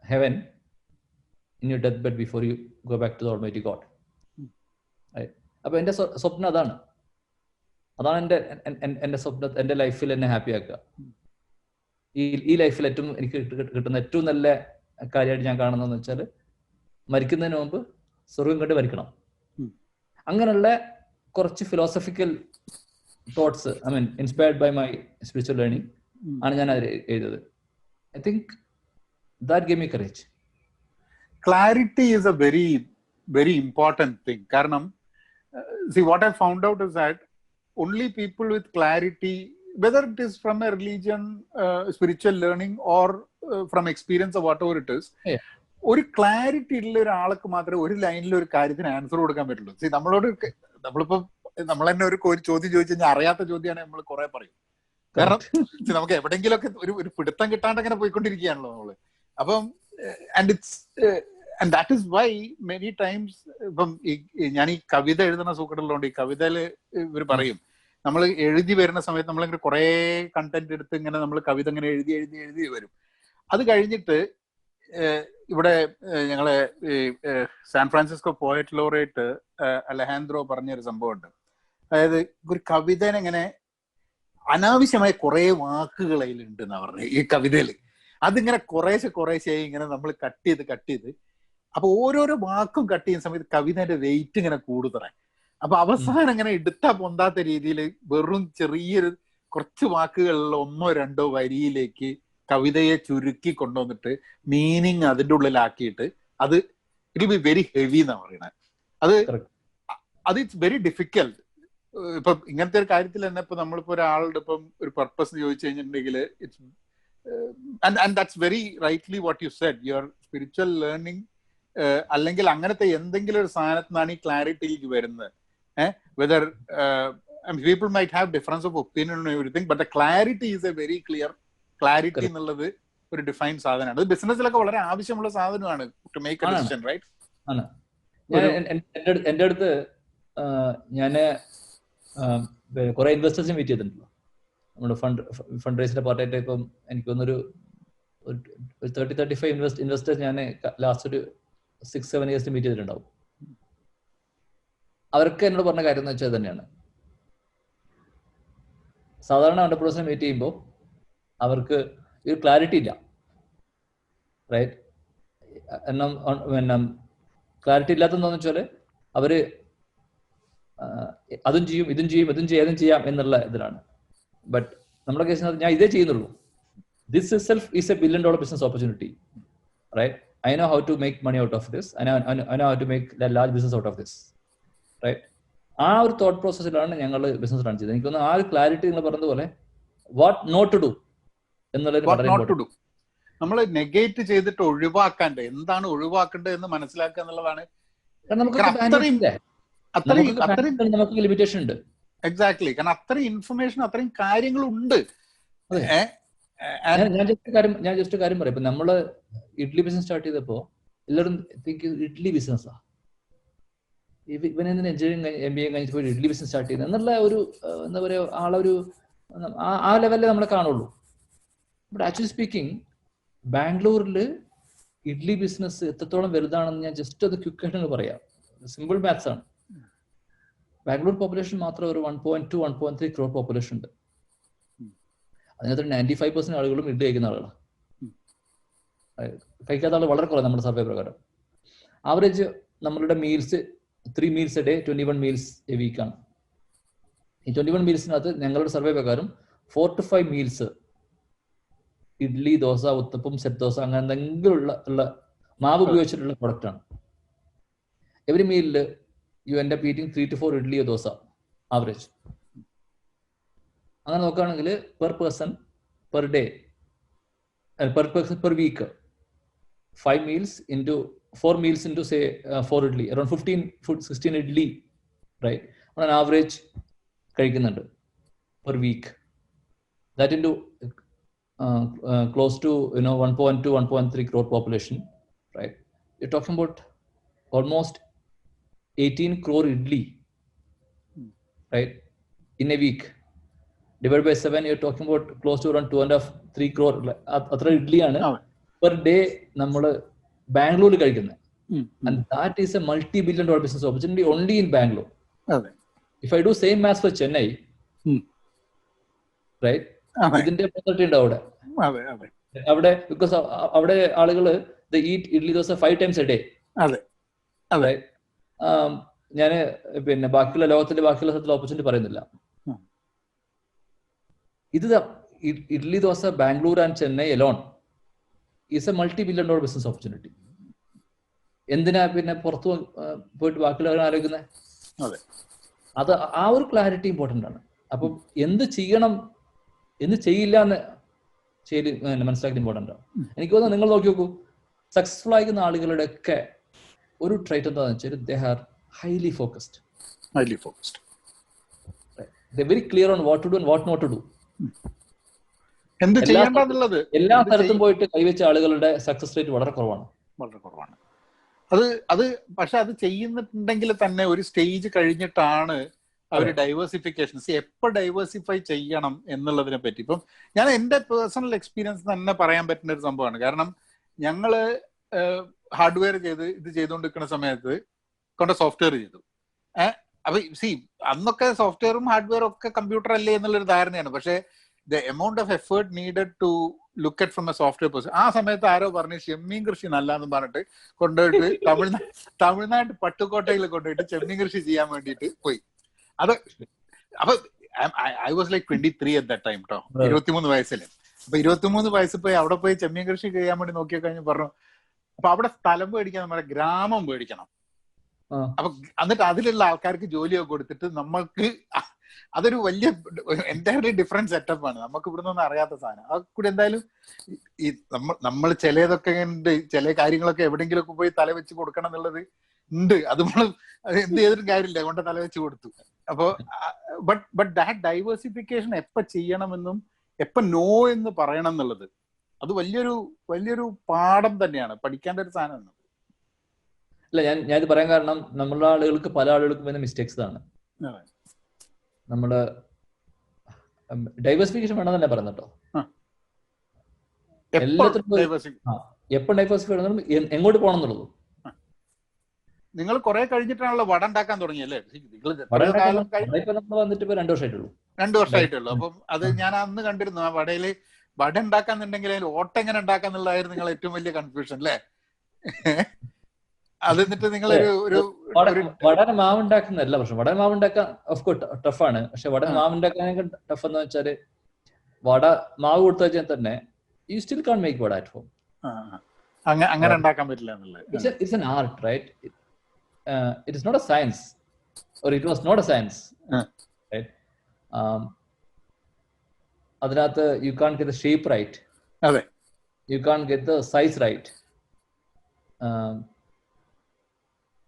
heaven in your deathbed before you go back to the Almighty God. Right? അപ്പോൾ എൻ്റെ സ്വപ്നം അതാണ് എൻ്റെ സ്വപ്നം. എൻ്റെ ലൈഫിൽ എന്നെ ഹാപ്പി ആക്കുക. ഈ ലൈഫിൽ എനിക്ക് കിട്ടുന്ന ഏറ്റവും നല്ല കാര്യമായിട്ട് ഞാൻ കാണുന്നതെന്ന് വെച്ചാൽ മരിക്കുന്നതിന് മുമ്പ് സ്വർഗം കണ്ട് മരിക്കണം. അങ്ങനെയുള്ള കുറച്ച് philosophical thoughts inspired by my spiritual learning ആണ് ഞാൻ എഴുതിയത്. I think that gave me courage. Clarity is a very, very important thing. Karanam, see, what I found out is that only people with clarity, whether it is from a religion, spiritual learning, or from experience or whatever it is, ഒരു clarity ഉള്ള ഒരാൾക്ക് മാത്രമേ ഒരു ലൈനിൽ ഒരു കാര്യത്തിന് answer കൊടുക്കാൻ പറ്റുള്ളൂ. സി നമ്മളിപ്പോ നമ്മൾ തന്നെ ഒരു ചോദ്യം ചോദിച്ചു കഴിഞ്ഞാൽ അറിയാത്ത ചോദ്യമാണ് നമ്മൾ കുറെ പറയും. കാരണം നമുക്ക് എവിടെയെങ്കിലുമൊക്കെ ഒരു പിടുത്തം കിട്ടാണ്ട് അങ്ങനെ പോയിക്കൊണ്ടിരിക്കുകയാണല്ലോ നമ്മള്. അപ്പം and that is why many times ഇപ്പം ഞാൻ ഈ കവിത എഴുതുന്ന സൂക്കടുള്ളതുകൊണ്ട് ഈ കവിതയില് ഇവർ പറയും, നമ്മൾ എഴുതി വരുന്ന സമയത്ത് നമ്മളിങ്ങനെ കുറെ കണ്ടന്റ് എടുത്ത് ഇങ്ങനെ നമ്മൾ കവിത ഇങ്ങനെ എഴുതി വരും. അത് കഴിഞ്ഞിട്ട് ഇവിടെ ഞങ്ങളെ San Francisco poet laureate Alejandro പറഞ്ഞൊരു സംഭവമുണ്ട്. അതായത് ഒരു കവിതനെ ഇങ്ങനെ അനാവശ്യമായ കുറെ വാക്കുകൾ അതിലുണ്ട് എന്നാ പറഞ്ഞത് ഈ കവിതയില്. അതിങ്ങനെ കുറേശ്ശെ ഇങ്ങനെ നമ്മൾ കട്ട് ചെയ്ത് അപ്പൊ ഓരോരോ വാക്കും കട്ട് ചെയ്യുന്ന സമയത്ത് കവിതയുടെ വെയിറ്റ് ഇങ്ങനെ കൂടുതലായി. അപ്പൊ അവസാനം ഇങ്ങനെ എടുത്താ പൊന്താത്ത രീതിയിൽ വെറും ചെറിയൊരു കുറച്ച് വാക്കുകളിലുള്ള 1-2 വരിയിലേക്ക് കവിതയെ ചുരുക്കി കൊണ്ടുവന്നിട്ട് മീനിങ് അതിൻ്റെ ഉള്ളിലാക്കിയിട്ട് അത് ഇറ്റ് ബി വെരി ഹെവി എന്നാ പറയണത്. അത് ഇറ്റ്സ് വെരി ഡിഫിക്കൽട്ട്. ഇപ്പൊ ഇങ്ങനത്തെ ഒരു കാര്യത്തിൽ തന്നെ ഇപ്പൊ നമ്മളിപ്പോ ഒരാളുടെ ഇപ്പം ഒരു പർപ്പസ് ചോദിച്ചു കഴിഞ്ഞിട്ടുണ്ടെങ്കിൽ it's and that's very rightly what you said, your spiritual learning അല്ലെങ്കിൽ അങ്ങനത്തെ എന്തെങ്കിലും ഒരു സാധനത്തിനാണ് ഈ ക്ലാരിറ്റിയിലേക്ക് വരുന്നത്. Whether people might have difference of opinion on everything, but the clarity is a very clear clarity എന്നുള്ളത് ഒരു ഡിഫൈൻഡ് സാധനമാണ്. അത് ബിസിനസ്സിലൊക്കെ വളരെ ആവശ്യമുള്ള സാധനമാണ് to make a decision, right? എൻ്റെ അടുത്ത് ഞാൻ കുറെ ഇൻവെസ്റ്റേഴ്സിനെ മീറ്റ് ചെയ്തിട്ടുണ്ടല്ലോ. നമ്മുടെ ഫണ്ട് റൈസിന്റെ പാർട്ടായിട്ട് ഇപ്പം എനിക്ക് തോന്നുന്നൊരു 30-35 ഇൻവെസ്റ്റേഴ്സ് ഞാൻ ലാസ്റ്റ് ഒരു 6-7 ഇയേഴ്സ് മീറ്റ് ചെയ്തിട്ടുണ്ടാവും. അവർക്ക് എന്നോട് പറഞ്ഞ കാര്യം എന്ന് വെച്ചാൽ തന്നെയാണ്, സാധാരണ എന്റർപ്രൈസസിനെ മീറ്റ് ചെയ്യുമ്പോൾ അവർക്ക് ഒരു ക്ലാരിറ്റി ഇല്ല. റൈറ്റ്? ക്ലാരിറ്റി ഇല്ലാത്തതെന്ന് വെച്ചാൽ അവര് അതും ചെയ്യാം എന്നുള്ള ഇതിലാണ്. ബട്ട് നമ്മുടെ കേസിനകത്ത് ഞാൻ ഇതേ ചെയ്യുന്നുള്ളൂ. This itself is a $1 billion business opportunity. Right? I know how to make money out of this. I know how to make a large business out of this. Right? ആ ഒരു തോട്ട് പ്രോസസ്സിലാണ് ഞങ്ങൾ business run ചെയ്തത്. എനിക്കൊന്ന് ആ ഒരു clarity നിങ്ങൾ പറഞ്ഞതുപോലെ what not to do എന്നുള്ളത് നമ്മൾ നെഗേറ്റ് ചെയ്തിട്ട് ഒഴിവാക്കാണ്ട് എന്താണ് ഒഴിവാക്കേണ്ടത് എന്ന് മനസ്സിലാക്കുക എന്നുള്ളതാണ്. നമുക്ക് ലിമിറ്റേഷൻ ഉണ്ട്. എക്സാക്ട്ലി. കാരണം അത്രയും ഇൻഫർമേഷൻ അത്രയും കാര്യങ്ങളുണ്ട്. ഞാൻ ജസ്റ്റ് കാര്യം പറയാം. ഇപ്പൊ നമ്മള് ഇഡ്ലി ബിസിനസ് സ്റ്റാർട്ട് ചെയ്തപ്പോ എല്ലാവരും ഇഡ്ലി ബിസിനസ്സാ, ഇവനെന്തിന് എഞ്ചിനീയറിംഗ് MBA കഴിഞ്ഞിട്ട് പോയി ഇഡ്ലി ബിസിനസ് സ്റ്റാർട്ട് ചെയ്യുന്നത് എന്നുള്ള ഒരു എന്താ പറയാ ആളൊരു ആ ലെവലിൽ നമ്മളെ കാണുള്ളൂ. ബട്ട് ആക്ച്വലി സ്പീക്കിംഗ് ബാംഗ്ലൂരിൽ ഇഡ്ലി ബിസിനസ് എത്രത്തോളം വലുതാണെന്ന് ഞാൻ ജസ്റ്റ് അത് ക്വിക്കായിട്ട് പറയാം. സിമ്പിൾ മാത്സ് ആണ്. ബാംഗ്ലൂർ പോപ്പുലേഷൻ മാത്രം ഒരു 1.2-1.3 crore പോപ്പുലേഷൻ ഉണ്ട്. അതിനകത്ത് 95% ആളുകളും ഇഡ്ലി കഴിക്കുന്ന ആളുകളാണ്. കഴിക്കാത്ത ആൾ വളരെ കുറവ് നമ്മുടെ സർവേ പ്രകാരം. ആവറേജ് നമ്മളുടെ meals 3 meals a day, 21 meals a week ആണ്. ഈ 21 mealsനകത്ത് ഞങ്ങളുടെ സർവേ പ്രകാരം 4 to 5 meals idli, dosa, uttapam, set dosa അങ്ങനെ എന്തെങ്കിലും ഉള്ള മാവ് ഉപയോഗിച്ചിട്ടുള്ള പ്രൊഡക്റ്റ് ആണ്. every meal you end up eating 3 to 4 idli or dosa average. അങ്ങനെ നോക്കുകയാണെങ്കിൽ per person per day per person per week 5 meals into 4 meals into say 4 idli, around 16 idli, right, on an average കഴിക്കുന്നുണ്ട് per week. That into close to 1.2 1.3 crore population, right? You're talking about almost 18 crore idli, right, in a week. Divided by 7, you're talking about close to around 2.5-3 crore. അത്ര ഇഡ്ലിയാണ് per day നമ്മൾ ബാംഗ്ലൂരിൽ കഴിക്കുന്നത്. And that is a multi-billion-dollar business opportunity only in Bangalore. If I do same maths for Chennai, right, ഇതിന്റെ ഉണ്ട് അവിടെ because അവിടെ ആളുകൾ they eat idli dosa 5 times a day. Right? ഞാൻ പിന്നെ ബാക്കിയുള്ള ലോകത്തിന്റെ ബാക്കിയുള്ള സ്ഥലത്തിലെ ഓപ്പർച്യൂണിറ്റി പറയുന്നില്ല. ഇത് idli dosa Bangalore and Chennai alone is a multi-billion-dollar business opportunity. എന്തിനാ പിന്നെ പുറത്തു പോയിട്ട് ബാക്കിയുള്ളവരെ ആലോചിക്കുന്നത്? അത് ആ ഒരു ക്ലാരിറ്റി ഇമ്പോർട്ടൻ്റ് ആണ്. അപ്പം എന്ത് ചെയ്യണം എന്ത് ചെയ്യില്ല എന്ന് മനസ്സിലാക്കി ഇമ്പോർട്ടൻ്റ് ആണ്. എനിക്ക് തോന്നുന്നു നിങ്ങൾ നോക്കി നോക്കൂ, സക്സസ്ഫുൾ ആയിരിക്കുന്ന ആളുകളുടെ ഒക്കെ ഒരു ട്രൈറ്റ് എന്താണെന്ന് വെച്ചാൽ they are highly focused. They're very clear on what to do and what not to do. എല്ലാ സ്ഥലത്തും പോയിട്ട് കൈവച്ച ആളുകളുടെ സക്സസ് റേറ്റ് വളരെ കുറവാണ്. അത് പക്ഷെ അത് ചെയ്യുന്നുണ്ടെങ്കിൽ തന്നെ ഒരു സ്റ്റേജ് കഴിഞ്ഞിട്ടാണ് അവർ ഡൈവേഴ്സിഫിക്കേഷൻ എപ്പോൾ ഡൈവേഴ്സിഫൈ ചെയ്യണം എന്നുള്ളതിനെ പറ്റി. ഇപ്പം ഞാൻ എൻ്റെ പേഴ്സണൽ എക്സ്പീരിയൻസ് തന്നെ പറയാൻ പറ്റുന്ന ഒരു സംഭവമാണ്. കാരണം ഞങ്ങള് ഹാർഡ്വെയർ ഇത് ചെയ്തുകൊണ്ടിരിക്കുന്ന സമയത്ത് കൊണ്ട് സോഫ്റ്റ്വെയർ ചെയ്തു. അപ്പൊ അന്നൊക്കെ സോഫ്റ്റ്വെയറും ഹാർഡ്വെയറും ഒക്കെ കമ്പ്യൂട്ടർ അല്ലേ എന്നുള്ളൊരു ധാരണയാണ്. പക്ഷെ the amount of effort needed to look at from a software person, ആ സമയത്ത് ആരോ പറഞ്ഞു ചെമ്മീൻ കൃഷി നല്ലാന്ന് പറഞ്ഞിട്ട് കൊണ്ടുപോയിട്ട് തമിഴ്നാട് പട്ടുകോട്ടയിൽ കൊണ്ടുപോയിട്ട് ചെമ്മീൻ കൃഷി ചെയ്യാൻ വേണ്ടിയിട്ട് പോയി. അത് അപ്പൊ I was like 23 at that time കേട്ടോ, 23 വയസ്സില്. അപ്പൊ 23 വയസ്സിൽ പോയി അവിടെ പോയി ചെമ്മീൻ കൃഷി ചെയ്യാൻ വേണ്ടി നോക്കിയ കഴിഞ്ഞ് പറഞ്ഞു, അപ്പൊ അവിടെ സ്ഥലം മേടിക്കാൻ നമ്മുടെ ഗ്രാമം മേടിക്കണം. അപ്പൊ എന്നിട്ട് അതിലുള്ള ആൾക്കാർക്ക് ജോലിയൊക്കെ കൊടുത്തിട്ട് നമ്മൾക്ക് അതൊരു വലിയ എൻറ്റയർലി ഡിഫറെന്റ് സെറ്റപ്പ് ആണ്. നമുക്ക് ഇവിടെ നിന്നൊന്നും അറിയാത്ത സാധനം. അത് കൂടി എന്തായാലും ഈ നമ്മൾ ചിലതൊക്കെ ഉണ്ട്, ചില കാര്യങ്ങളൊക്കെ എവിടെയെങ്കിലുമൊക്കെ പോയി തല വെച്ച് കൊടുക്കണം എന്നുള്ളത് ഉണ്ട്. അത് നമ്മൾ എന്ത് ചെയ്തിട്ടും കാര്യമില്ല, കൊണ്ട് തല വെച്ച് കൊടുത്തു. അപ്പോ ബട്ട് ദാറ്റ് ഡൈവേഴ്സിഫിക്കേഷൻ എപ്പോ ചെയ്യണമെന്നും എപ്പോ നോ എന്ന് പറയണം എന്നുള്ളത് അത് വലിയൊരു പാഠം തന്നെയാണ്, പഠിക്കേണ്ട ഒരു സാധനമാണ്. അല്ല, ഞാനിത് പറയാൻ കാരണം നമ്മളുടെ ആളുകൾക്ക് പല ആളുകൾക്കും വരുന്ന മിസ്റ്റേക്സ് ആണ്. നമ്മുടെ ഡൈവേഴ്സിഫിക്കേഷൻ വേണം തന്നെ പറഞ്ഞു കേട്ടോ. എല്ലാത്തിനും എപ്പോൾ ഡൈവേഴ്സിഫൈ എങ്ങോട്ട് പോകണം എന്നുള്ളത്. നിങ്ങൾ കുറെ കഴിഞ്ഞിട്ടാണല്ലോ വട ഉണ്ടാക്കാൻ തുടങ്ങിയല്ലേ? വന്നിട്ട് ഇപ്പൊ 2 വർഷമായിട്ടുള്ളൂ. 2 വർഷമായിട്ടുള്ളൂ. അപ്പം അത് ഞാൻ അന്ന് കണ്ടിരുന്നു. ആ വടയില് വട ഉണ്ടാക്കാന്നുണ്ടെങ്കിൽ അതിൽ ഓട്ട എങ്ങനെ ഉണ്ടാക്കാന്നുള്ളതായിരുന്നു നിങ്ങൾ ഏറ്റവും വലിയ കൺഫ്യൂഷൻ അല്ലേ? അത് എന്നിട്ട് നിങ്ങൾ വടന മാവ് ഉണ്ടാക്കുന്ന എല്ലാ പ്രശ്നം. വടന മാവ് ഉണ്ടാക്കാൻ ഓഫ്കോഴ്സ് ടഫാണ്. പക്ഷെ വടന മാവ് ഉണ്ടാക്കാനൊക്കെ ടഫ് എന്ന് വെച്ചാല് വട മാവ് കൊടുത്തു വെച്ചാൽ തന്നെ you still can make vada at home. അങ്ങനെ ഉണ്ടാക്കാൻ പറ്റില്ല. It's an art, right? It is not a science, or it was not a science, right? അതിനകത്ത് you can get the shape right, you can get the size right.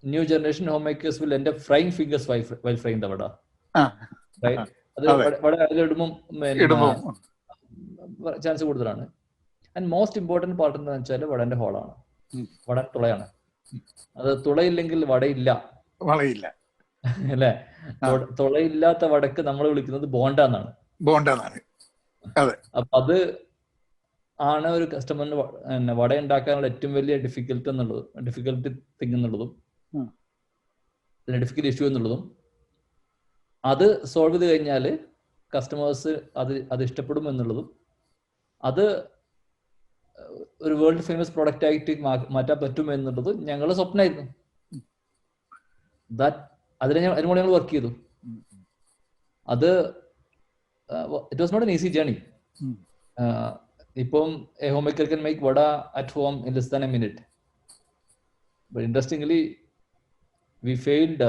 New generation homemakers will end up frying fingers while frying the vada, right? അത് വട അതിലിടുമ്പോൾ chance കൂടുതലാണ്. And most important part എന്താണെന്ന് വെച്ചാൽ വടന്റെ ഹോളാണ്, വട തുളയാണ്. അത് തുളയില്ലെങ്കിൽ വടയില്ല അല്ലേ? തുളയില്ലാത്ത വടക്ക് നമ്മൾ വിളിക്കുന്നത് ബോണ്ട എന്നാണ്. അപ്പൊ അത് ആണ് ഒരു കസ്റ്റമറിന് വട ഉണ്ടാക്കാനുള്ള ഏറ്റവും വലിയ ഡിഫിക്കൽട്ടി തിങ് എന്നുള്ളതും ഡിഫിക്കൽട്ട് ഇഷ്യൂ എന്നുള്ളതും. അത് സോൾവ് ചെയ്ത് കഴിഞ്ഞാൽ കസ്റ്റമേഴ്സ് അത് ഇഷ്ടപ്പെടും എന്നുള്ളതും, അത് ഒരു വേൾഡ് ഫേമസ് പ്രോഡക്റ്റ് ആയിട്ട് മാറ്റാൻ പറ്റും എന്നുള്ളത് ഞങ്ങളുടെ സ്വപ്നമായിരുന്നു. അതിന് ഞങ്ങൾ വർക്ക് ചെയ്തു. അത് it was not an easy journey. ഇപ്പം a home maker can make vada at home in less than a minute. But interestingly, we failed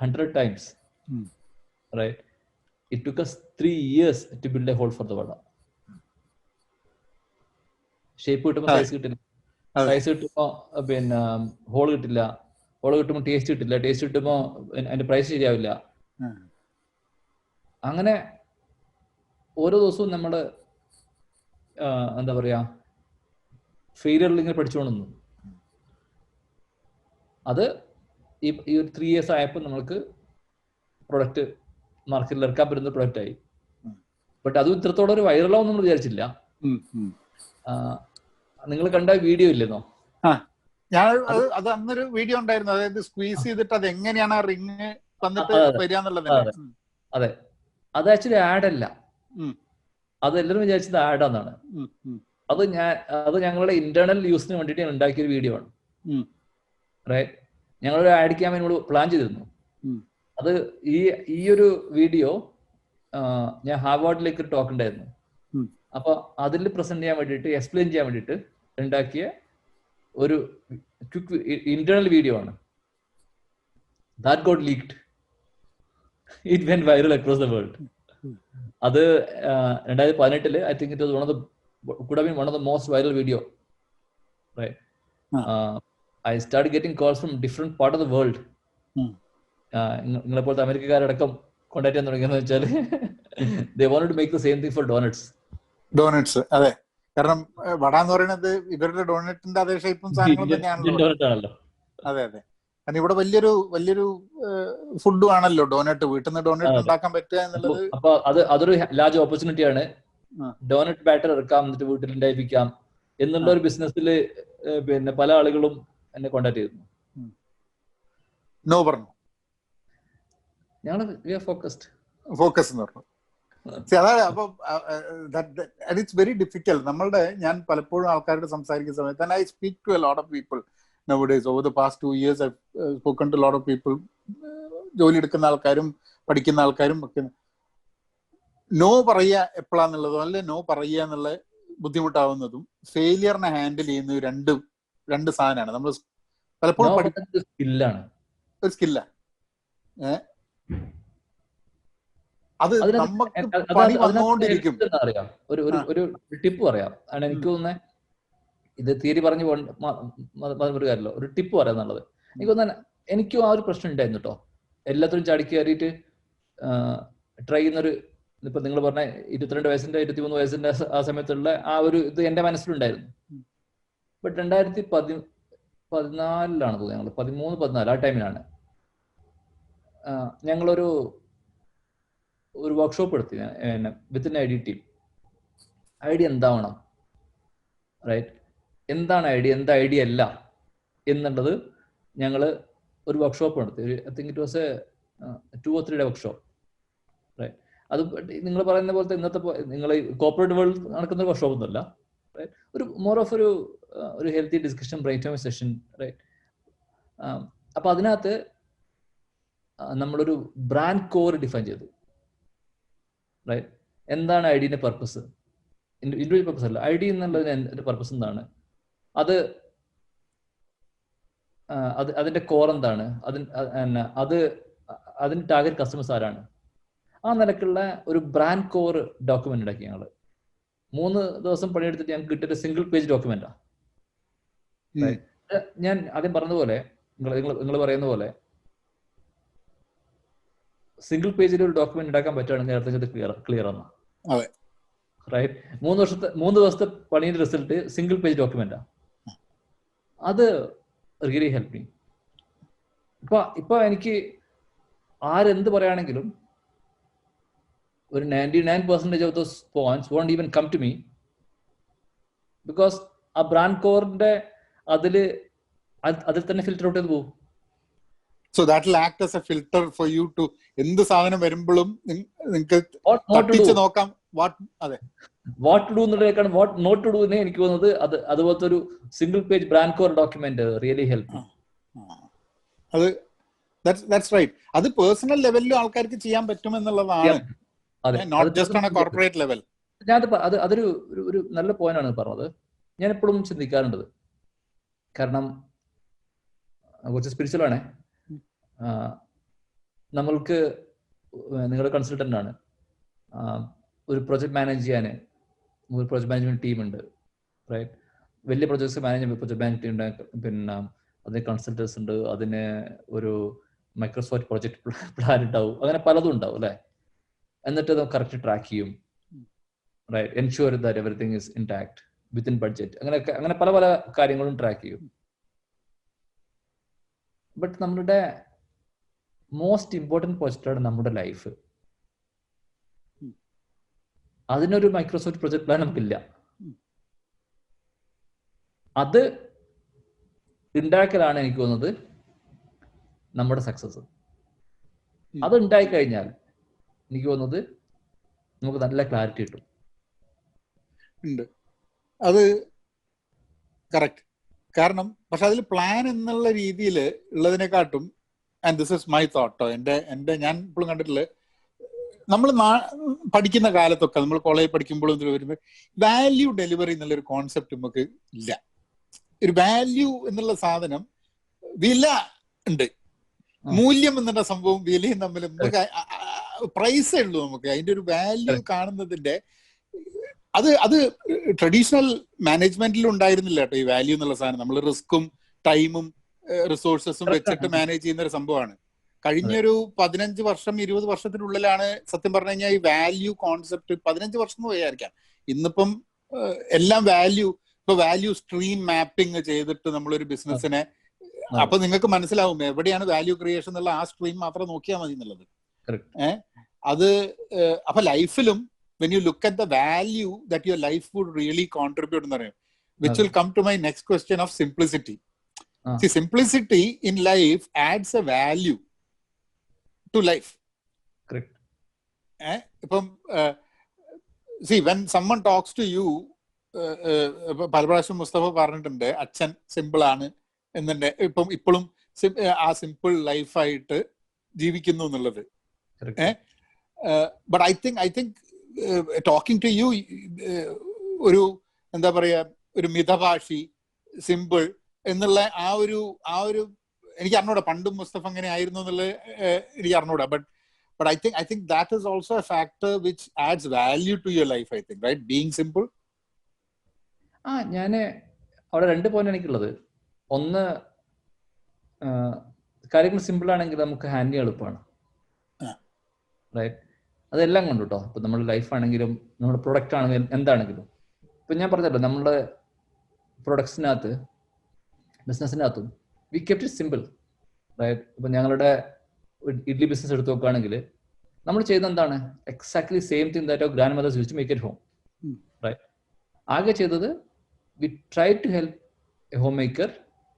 100 times, Hmm. right? It took us 3 years to build a hole for the vada. Shape കിട്ടുമ്പോൾ അതെ. Size കിട്ടില്ല, അതെ. Size കിട്ടുമ്പോൾ പിന്നെ whole കിട്ടില്ല, whole കിട്ടുമ്പോൾ taste കിട്ടില്ല, taste കിട്ടുമ്പോൾ അതിന്റെ പ്രൈസ് ശരിയാവില്ല. ഉം. അങ്ങനെ ഓരോ ദിവസവും നമ്മൾ എന്താ പറയാ ഫെയിലിയറിൽ ഇങ്ങനെ പഠിച്ചുകൊണ്ടിരുന്നു. അത് ഈ ഒരു 3 years ആയപ്പോൾ നമ്മൾക്ക് പ്രൊഡക്റ്റ് മാർക്കറ്റിൽ ഇറക്കാൻ പറ്റുന്ന പ്രൊഡക്റ്റ് ആയി. ബട്ട് അതും ഇത്രത്തോളം ഒരു വൈറലാവും നമ്മൾ വിചാരിച്ചില്ല. ഉം. ഉം. നിങ്ങൾ കണ്ട വീഡിയോ ഇല്ലെന്നോ? ഞാൻ അത് അന്നൊരു വീഡിയോ ഉണ്ടായിരുന്നു, അതായത് സ്ക്വീസ് ചെയ്തിട്ട് അത് എങ്ങനെയാണ് ആ റിങ് വന്നിട്ട് വരിക എന്നുള്ളത്. അതെ, അത് ആക്ച്വലി ആഡ് അല്ല, അത് എല്ലാവരും വിചാരിച്ചത് ആഡാന്നാണ്. അത് ഞങ്ങളുടെ ഇന്റേണൽ യൂസിന് വേണ്ടിയിട്ട് ഞാൻ ഉണ്ടാക്കിയ ഒരു വീഡിയോ ആണ്. റൈറ്റ്, ഞങ്ങളൊരു ആഡ് ക്യാമ്പയിൻ കൂടി പ്ലാൻ ചെയ്തിരുന്നു. അത് ഈ ഒരു വീഡിയോ ഞാൻ ഹാർവാർഡിലേക്ക് ഒരു ടോക്ക് ഉണ്ടായിരുന്നു. അപ്പൊ അതിൽ പ്രസന്റ് ചെയ്യാൻ വേണ്ടിയിട്ട്, എക്സ്പ്ലെയിൻ ചെയ്യാൻ വേണ്ടിയിട്ട് ഉണ്ടാക്കിയ ഒരു ക്വിക്ക് ഇന്റേണൽ വീഡിയോ ആണ്. That got leaked, it went viral across the world. അത് 2018 I think it was could have been one of the most viral video, right? I started getting calls from different part of the world. നിങ്ങളെ പോലത്തെ അമേരിക്കക്കാരടക്കം contact ചെയ്യാൻ തുടങ്ങിയെന്ന് വെച്ചാൽ they wanted to make the same thing for donuts. അതെ, കാരണം വട എന്ന് പറയുന്നത് ഇവരുടെ ഡോണറ്റിന്റെ അതേ ഷേപ്പും സാധനങ്ങളും തന്നെയാണല്ലോ. അതെ അതെ, കാരണം ഇവിടെ വലിയൊരു ഫുഡും ആണല്ലോ ഡോനറ്റ്. വീട്ടിൽ നിന്ന് ഡോനറ്റ് ഉണ്ടാക്കാൻ പറ്റുക എന്നുള്ളത്. അപ്പൊ അതൊരു ലാർജ് ഓപ്പർച്യൂണിറ്റിയാണ്. ഡോനറ്റ് ബാറ്റർ ഇറക്കാം, എന്നിട്ട് വീട്ടിൽ ഉണ്ടായിപ്പിക്കാം എന്നുള്ള ഒരു ബിസിനസ്സിൽ പിന്നെ പല ആളുകളും എന്നെ കോണ്ടാക്ട് ചെയ്തിരുന്നു. നോ പറഞ്ഞു, ഞങ്ങൾ ഫോക്കസ് എന്ന് പറഞ്ഞു. അതാണ്. അപ്പൊ ഇറ്റ്സ് വെരി ഡിഫിക്കൽട്ട്. ഞാൻ പലപ്പോഴും ആൾക്കാരോട് സംസാരിക്കുന്ന സമയത്ത് I speak to a lot of people nowadays. Over the past 2 years I've spoken to a lot of people, ജോലി എടുക്കുന്ന ആൾക്കാരും പഠിക്കുന്ന ആൾക്കാരും ഒക്കെ. നോ പറയുക എപ്പോഴാന്നുള്ളതും അല്ലെ നോ പറയുക എന്നുള്ള ബുദ്ധിമുട്ടാവുന്നതും ഫെയിലിയറിനെ ഹാൻഡിൽ ചെയ്യുന്ന രണ്ട് സാധനമാണ്. നമ്മൾ പലപ്പോഴും ഒരു സ്കില്ലാണ്. അത് നമുക്ക് പണി വന്നുകൊണ്ടിരിക്കും. ഒരു ടിപ്പ് പറയാം. എനിക്ക് തോന്നുന്നത് ഇത് തിയറി പറഞ്ഞു ഒരു കാര്യമല്ലോ, ഒരു ടിപ്പ് പറയാം എന്നുള്ളത്. എനിക്ക് തോന്നുന്നത് എനിക്കും ആ ഒരു പ്രശ്നം ഉണ്ടായിരുന്നു കേട്ടോ. എല്ലാത്തിനും ചാടി കയറിയിട്ട് ട്രൈ ചെയ്യുന്നൊരു, ഇപ്പൊ നിങ്ങൾ പറഞ്ഞ 22 വയസ്സിന്റെ 23 വയസ്സിന്റെ ആ സമയത്തുള്ള ആ ഒരു ഇത് എന്റെ മനസ്സിലുണ്ടായിരുന്നു. ബട്ട് 2014 തോന്നുന്നു, ഞങ്ങൾ 13-14 ആ ടൈമിലാണ് ഞങ്ങളൊരു വർക്ക്ഷോപ്പ് എടുത്തി within I D team. Idea എന്താവണം, റൈറ്റ്, എന്താണ് ഐഡിയ, എന്താ ഐഡിയ അല്ല എന്നുള്ളത് ഞങ്ങൾ ഒരു വർക്ക്ഷോപ്പ് നടത്തി. I think it was 2 or 3 day workshop, right. അത് നിങ്ങൾ പറയുന്ന പോലത്തെ ഇന്നത്തെ നിങ്ങൾ കോർപ്പറേറ്റ് വേൾഡ് നടക്കുന്ന വർക്ക്ഷോപ്പ് ഒന്നുമല്ല, റൈറ്റ്. ഒരു മോർ ഓഫ് ഒരു healthy discussion, brainstorming session, right. അപ്പൊ അതിനകത്ത് നമ്മളൊരു ബ്രാൻഡ് കോർ ഡിഫൈൻ ചെയ്തു, റൈറ്റ്. എന്താണ് ഐഡിയന്റെ പർപ്പസ്, ഇൻഡിവിജ്വൽ പർപ്പസ് അല്ല, ഐഡിയ എന്നുള്ളതിന്റെ പർപ്പസ് എന്താണ്, അതിന്റെ കോർ എന്താണ്, അതിന്റെ ടാർഗറ്റ് കസ്റ്റമേഴ്സ് ആരാണ്. ആ നിലക്കുള്ള ഒരു ബ്രാൻഡ് കോർ ഡോക്യുമെന്റ് ഉണ്ടാക്കി ഞങ്ങൾ 3 ദിവസം പണിയെടുത്തിട്ട് ഞങ്ങൾക്ക് കിട്ടിയൊരു സിംഗിൾ പേജ് ഡോക്യുമെന്റാ. ഞാൻ ആദ്യം പറഞ്ഞതുപോലെ, നിങ്ങൾ പറയുന്ന പോലെ സിംഗിൾ പേജിൽ ഒരു ഡോക്യുമെന്റ് ഉണ്ടാക്കാൻ പറ്റുകയാണെങ്കിൽ അർത്ഥം ക്ലിയർ ആണ്, റൈറ്റ്. 3 ദിവസത്തെ പണിയുടെ റിസൾട്ട് സിംഗിൾ പേജ് ഡോക്യുമെന്റാ. അത് റിയലി ഹെൽപ്പ് മീ. ഇപ്പൊ എനിക്ക് ആരെന്ത് പറയുകയാണെങ്കിലും ഒരു 99% of those points won't even come to me, because ആ ബ്രാൻഡ് കോറിന്റെ അതിൽ തന്നെ ഫിൽറ്റർ ഔട്ട് ചെയ്ത് പോകും. So that will act as a filter for you to എന്ത് സാധനം വരുമ്പോഴും നിങ്ങൾക്ക് തട്ടിച്ച് നോക്കാം വാട്ട് ടു ഡു എന്നുള്ളതിനേക്കാൾ വാട്ട് നോട്ട് ടു ഡു എന്നേ എനിക്ക് തോന്നുന്നത്. അതുപോലത്തെ ഒരു single page brand core document really help. അത് ദാറ്റ്സ് റൈറ്റ്. അത് പേഴ്സണൽ ലെവലിലും ആൾക്കാർക്ക് ചെയ്യാൻ പറ്റും എന്നുള്ളതാണ്, not just on a corporate level. അതൊരു നല്ല പോയിന്റ് ആണ് പറഞ്ഞത്. ഞാൻ എപ്പോഴും ചിന്തിക്കാറുണ്ട്, കാരണം കുറച്ച് സ്പിരിച്വൽ ആണേ. നമ്മൾക്ക് നിങ്ങളുടെ കൺസൾട്ടൻ്റ് ആണ്, ഒരു പ്രൊജക്ട് മാനേജ് ചെയ്യാൻ ഒരു പ്രൊജക്ട് മാനേജ്മെന്റ് ടീമുണ്ട്, റൈറ്റ്? വലിയ പ്രൊജക്ട്സ് മാനേജ് ചെയ്യുമ്പോൾ പ്രൊജക്ട് മാനേജ് ടീം ഉണ്ട്, പിന്നെ അതിന് കൺസൾട്ടൻസ് ഉണ്ട്, അതിന് ഒരു മൈക്രോസോഫ്റ്റ് പ്രൊജക്ട് പ്ലാൻ ഉണ്ടാവും, അങ്ങനെ പലതും ഉണ്ടാവും അല്ലേ? എന്നിട്ട് അത് കറക്റ്റ് ട്രാക്ക് ചെയ്യും, right? Ensure that everything is intact within budget, അങ്ങനെ പല പല കാര്യങ്ങളും ട്രാക്ക് ചെയ്യും. ബട്ട് നമ്മുടെ മോസ്റ്റ് ഇമ്പോർട്ടൻറ്റ് പ്രൊജക്റ്റാണ് നമ്മുടെ ലൈഫ്. അതിനൊരു മൈക്രോസോഫ്റ്റ് പ്രൊജക്ട് പ്ലാൻ നമുക്കില്ല. അത് ഉണ്ടാക്കലാണ് എനിക്ക് തോന്നുന്നത് നമ്മുടെ സക്സസ്. അത് ഉണ്ടായി കഴിഞ്ഞാൽ എനിക്ക് തോന്നുന്നത് നമുക്ക് നല്ല ക്ലാരിറ്റി കിട്ടും. ഉണ്ട്, അത് കറക്റ്റ്. കാരണം പക്ഷെ അതിൽ പ്ലാൻ എന്നുള്ള രീതിയിൽ ഉള്ളതിനെക്കാട്ടും, ആൻഡ് ദിസ് ഇസ് മൈ തോട്ടോ, എൻ്റെ ഞാൻ ഇപ്പോഴും കണ്ടിട്ടുള്ള, നമ്മൾ പഠിക്കുന്ന കാലത്തൊക്കെ നമ്മൾ കോളേജിൽ പഠിക്കുമ്പോഴും ഇതിൽ വരുമ്പോൾ വാല്യൂ ഡെലിവറി എന്നുള്ളൊരു കോൺസെപ്റ്റ് നമുക്ക് ഇല്ല. ഒരു വാല്യൂ എന്നുള്ള സാധനം, വില ഉണ്ട്, മൂല്യം എന്നുള്ള സംഭവം വിലയും തമ്മിൽ നമുക്ക് പ്രൈസേ ഉള്ളൂ. നമുക്ക് അതിന്റെ ഒരു വാല്യൂ കാണുന്നതിന്റെ അത് ട്രഡീഷണൽ മാനേജ്മെന്റിൽ ഉണ്ടായിരുന്നില്ല കേട്ടോ ഈ വാല്യൂ എന്നുള്ള സാധനം. നമ്മൾ റിസ്ക്കും ടൈമും റിസോഴ്സസും വെച്ചിട്ട് മാനേജ് ചെയ്യുന്ന ഒരു സംഭവമാണ്. കഴിഞ്ഞൊരു 15 വർഷം 20 വർഷത്തിനുള്ളിലാണ് സത്യം പറഞ്ഞു കഴിഞ്ഞാൽ ഈ വാല്യൂ കോൺസെപ്റ്റ്, 15 വർഷം എന്ന് വിചാരിക്കാം, ഇന്നിപ്പം എല്ലാം വാല്യൂ, ഇപ്പൊ വാല്യൂ സ്ട്രീം മാപ്പിംഗ് ചെയ്തിട്ട് നമ്മളൊരു ബിസിനസ്സിനെ, അപ്പൊ നിങ്ങൾക്ക് മനസ്സിലാവും എവിടെയാണ് വാല്യൂ ക്രിയേഷൻ എന്നുള്ള ആ സ്ട്രീം മാത്രം നോക്കിയാൽ മതി എന്നുള്ളത്. അത് അപ്പൊ ലൈഫിലും when you look at the value that your life would really contribute എന്ന് പറയും, which will come to my next question of simplicity. See, simplicity in life adds a value to life. Correct. ഇപ്പം see, when someone talks to you, പല പ്രാവശ്യം മുസ്തഫ പറഞ്ഞിട്ടുണ്ട് അച്ഛൻ simple ആണ് എന്നെ, ഇപ്പോഴും ആ സിമ്പിൾ ലൈഫായിട്ട് ജീവിക്കുന്നു എന്നുള്ളത്. But I think talking to you, ഒരു എന്താ പറയാ, ഒരു മിതഭാഷി, സിമ്പിൾ എന്നുള്ള ആ ഒരു എനിക്ക് അറിഞ്ഞൂടാ, പണ്ടും മുസ്തഫ അങ്ങനെ ആയിരുന്നു എന്നുള്ളത് എനിക്ക് അറിഞ്ഞൂടാ. But I think that is also a factor which adds value to your life, I think, right? Being simple. ഞാൻ അവിടെ 2 പോയിന്റ് എനിക്കുള്ളത്. ഒന്ന്, കാര്യങ്ങൾ സിമ്പിൾ ആണെങ്കിൽ നമുക്ക് ഹാൻഡിൽ ചെയ്യാൻ എളുപ്പമാണ്, റൈറ്റ്? അതെല്ലാം കൊണ്ട് കേട്ടോ. ഇപ്പം നമ്മുടെ ലൈഫാണെങ്കിലും നമ്മുടെ പ്രൊഡക്റ്റ് ആണെങ്കിലും എന്താണെങ്കിലും, ഇപ്പം ഞാൻ പറഞ്ഞല്ലോ നമ്മുടെ പ്രൊഡക്ട്സിനകത്ത് ബിസിനസ്സിനകത്തും we kept it simple, right? ഇപ്പം ഞങ്ങളുടെ ഇഡ്ലി ബിസിനസ് എടുത്ത് നോക്കുകയാണെങ്കിൽ നമ്മൾ ചെയ്യുന്നത് എന്താണ്? Exactly same thing that our grandmothers used to make at home, right? ആകെ ചെയ്തത് we try to help a homemaker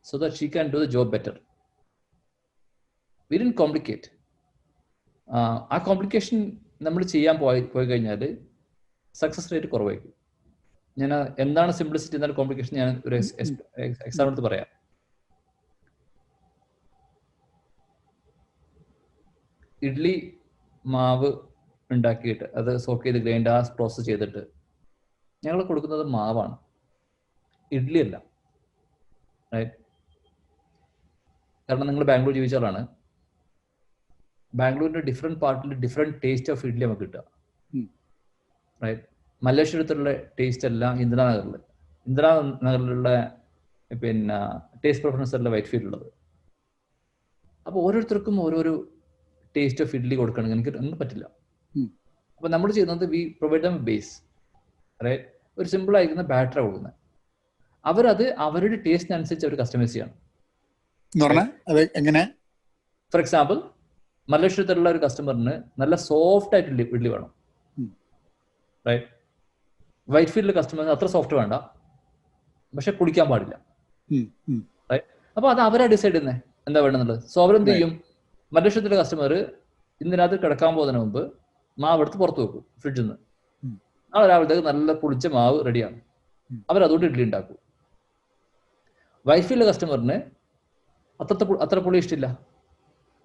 so that she can do the job better. We didn't complicate. ആ complication നമ്മൾ ചെയ്യാൻ പോയി കഴിഞ്ഞാൽ success rate കുറവായിരിക്കും. ഞാൻ എന്താണ് സിംപ്ലിസിറ്റി എന്നാൽ കോംപ്ലിക്കേഷൻ ഞാൻ ഒരു എക്സാമ്പിൾ എടുത്ത് പറയാം. ഇഡ്ലി മാവ് ഉണ്ടാക്കിയിട്ട് അത് സോക്ക് ചെയ്ത് ഗ്രൈൻഡ് ആ പ്രോസസ് ചെയ്തിട്ട് ഞങ്ങൾ കൊടുക്കുന്നത് മാവാണ്, ഇഡ്ലി അല്ല, റൈറ്റ്? കാരണം നിങ്ങൾ ബാംഗ്ലൂർ ജീവിച്ച ആളാണ്. ബാംഗ്ലൂരിന്റെ ഡിഫറെന്റ് പാർട്ടിൽ ഡിഫറെന്റ് ടേസ്റ്റ് ഓഫ് ഇഡ്ലി നമുക്ക് കിട്ടുക, റൈറ്റ്? മല്ലേശ്വരത്തുള്ള ടേസ്റ്റ് അല്ല ഇന്ദിരാനഗറിലുള്ള പിന്നെ ടേസ്റ്റ് പ്രിഫറൻസ് അല്ല വൈറ്റ് ഫീൽഡിലുള്ളത്. അപ്പോൾ ഓരോരുത്തർക്കും ഓരോരോ ടേസ്റ്റ് ഓഫ് ഇഡ്ലി കൊടുക്കണമെങ്കിൽ എനിക്ക് പറ്റില്ല. അപ്പോൾ നമ്മൾ ചെയ്യുന്നത് we provide them base, right? ഒരു സിമ്പിൾ ആയിരിക്കുന്ന ബാറ്റർ കൊടുക്കുന്നത്, അവരത് അവരുടെ ടേസ്റ്റിനനുസരിച്ച് അവർ കസ്റ്റമൈസ് ചെയ്യണം. ഫോർ എക്സാമ്പിൾ, മല്ലേശ്വരത്തുള്ള ഒരു കസ്റ്റമറിന് നല്ല സോഫ്റ്റ് ആയിട്ട് ഇഡ്ലി വേണം, റൈറ്റ്? വൈറ്റ് ഫീൽഡിലെ കസ്റ്റമറിന് അത്ര സോഫ്റ്റ് വേണ്ട, പക്ഷെ കുടിക്കാൻ പാടില്ല, റൈറ്റ്? അപ്പൊ അത് അവരാ ഡിസൈഡ് ചെയ്യുന്നത് എന്താ വേണമെന്നുള്ളത്. സോ അവരെന്ത് ചെയ്യും? മല്ലേശ്വരത്തിലെ കസ്റ്റമർ ഇന്നിനകത്ത് കിടക്കാൻ പോകുന്നതിന് മുമ്പ് മാവ് എടുത്ത് പുറത്ത് വെക്കും ഫ്രിഡ്ജിൽ നിന്ന്. നാളെ രാവിലത്തേക്ക് നല്ല പുളിച്ച മാവ് റെഡിയാണ്, അവരതുകൊണ്ട് ഇഡ്ഡലി ഉണ്ടാക്കും. വൈറ്റ് ഫീൽഡിലെ കസ്റ്റമറിന് അത്ര പുളി ഇഷ്ടമില്ല.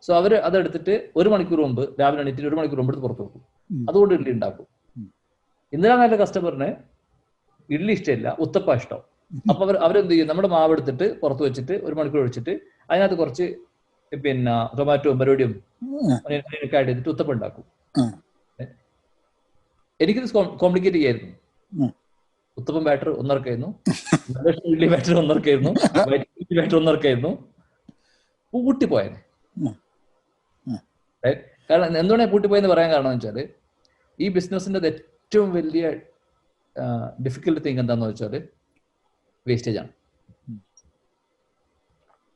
സോ അവർ അതെടുത്തിട്ട് 1 മണിക്കൂർ മുമ്പ്, രാവിലെ എണീറ്റിട്ട് 1 മണിക്കൂർ മുമ്പ് എടുത്ത് പുറത്ത് വെക്കും, അതുകൊണ്ട് ഇഡ്ഡലി ഉണ്ടാക്കും. ഇന്ദിരാനഗറിലെ കസ്റ്റമറിന് ഇഡ്ഡലി ഇഷ്ടമില്ല, ഉത്തപ്പ ഇഷ്ടം. അപ്പൊ അവരെന്ത് ചെയ്യും? നമ്മുടെ മാവ് എടുത്തിട്ട് പുറത്ത് വെച്ചിട്ട് 1 മണിക്കൂർ ഒഴിച്ചിട്ട് അതിനകത്ത് കുറച്ച് പിന്നെ ടൊമാറ്റോ പരിപാടിയും ഒക്കെ ആഡ് ചെയ്തിട്ട് ഉത്തപ്പം ഉണ്ടാക്കും. എനിക്കിത് കോംപ്ലിക്കേറ്റ് ചെയ്യായിരുന്നു. ഉത്തപ്പം ബാറ്റർ ഒന്നിറക്കായിരുന്നു, ഇഡ്ഡലി ബാറ്റർ ഒന്നിറക്കായിരുന്നു, ബാറ്റർ ഒന്നിറക്കായിരുന്നു, പൂട്ടിപ്പോയത്. കാരണം എന്തുകൊണ്ടാണ് പൂട്ടിപ്പോയെന്ന് പറയാൻ കാരണം എന്ന് വെച്ചാൽ, ഈ ബിസിനസിന്റെ ഏറ്റവും വലിയ ഡിഫിക്കൽട്ട് തിങ് എന്താന്ന് വെച്ചാൽ വേസ്റ്റേജ് ആണ്.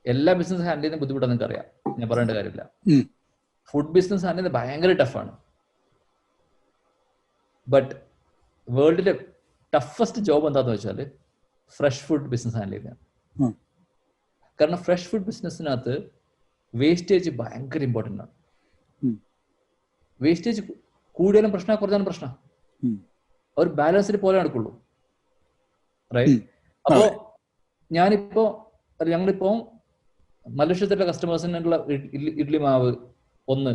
എല്ലാ ബിസിനസ് ഹാൻഡിൽ ചെയ്യുന്ന ബുദ്ധിമുട്ടാണ് നിങ്ങൾക്ക് അറിയാം, ഞാൻ പറയേണ്ട കാര്യമില്ല. ഫുഡ് ബിസിനസ് ഹാൻഡിൽ ചെയ്യുന്നത് ഭയങ്കര ടഫാണ്. ബട്ട് വേൾഡിലെ ടഫസ്റ്റ് ജോബ് എന്താന്ന് വെച്ചാൽ ഫ്രഷ് ഫുഡ് ബിസിനസ് ഹാൻഡിൽ ചെയ്യുന്നതാണ്. കാരണം ഫ്രഷ് ഫുഡ് ബിസിനസ്സിനകത്ത് വേസ്റ്റേജ് ഭയങ്കര ഇമ്പോർട്ടൻ്റ് ആണ്. വേസ്റ്റേജ് കൂടിയാലും പ്രശ്നം, കുറഞ്ഞാലും പ്രശ്നം. ഒരു ബാലൻസിന് പോലെ നടക്കുള്ളൂ, റൈറ്റ്? അപ്പോ ഞങ്ങളിപ്പോ മലേഷ്യത്തിലെ കസ്റ്റമേഴ്സിനുള്ള ഇഡ്ലി മാവ് 1,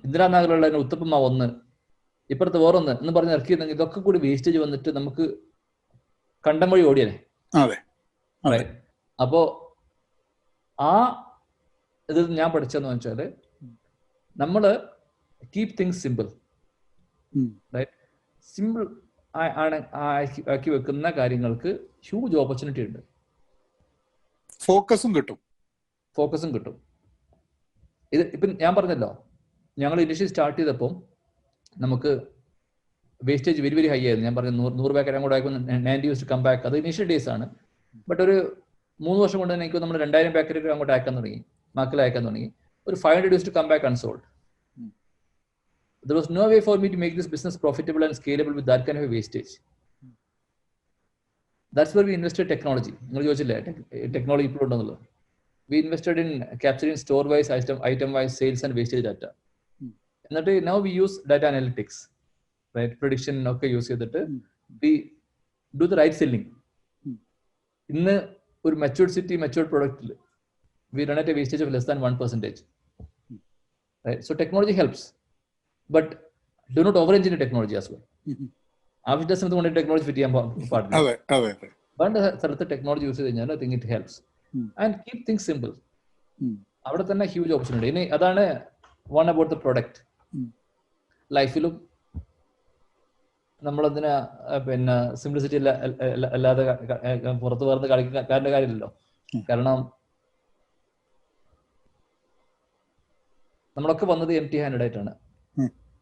ഇന്ദിരാനഗറിലുള്ള ഉത്തപ്പം മാവ് 1, ഇപ്പുറത്ത് വേറൊന്ന് എന്ന് പറഞ്ഞ് ഇറക്കിയിരുന്നെങ്കിൽ ഇതൊക്കെ കൂടി വേസ്റ്റേജ് വന്നിട്ട് നമുക്ക് കണ്ടം വഴി ഓടിയല്ലേ. അപ്പോ ആ ഇത് ഞാൻ പഠിച്ചെന്ന് വെച്ചാല്, നമ്മള് keep things simple, right? Simple ആക്കി വെക്കുന്ന കാര്യങ്ങൾക്ക് ഹ്യൂജ് ഓപ്പർച്യൂണിറ്റി ഉണ്ട്. ഫോക്കസും കിട്ടും. ഇത് ഇപ്പം ഞാൻ പറഞ്ഞല്ലോ, ഞങ്ങൾ ഇനിഷ്യൽ സ്റ്റാർട്ട് ചെയ്തപ്പോൾ നമുക്ക് വേസ്റ്റേജ് വെരി വെരി ഹൈ ആയിരുന്നു. ഞാൻ പറഞ്ഞു 100 പാക്കറ്റ് അങ്ങോട്ട് അയക്കും, 90 യൂസ് ടു കം ബാക്ക്. അത് ഇനീഷ്യൽ ഡേയ്സ് ആണ്. ബട്ട് ഒരു 3 വർഷം കൊണ്ട് തന്നെ എനിക്ക് നമ്മൾ 2000 പാക്കറ്റ് അങ്ങോട്ട് അയക്കാൻ തുടങ്ങി, മാർക്കിൽ അയക്കാൻ തുടങ്ങി. ഒരു 500 used to come back unsold. There was no way for me to make this business profitable and scalable with that kind of a wastage. That's where we invested technology. നിങ്ങൾ ചോദിച്ചില്ലേ ടെക്നോളജി ഇപ്പോൾ ഉണ്ടെന്നുള്ളത്. We invested in capturing store-wise, item-wise sales and wastage data. എന്നിട്ട് now we use data analytics, right? Prediction ഒക്കെ use ചെയ്തിട്ട് we do the right selling. ഇന്ന് ഒരു matured city, matured product, we run at a wastage of less than 1%. Right? So technology helps, but do not over-engineer technology as well. ആവശ്യത്തെ സമയത്ത് കൊണ്ട് technology fit ചെയ്യാൻ പാടില്ല. വേണ്ട സ്ഥലത്ത് ടെക്നോളജി യൂസ് ചെയ്ത് കഴിഞ്ഞാൽ I think it helps. And keep things simple. അവിടെ തന്നെ ഹ്യൂജ് ഓപ്പർച്യൂണിറ്റി. ഇനി അതാണ് വൺ അബൌട്ട് ദ പ്രൊഡക്റ്റ്. ലൈഫിലും നമ്മളതിന് പിന്നെ സിംപ്ലിസിറ്റി അല്ലാതെ പുറത്ത് വേർന്ന് കളിക്കാരൻ്റെ കാര്യമില്ലല്ലോ. കാരണം നമ്മളൊക്കെ വന്നത് എം ടി ഹാൻഡഡ് ആയിട്ടാണ്,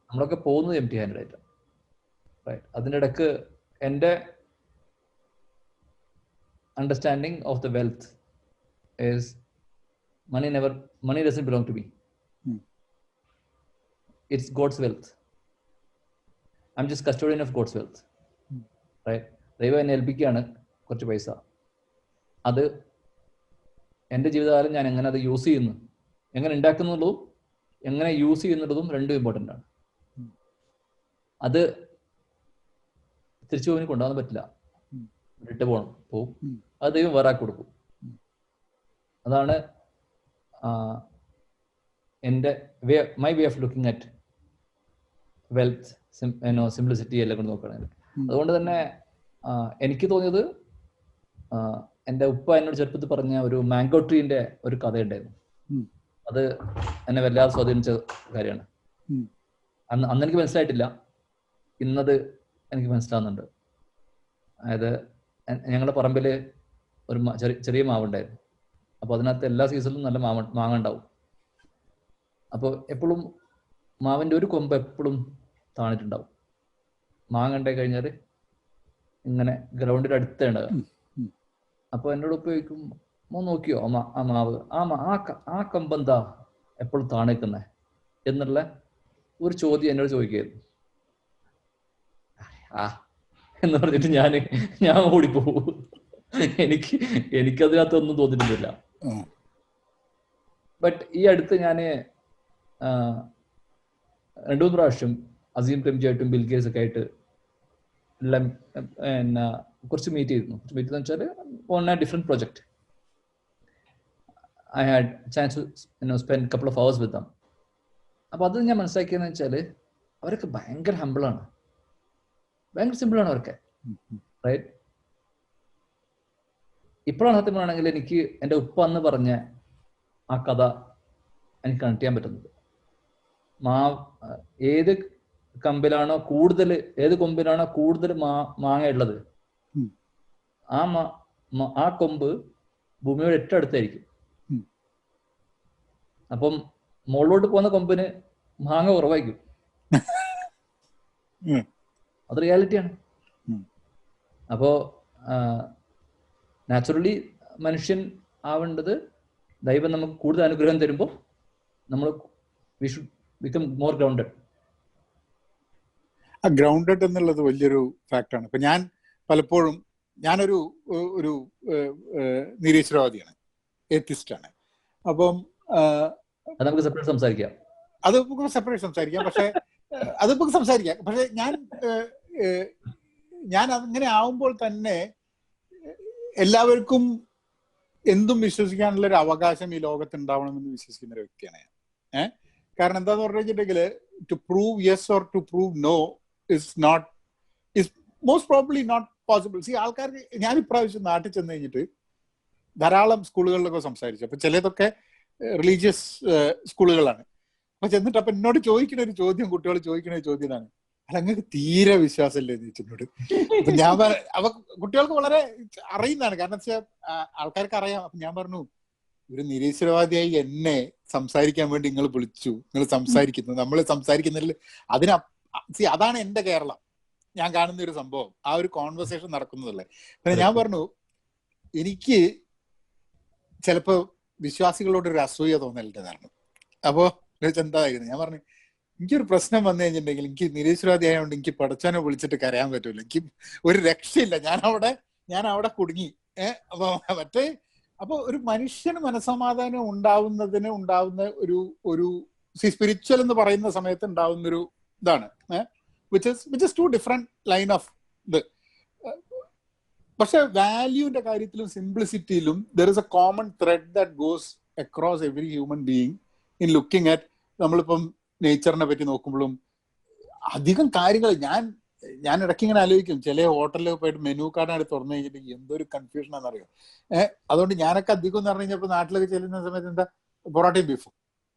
നമ്മളൊക്കെ പോകുന്നത് എം ടി ഹാൻഡഡ് ആയിട്ടാണ്. അതിൻ്റെ ഇടക്ക് എൻ്റെ understanding of the wealth is money doesn't belong to me. It's God's wealth. I'm just custodian of God's wealth. Right? ദൈവം എന്നെ ഏൽപ്പിക്കുകയാണ് കുറച്ച് പൈസ. അത് എൻ്റെ ജീവിതകാലം ഞാൻ എങ്ങനെ അത് യൂസ് ചെയ്യുന്നു, എങ്ങനെ ഉണ്ടാക്കുന്നുള്ളതും എങ്ങനെ യൂസ് ചെയ്യുന്നുള്ളതും രണ്ടും ഇമ്പോർട്ടൻ്റ് ആണ്. അത് തിരിച്ചു പോകാൻ കൊണ്ടുപോകാൻ പറ്റില്ല, ഇട്ട് പോവും. അത് ദൈവം വേറെ കൊടുക്കും. അതാണ് എൻ്റെ my way of looking at wealth, simplicity എല്ലാം കൊണ്ട് നോക്കുകയാണെങ്കിൽ. അതുകൊണ്ട് തന്നെ എനിക്ക് തോന്നിയത്, എൻ്റെ ഉപ്പ എന്നോട് ചെറുപ്പത്തിൽ പറഞ്ഞ ഒരു മാംഗോ ട്രീൻ്റെ ഒരു കഥയുണ്ടായിരുന്നു. അത് എന്നെ വല്ലാതെ സ്വാധീനിച്ച കാര്യമാണ്. അന്ന് എനിക്ക് മനസ്സിലായിട്ടില്ല, ഇന്നത് എനിക്ക് മനസ്സിലാവുന്നുണ്ട്. അതായത് ഞങ്ങളുടെ പറമ്പിൽ ഒരു ചെറിയ മാവുണ്ടായിരുന്നു. അപ്പോൾ അതിനകത്ത് എല്ലാ സീസണിലും നല്ല മാങ്ങ ഉണ്ടാവും. അപ്പോൾ എപ്പോഴും മാവിൻ്റെ ഒരു കൊമ്പ് എപ്പോഴും താണിട്ടുണ്ടാവും. മാങ്ങ ഉണ്ടായി കഴിഞ്ഞാൽ ഇങ്ങനെ ഗ്രൗണ്ടിൻ്റെ അടുത്തേ ഉണ്ടാകുക. അപ്പോൾ എന്നോട് ഉപയോഗിക്കും, നോക്കിയോ ആ മാവ്, ആ കമ്പെന്താ എപ്പോഴും താണേക്കുന്നേ എന്നുള്ള ഒരു ചോദ്യം എന്നോട് ചോദിക്കുകയായിരുന്നു. എന്ന് പറഞ്ഞിട്ട് ഞാൻ ഓടിപ്പോവും. എനിക്കതിനകത്തൊന്നും തോന്നിയിട്ടില്ല. ബട്ട് ഈ അടുത്ത് ഞാൻ 2-3 പ്രാവശ്യം അസീം പ്രെംജിയായിട്ടും ബിൽ ഗേറ്റ്സ് ഒക്കെ ആയിട്ട് എല്ലാം കുറച്ച് മീറ്റ് ചെയ്തിരുന്നു. മീറ്റ് എന്ന് വെച്ചാൽ on a different project. I had chance to spend couple of hours with them. അപ്പോൾ അത് ഞാൻ മനസ്സിലാക്കിയെന്ന് വെച്ചാൽ അവരൊക്കെ ഭയങ്കര ഹമ്പിളാണ്, ഭയങ്കര സിമ്പിളാണ് അവർക്ക്. റൈറ്റ്? ഇപ്പോഴാണ് സത്യം പറയുകയാണെങ്കിൽ എനിക്ക് എൻ്റെ ഉപ്പ അന്ന് പറഞ്ഞ ആ കഥ എനിക്ക് കണക്ട് ചെയ്യാൻ പറ്റുന്നത്. ഏത് കമ്പിലാണോ കൂടുതൽ, ഏത് കൊമ്പിലാണോ കൂടുതൽ മാങ്ങ ഉള്ളത്, ആ കൊമ്പ് ഭൂമിയോട് ഏറ്റവും അടുത്തായിരിക്കും. അപ്പം മുകളിലോട്ട് പോകുന്ന കൊമ്പിന് മാങ്ങ കുറവായിരിക്കും. അത് റിയാലിറ്റിയാണ്. അപ്പോ നാച്ചുറലി മനുഷ്യൻ ആവേണ്ടത്, ദൈവം നമുക്ക് കൂടുതൽ അനുഗ്രഹം തരുമ്പോൾ നമ്മൾ we should become more grounded. ആ ഗ്രൗണ്ടഡ് എന്നുള്ളത് വലിയൊരു ഫാക്റ്റാണ്. ഇപ്പൊ ഞാൻ പലപ്പോഴും, ഞാനൊരു ഒരു നിരീശ്വരവാദിയാണ്, എത്തിസ്റ്റാണ്. അപ്പം അത് നമുക്ക് സെപ്പറേറ്റ് സംസാരിക്കാം. അത് നമുക്ക് സെപ്പറേറ്റ് സംസാരിക്കാം. പക്ഷെ അത് നമുക്ക് സംസാരിക്കാം. പക്ഷെ ഞാൻ അങ്ങനെ ആവുമ്പോൾ തന്നെ എല്ലാവർക്കും എന്തും വിശ്വസിക്കാനുള്ള ഒരു അവകാശം ഈ ലോകത്ത് ഉണ്ടാവണമെന്ന് വിശ്വസിക്കുന്ന ഒരു വ്യക്തിയാണ് ഞാൻ. കാരണം എന്താന്ന് പറഞ്ഞു വെച്ചിട്ടുണ്ടെങ്കിൽ, to prove yes or to prove no is most probably not possible. ആൾക്കാർക്ക്, ഞാൻ ഇപ്രാവശ്യം നാട്ടിൽ ചെന്ന് കഴിഞ്ഞിട്ട് ധാരാളം സ്കൂളുകളിലൊക്കെ സംസാരിച്ചു. അപ്പൊ ചിലതൊക്കെ റിലീജിയസ് സ്കൂളുകളാണ്. അപ്പൊ ചെന്നിട്ട് അപ്പൊ എന്നോട് ചോദിക്കുന്ന ഒരു ചോദ്യം, കുട്ടികൾ ചോദിക്കുന്ന ഒരു ചോദ്യം ഇതാണ്: അല്ല, അങ്ങക്ക് തീരെ വിശ്വാസമല്ലേ എന്ന് ചോദിച്ചോട്. അപ്പൊ ഞാൻ അപ്പൊ കുട്ടികൾക്ക് വളരെ അറിയുന്നതാണ്, കാരണം വെച്ചാൽ ആൾക്കാർക്ക് അറിയാം. അപ്പൊ ഞാൻ പറഞ്ഞു, ഒരു നിരീശ്വരവാദിയായി എന്നെ സംസാരിക്കാൻ വേണ്ടി നിങ്ങൾ വിളിച്ചു, നിങ്ങൾ സംസാരിക്കുന്നു, നമ്മൾ സംസാരിക്കുന്നതിൽ അതാണ് എന്റെ കേരളം, ഞാൻ കാണുന്ന ഒരു സംഭവം, ആ ഒരു കോൺവെർസേഷൻ നടക്കുന്നതല്ലേ. പിന്നെ ഞാൻ പറഞ്ഞു, എനിക്ക് ചിലപ്പോ വിശ്വാസികളോട് ഒരു അസൂയ തോന്നലുണ്ടായിരുന്നു. അപ്പോ എന്തായിരുന്നു, ഞാൻ പറഞ്ഞു, എനിക്കൊരു പ്രശ്നം വന്നു കഴിഞ്ഞിട്ടുണ്ടെങ്കിൽ, എനിക്ക് നിരീശ്വരവാദി ആയതുകൊണ്ട് എനിക്ക് പടച്ചോനെ വിളിച്ചിട്ട് കരയാൻ പറ്റൂല, എനിക്ക് ഒരു രക്ഷയില്ല, ഞാൻ അവിടെ കുടുങ്ങി. അപ്പൊ ഒരു മനുഷ്യന് മനസ്സമാധാനം ഉണ്ടാവുന്ന ഒരു സ്പിരിച്വൽ എന്ന് പറയുന്ന സമയത്ത് ഉണ്ടാവുന്ന ഒരു ഇതാണ്, which is two different line of ഇത്. പക്ഷെ വാല്യൂന്റെ കാര്യത്തിലും സിംപ്ലിസിറ്റിയിലും there is a common thread that goes across every human being in looking at. നമ്മളിപ്പം നേച്ചറിനെ പറ്റി നോക്കുമ്പോഴും അധികം കാര്യങ്ങൾ ഞാൻ ഇടയ്ക്ക് ഇങ്ങനെ ആലോചിക്കും, ചില ഹോട്ടലിൽ പോയിട്ട് മെനു കാർഡാണ് തുറന്നു കഴിഞ്ഞിട്ട് എന്തൊരു കൺഫ്യൂഷൻ ആണെന്നറിയോ. അതുകൊണ്ട് ഞാനൊക്കെ അധികം എന്ന് പറഞ്ഞു കഴിഞ്ഞപ്പോൾ നാട്ടിലൊക്കെ ചെല്ലുന്ന സമയത്ത് എന്താ പൊറോട്ടയും ബീഫും,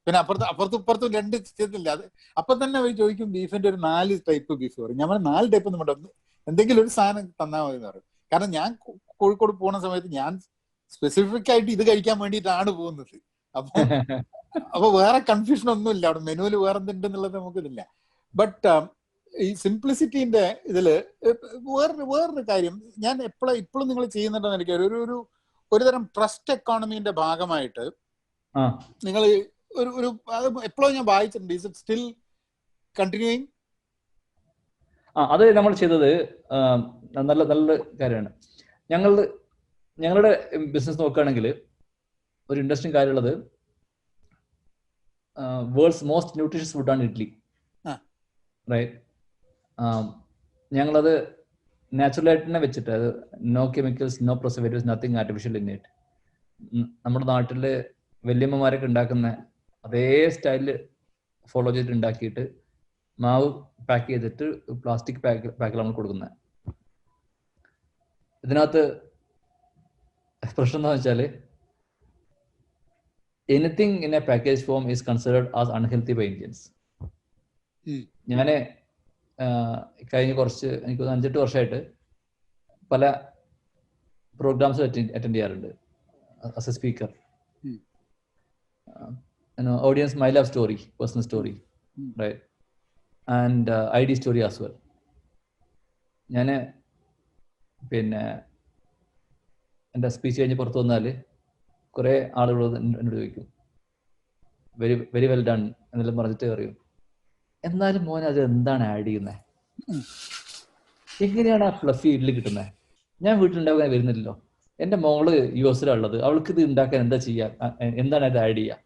പിന്നെ അപ്പുറത്തും ഇപ്പുറത്തും രണ്ട് ചെന്നില്ല. അത് അപ്പൊ തന്നെ അവർ ചോദിക്കും, ബീഫിന്റെ ഒരു 4 ടൈപ്പ് ബീഫ് പറയും. ഞാൻ 4 ടൈപ്പ് ഒന്നും വേണ്ട, എന്തെങ്കിലും ഒരു സാധനം തന്നാൽ മതി എന്ന് പറയും. കാരണം ഞാൻ കോഴിക്കോട് പോകുന്ന സമയത്ത് ഞാൻ സ്പെസിഫിക് ആയിട്ട് ഇത് കഴിക്കാൻ വേണ്ടിയിട്ടാണ് പോകുന്നത്. അപ്പൊ വേറെ കൺഫ്യൂഷൻ ഒന്നും ഇല്ല അവിടെ, മെനുവിൽ വേറെ എന്തുണ്ടെന്നുള്ളത് നമുക്കിതില്ല. ബട്ട് ഈ സിംപ്ലിസിറ്റിന്റെ ഇതില് വേറൊരു കാര്യം ഞാൻ ഇപ്പോഴും നിങ്ങൾ ചെയ്യുന്നുണ്ടെന്ന് എനിക്ക് ഒരു തരം ട്രസ്റ്റ് എക്കോണമിന്റെ ഭാഗമായിട്ട് നിങ്ങൾ ഒരു എപ്പോഴും ഞാൻ വായിച്ചിട്ടുണ്ട്. Is it still continuing? അത് നമ്മൾ ചെയ്തത് നല്ല കാര്യമാണ്. ഞങ്ങളുടെ ബിസിനസ് നോക്കുകയാണെങ്കിൽ ഒരു ഇൻട്രസ്റ്റിംഗ് കാര്യമുള്ളത്, വേൾഡ്സ് മോസ്റ്റ് ന്യൂട്രീഷ്യസ് ഫുഡാണ് ഇഡ്ലി, റൈറ്റ്? ഞങ്ങളത് നാച്ചുറലായിട്ട് തന്നെ വെച്ചിട്ട്, അത് no chemicals, no preservatives, nothing artificial in it. നമ്മുടെ നാട്ടില് വല്യമ്മമാരൊക്കെ ഉണ്ടാക്കുന്ന അതേ സ്റ്റൈലിൽ ഫോളോ ചെയ്തിട്ട് ഉണ്ടാക്കിയിട്ട് മാവ് പാക്ക് ചെയ്തിട്ട് പ്ലാസ്റ്റിക് പാക്കിലാണ് കൊടുക്കുന്നത്. ഇതിനകത്ത് പ്രശ്നം എന്താണെന്ന് വെച്ചാൽ, anything in a package form is considered as unhealthy by Indians. ഞാൻ കഴിഞ്ഞ എനിക്ക് 5-8 വർഷമായിട്ട് പല പ്രോഗ്രാംസ് അറ്റൻഡ് ചെയ്യാറുണ്ട് as a speaker. Audience my love story, personal story, right, and ID story as well. ഞാൻ പിന്നെ എൻ്റെ സ്പീച്ച് കഴിഞ്ഞ് പുറത്തു വന്നാൽ കുറേ ആളുകൾ എന്നോട് ചോദിക്കും, വെരി വെൽ ഡൺ എന്നെല്ലാം പറഞ്ഞിട്ട് പറയും, എന്നാലും മോനെ അത് എന്താണ് ആഡ് ചെയ്യുന്നത്, എങ്ങനെയാണ് ആ ഫ്ലഫി ഇഡ്ഡലി കിട്ടുന്നത്, ഞാൻ വീട്ടിലുണ്ടാക്കാൻ വരുന്നില്ലല്ലോ, എൻ്റെ മോള് US ഉള്ളത്, അവൾക്ക് ഇത് ഉണ്ടാക്കാൻ എന്താ ചെയ്യുക, എന്താണ് അത് ആഡ് ചെയ്യുക?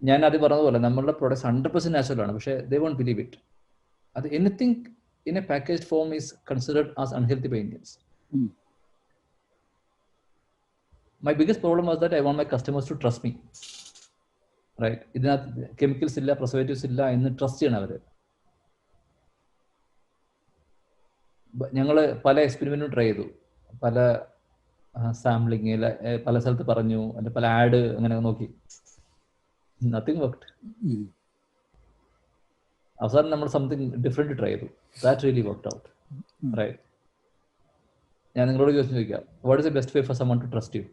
ഞാൻ അത് പറഞ്ഞതുപോലെ നമ്മളുടെ പ്രോഡക്ട്സ് 100% നാച്ചുറൽ ആണ്, പക്ഷേ ദേ വോണ്ട് ബിലീവ് ഇറ്റ്. അത് anything in a package form is considered as unhealthy by Indians. My biggest problem was that I want my customers to trust me, right? ഇതിനകത്ത് chemicals ഇല്ല, preservatives ഇല്ല എന്ന് trust ചെയ്യണം അവര്. ഞങ്ങൾ പല എക്സ്പെരിമെന്റും try ചെയ്തു, പല സാമ്പിളിങ് പല സ്ഥലത്ത് പറഞ്ഞു, അതിന്റെ പല ആഡ് അങ്ങനെ നോക്കി, നത്തിങ് വർക്ക്ഡ്. അവസാനം നമ്മൾ സംതിങ് ഡിഫറെന്റ് ട്രൈ ചെയ്തു. That really worked out. Right. ഞാൻ നിങ്ങളോട് ചോദിക്കാം, what is the best way for someone to trust you?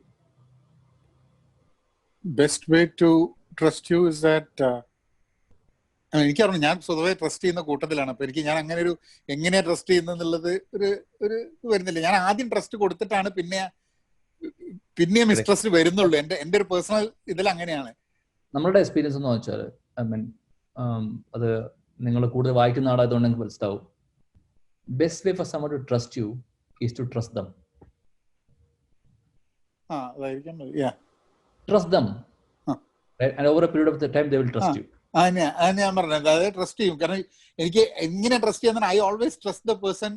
Best way to trust you is that, എനിക്കറിയാം, ഞാൻ സ്വതവേ ട്രസ്റ്റ് ചെയ്യുന്ന കൂട്ടത്തിലാണ്. അപ്പൊ ഞാൻ അങ്ങനെ ഒരു എങ്ങനെയാ ട്രസ്റ്റ് ചെയ്യുന്നത് ഒരു ഒരു ഇത് വരുന്നില്ല. ഞാൻ ആദ്യം ട്രസ്റ്റ് കൊടുത്തിട്ടാണ് പിന്നെ മിസ്ട്രസ്റ്റ് വരുന്നുള്ളൂ. എന്റെ ഒരു പേഴ്സണൽ ഇതിൽ അങ്ങനെയാണ്. നമ്മളുടെ എക്സ്പീരിയൻസ് എന്ന് വെച്ചാൽ, ഐ മീൻ, അത് നിങ്ങൾ കൂടുതൽ വായിക്കുന്ന ആളായതുകൊണ്ട് നിങ്ങൾക്ക് മനസ്സിലാവും. Best way for someone to trust you is to trust them. Trust them. And over a period of the time they will trust you. ഞാൻ പറഞ്ഞത് അതായത് ട്രസ്റ്റ് ചെയ്യും. കാരണം എനിക്ക് എങ്ങനെ ട്രസ്റ്റ് ചെയ്യാൻ, I always trust the person.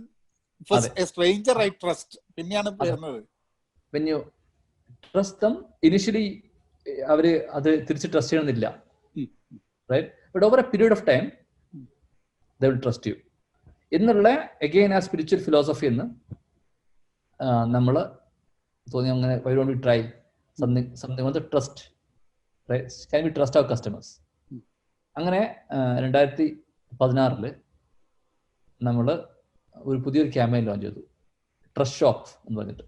First A stranger I trust, പിന്നെയാണ് വരുന്നത്. When you trust them, initially അവര് അത് തിരിച്ച് ട്രസ്റ്റ് ചെയ്യണമെന്നില്ല, right? But over a period of time they will trust you. എന്നുള്ള അഗെയിൻ ആ സ്പിരിച്വൽ ഫിലോസഫി എന്ന് നമ്മൾ തോന്നി, അങ്ങനെ why don't we try something on the trust, right? Can we trust our customers? അങ്ങനെ 2016 നമ്മൾ ഒരു പുതിയൊരു ക്യാമ്പയിൻ ലോഞ്ച് ചെയ്തു, ട്രസ്റ്റ് ഷോപ്പ് എന്ന് പറഞ്ഞിട്ട്,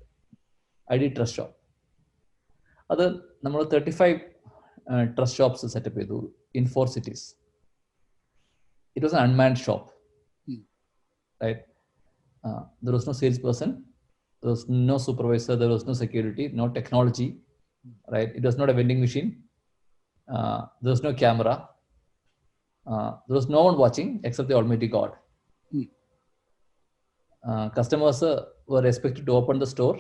ID ട്രസ്റ്റ് ഷോപ്പ്. അത് നമ്മൾ 35 ട്രസ്റ്റ് ഷോപ്സ് സെറ്റപ്പ് ചെയ്തു in 4 cities. It was an unmanned shop, right? There was no salesperson, there was no supervisor, there was no security, no technology, right? It was not a vending machine, there was no camera, there was no one watching except the Almighty God. Customers were expected to open the store,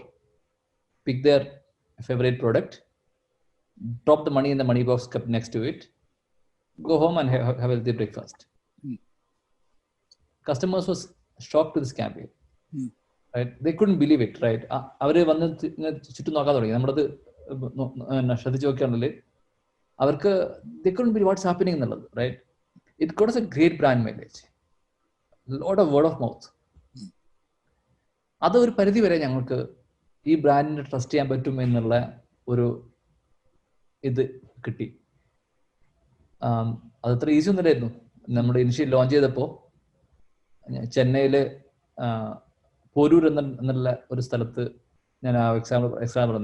pick their favorite product, drop the money in the money box kept next to it, go home and have a healthy breakfast. Customers was shocked to this campaign. Right? They couldn't believe it, right? അവര് വന്ന് ചുറ്റും നോക്കാൻ തുടങ്ങി. നമ്മളത് ശ്രദ്ധിച്ച് നോക്കുകയാണെങ്കിൽ അവർക്ക് they couldn't believe what's happening എന്നുള്ളത്, right? It got us a great brand mileage, lot of word of mouth. അത് ഒരു പരിധി വരെ ഞങ്ങൾക്ക് ഈ ബ്രാൻഡിനെ ട്രസ്റ്റ് ചെയ്യാൻ പറ്റും എന്നുള്ള ഒരു ഇത് കിട്ടി. അതത്ര ഈസി ഒന്നുമില്ലായിരുന്നു. നമ്മുടെ ഇനിഷ്യൽ ലോഞ്ച് ചെയ്തപ്പോൾ ചെന്നൈയില് പോരൂർ എന്നുള്ള ഒരു സ്ഥലത്ത് ഞാൻ ആ എക്സാമ്പിൾ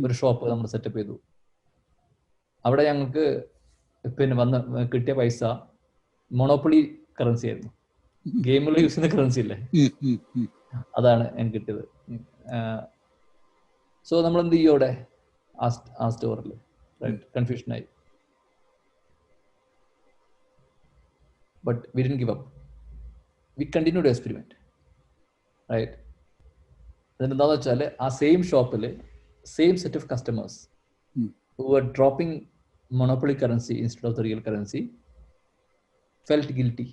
ഒരു ഷോപ്പ് നമ്മൾ സെറ്റപ്പ് ചെയ്തു. അവിടെ ഞങ്ങൾക്ക് വന്ന് കിട്ടിയ പൈസ മൊണോപ്പൊളി കറൻസി ആയിരുന്നു. ഗെയിമുകളിൽ യൂസ് ചെയ്യുന്ന കറൻസി ഇല്ലേ, അതാണ് എനിക്ക് കിട്ടിയത്. സോ നമ്മൾ എന്ത് ചെയ്യും അവിടെ ആ സ്റ്റോറിൽ, കൺഫ്യൂഷനായി. But we didn't give up. We continue to experiment, right? അതെന്താന്ന് വെച്ചാൽ ആ സെയിം ഷോപ്പിൽ same set of customers who were dropping monopoly currency instead of the real currency felt guilty,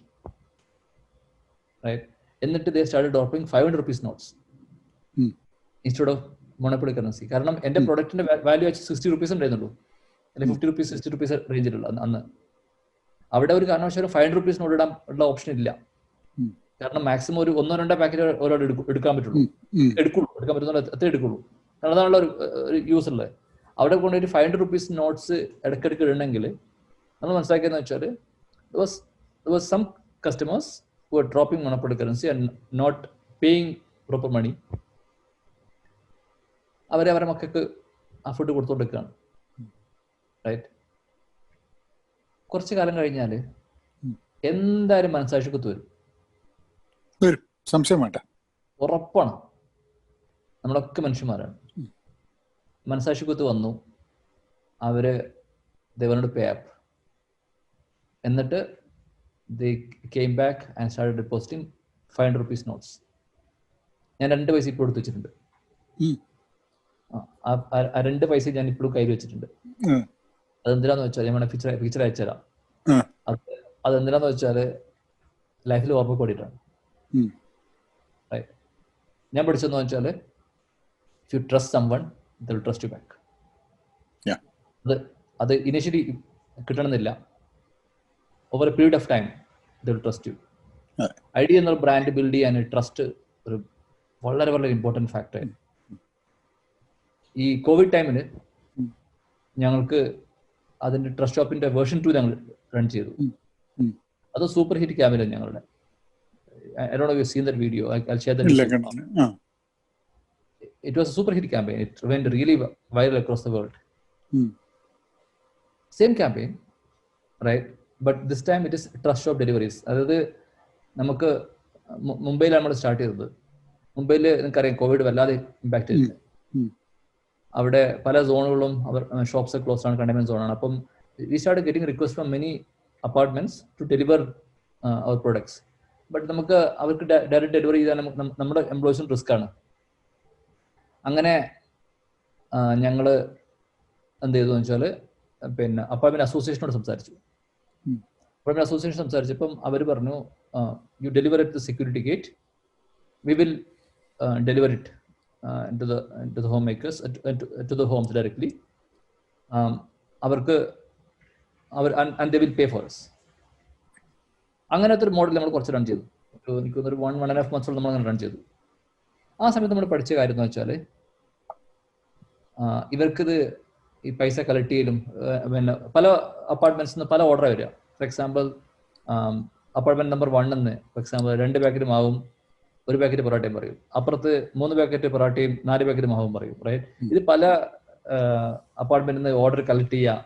right? എന്നിട്ട് they started dropping 500 rupees notes instead of monopoly currency. കാരണം എൻ്റെ പ്രൊഡക്റ്റിന്റെ value വെച്ച് 60 rupees ഉണ്ടായിരുന്നുള്ളൂ, അല്ലെങ്കിൽ 50 rupees 60 rupees റേഞ്ചിലുള്ള അന്ന്. അവിടെ ഒരു കാരണവശാലും 500 rupees നോട്ട് ഇടാൻ ഉള്ള ഓപ്ഷൻ ഇല്ല. കാരണം മാക്സിമം ഒരു 1-2 പാക്കറ്റ് ഒരാൾ എടുക്കാൻ പറ്റുള്ളൂ, എടുക്കാൻ പറ്റുന്ന എത്ര എടുക്കുള്ളൂ. കാരണം അതാണുള്ള ഒരു യൂസ് ഉള്ളത്. അവിടെ കൊണ്ടുപോയിട്ട് 500 rupees നോട്ട്സ് ഇടയ്ക്കിടയ്ക്ക് ഇടണമെങ്കിൽ നമ്മൾ മനസ്സിലാക്കിയെന്ന് വെച്ചാൽ there was some customers who were dropping monopoly currency and not paying proper money. അവരെ മക്കൾക്ക് ആ ഫുഡ് കൊടുത്തുകൊണ്ടിരിക്കുകയാണ്, റൈറ്റ്? കുറച്ച് കാലം കഴിഞ്ഞാൽ എന്തായാലും മനസാക്ഷിക്കത്ത് വരും, സംശയം വേണ്ട, ഉറപ്പാണ്. നമ്മളൊക്കെ മനുഷ്യന്മാരാണ്. മനസാക്ഷിക്കത്ത് വന്നു, അവര് they wanted to pay up. എന്നിട്ട് they came back and started depositing 500 rupees notes. ഞാൻ 2 പൈസ ഇപ്പോൾ എടുത്ത് വെച്ചിട്ടുണ്ട്. ആ 2 പൈസ ഞാൻ ഇപ്പോഴും കയ്യിൽ വെച്ചിട്ടുണ്ട്. അതെന്തിനാന്ന് വെച്ചാൽ ഞാൻ പിക്ചർ അയച്ചുതരാം. അതെന്തിനാന്ന് വെച്ചാൽ ലൈഫിൽ ഓർമ്മ കൂടിയിട്ടാണ്. ഞാൻ പഠിച്ചെന്ന് വെച്ചാൽ if you trust someone, they will trust you back. അത് ഇനിഷ്യലി കിട്ടണമെന്നില്ല. Over A period of time they will trust you. Idea എന്നൊരു ബ്രാൻഡ് ബിൽഡ് ചെയ്യാൻ ട്രസ്റ്റ് ഒരു വളരെ വളരെ ഇമ്പോർട്ടൻറ്റ് ഫാക്ടർ. ഈ കോവിഡ് ടൈമിൽ ഉം. ഞങ്ങൾക്ക് അതിന്റെ ട്രസ്റ്റ് ഷോപ്പിന്റെ വേർഷൻ 2 ഞങ്ങൾ റൺ ചെയ്തു. അത് സൂപ്പർ ഹിറ്റ് ക്യാമ്പയിൻ ഞങ്ങളുടെ. I don't know if you've seen that video. I'll share that. ഇല്ല, with you. കണ്ടില്ല. It was a super hit campaign. It went really viral across the world. Same campaign, right? But this time it is trust shop deliveries. അതായത് നമുക്ക് മുംബൈയിലാണ് നമ്മൾ start ചെയ്തത്. മുംബൈയിൽ നിങ്ങൾക്കറിയാം Covid വല്ലാതെ impact ചെയ്തില്ല. അവിടെ പല സോണുകളും അവർ ഷോപ്സ് ക്ലോസ് ആണ്, കണ്ടെയ്ൻമെന്റ് സോണാണ്. അപ്പം we start getting request from many apartments to deliver our products. But നമുക്ക് അവർക്ക് ഡയറക്റ്റ് ഡെലിവറി ചെയ്താൽ നമ്മുടെ എംപ്ലോയീസിന് റിസ്ക് ആണ്. അങ്ങനെ ഞങ്ങൾ എന്ത് ചെയ്തു വെച്ചാൽ പിന്നെ അപ്പാർട്ട്മെന്റ് അസോസിയേഷനോട് സംസാരിച്ചു. അപ്പാർട്ട്മെന്റ് അസോസിയേഷൻ സംസാരിച്ചപ്പം അവർ പറഞ്ഞു, U deliver at the security gate, we will deliver it to the homemakers, to the homes directly. അവർക്ക് and they will pay for us. അങ്ങനത്തെ ഒരു മോഡൽ നമ്മൾ കുറച്ച് റൺ ചെയ്തു. എനിക്കൊന്നൊരു 1.5 months നമ്മൾ അങ്ങനെ റൺ ചെയ്തു. ആ സമയത്ത് നമ്മൾ പഠിച്ച കാര്യം എന്ന് വെച്ചാൽ ഇവർക്കിത് ഈ പൈസ കളക്ട് ചെയ്യലും പിന്നെ പല അപ്പാർട്ട്മെന്റ്സിൽ നിന്ന് പല ഓർഡർ വരിക. ഫോർ എക്സാമ്പിൾ അപ്പാർട്ട്മെന്റ് നമ്പർ 1 എന്ന് ഫോർ എക്സാമ്പിൾ 2 പാക്കറ്റ് മാവും 1 പാക്കറ്റ് പൊറാട്ടയും പറയും. അപ്പുറത്ത് 3 പാക്കറ്റ് പൊറാട്ടയും 4 പാക്കറ്റ് മാവും പറയും. റൈറ്റ്? ഇത് പല അപ്പാർട്ട്മെന്റിൽ നിന്ന് ഓർഡർ കളക്ട് ചെയ്യുക,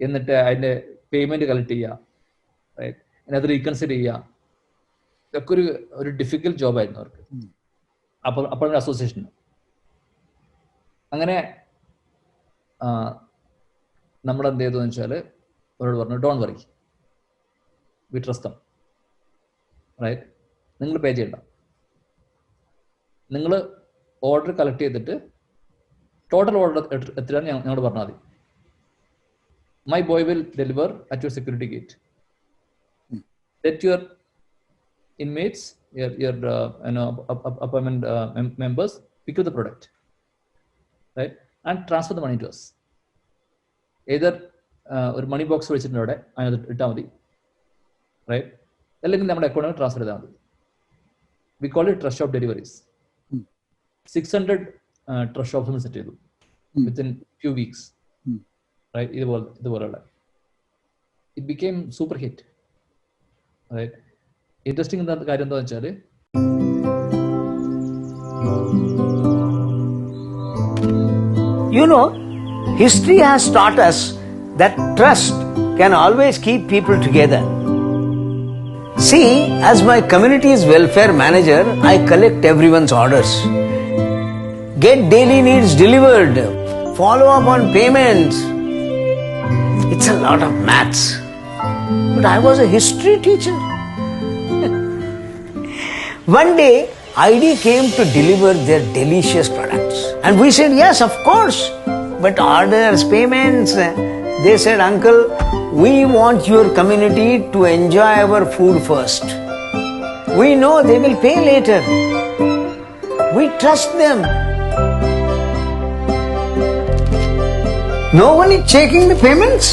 എന്നിട്ട് അതിന്റെ പേയ്മെന്റ് കളക്ട് ചെയ്യുക, റൈറ്റ്, അത് റീകൺസിഡർ ചെയ്യുക. ഇതൊക്കെ ഒരു ഡിഫിക്കൽട്ട് ജോബായിരുന്നു അവർക്ക്. അപ്പാർട്ട്മെന്റ് അസോസിയേഷൻ അങ്ങനെ നമ്മൾ എന്ത് ചെയ്തു വെച്ചാൽ അവരോട് പറഞ്ഞു, don't worry, we trust them, right, നിങ്ങൾ പേ ചെയ്യണ്ട, നിങ്ങൾ ഓർഡർ കളക്ട് ചെയ്തിട്ട് ടോട്ടൽ ഓർഡർ എത്രയാണ് ഞങ്ങളോട് പറഞ്ഞാൽ മതി. My boy will deliver at your security gate. Let your inmates, your apartment members pick up the product, right, and transfer the money to us. Either ഒരു മണി box വെച്ചിട്ടുണ്ട് അവിടെ, അതിനകത്ത് ഇട്ടാൽ മതി, റൈറ്റ്, അല്ലെങ്കിൽ നമ്മുടെ അക്കൗണ്ടിൽ ട്രാൻസ്ഫർ ചെയ്താൽ മതി. We call it trust shop deliveries. 600 trust shops set ചെയ്തു വിത്തിൻ ഫ്യൂ വീക്സ്, റൈറ്റ്. ഇതുപോലുള്ള it became super hit, right. Interesting കാര്യം എന്താ വെച്ചാൽ You know, history has taught us that trust can always keep people together. See, as my community's welfare manager, I collect everyone's orders, get daily needs delivered, follow up on payments. It's a lot of maths. But I was a history teacher. One day, ID came to deliver their delicious products. And we said, yes, of course. But orders, payments, they said, uncle, we want your community to enjoy our food first. We know they will pay later. We trust them. No one is checking the payments?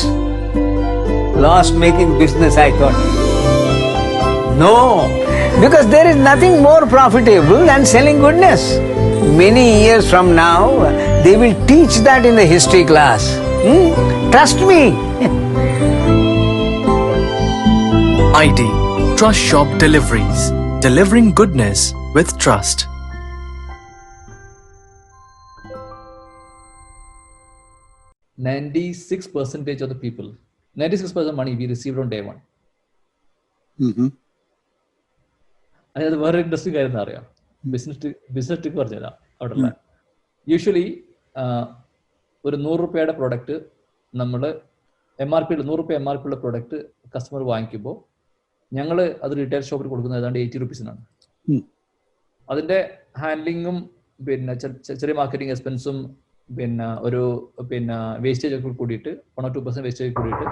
Lost making business, I thought. No. Because there is nothing more profitable than selling goodness. Many years from now, they will teach that in the history class. Trust me. ID, Trust Shop Deliveries. Delivering goodness with trust. 96% of the people, 96% money we received on day one. അതിനകത്ത് വേറെ interesting കാര്യം എന്താ അറിയാം? Business trick പറഞ്ഞുതരാം. അവിടെ usually ഒരു 100 രൂപയുടെ product നമ്മൾ MRP 100 രൂപ MRP ഉള്ള പ്രോഡക്റ്റ് കസ്റ്റമർ വാങ്ങിക്കുമ്പോൾ ഞങ്ങൾ അത് റീറ്റെയിൽ ഷോപ്പിൽ കൊടുക്കുന്നത് ഏതാണ്ട് 80 rupees-നാണ്. അതിന്റെ ഹാൻഡ്ലിങ്ങും പിന്നെ ചെറിയ മാർക്കറ്റിംഗ് എക്സ്പെൻസും പിന്നെ വേസ്റ്റേജ് ഒക്കെ കൂടിയിട്ട് 1-2% വേസ്റ്റേജ് കൂടിയിട്ട്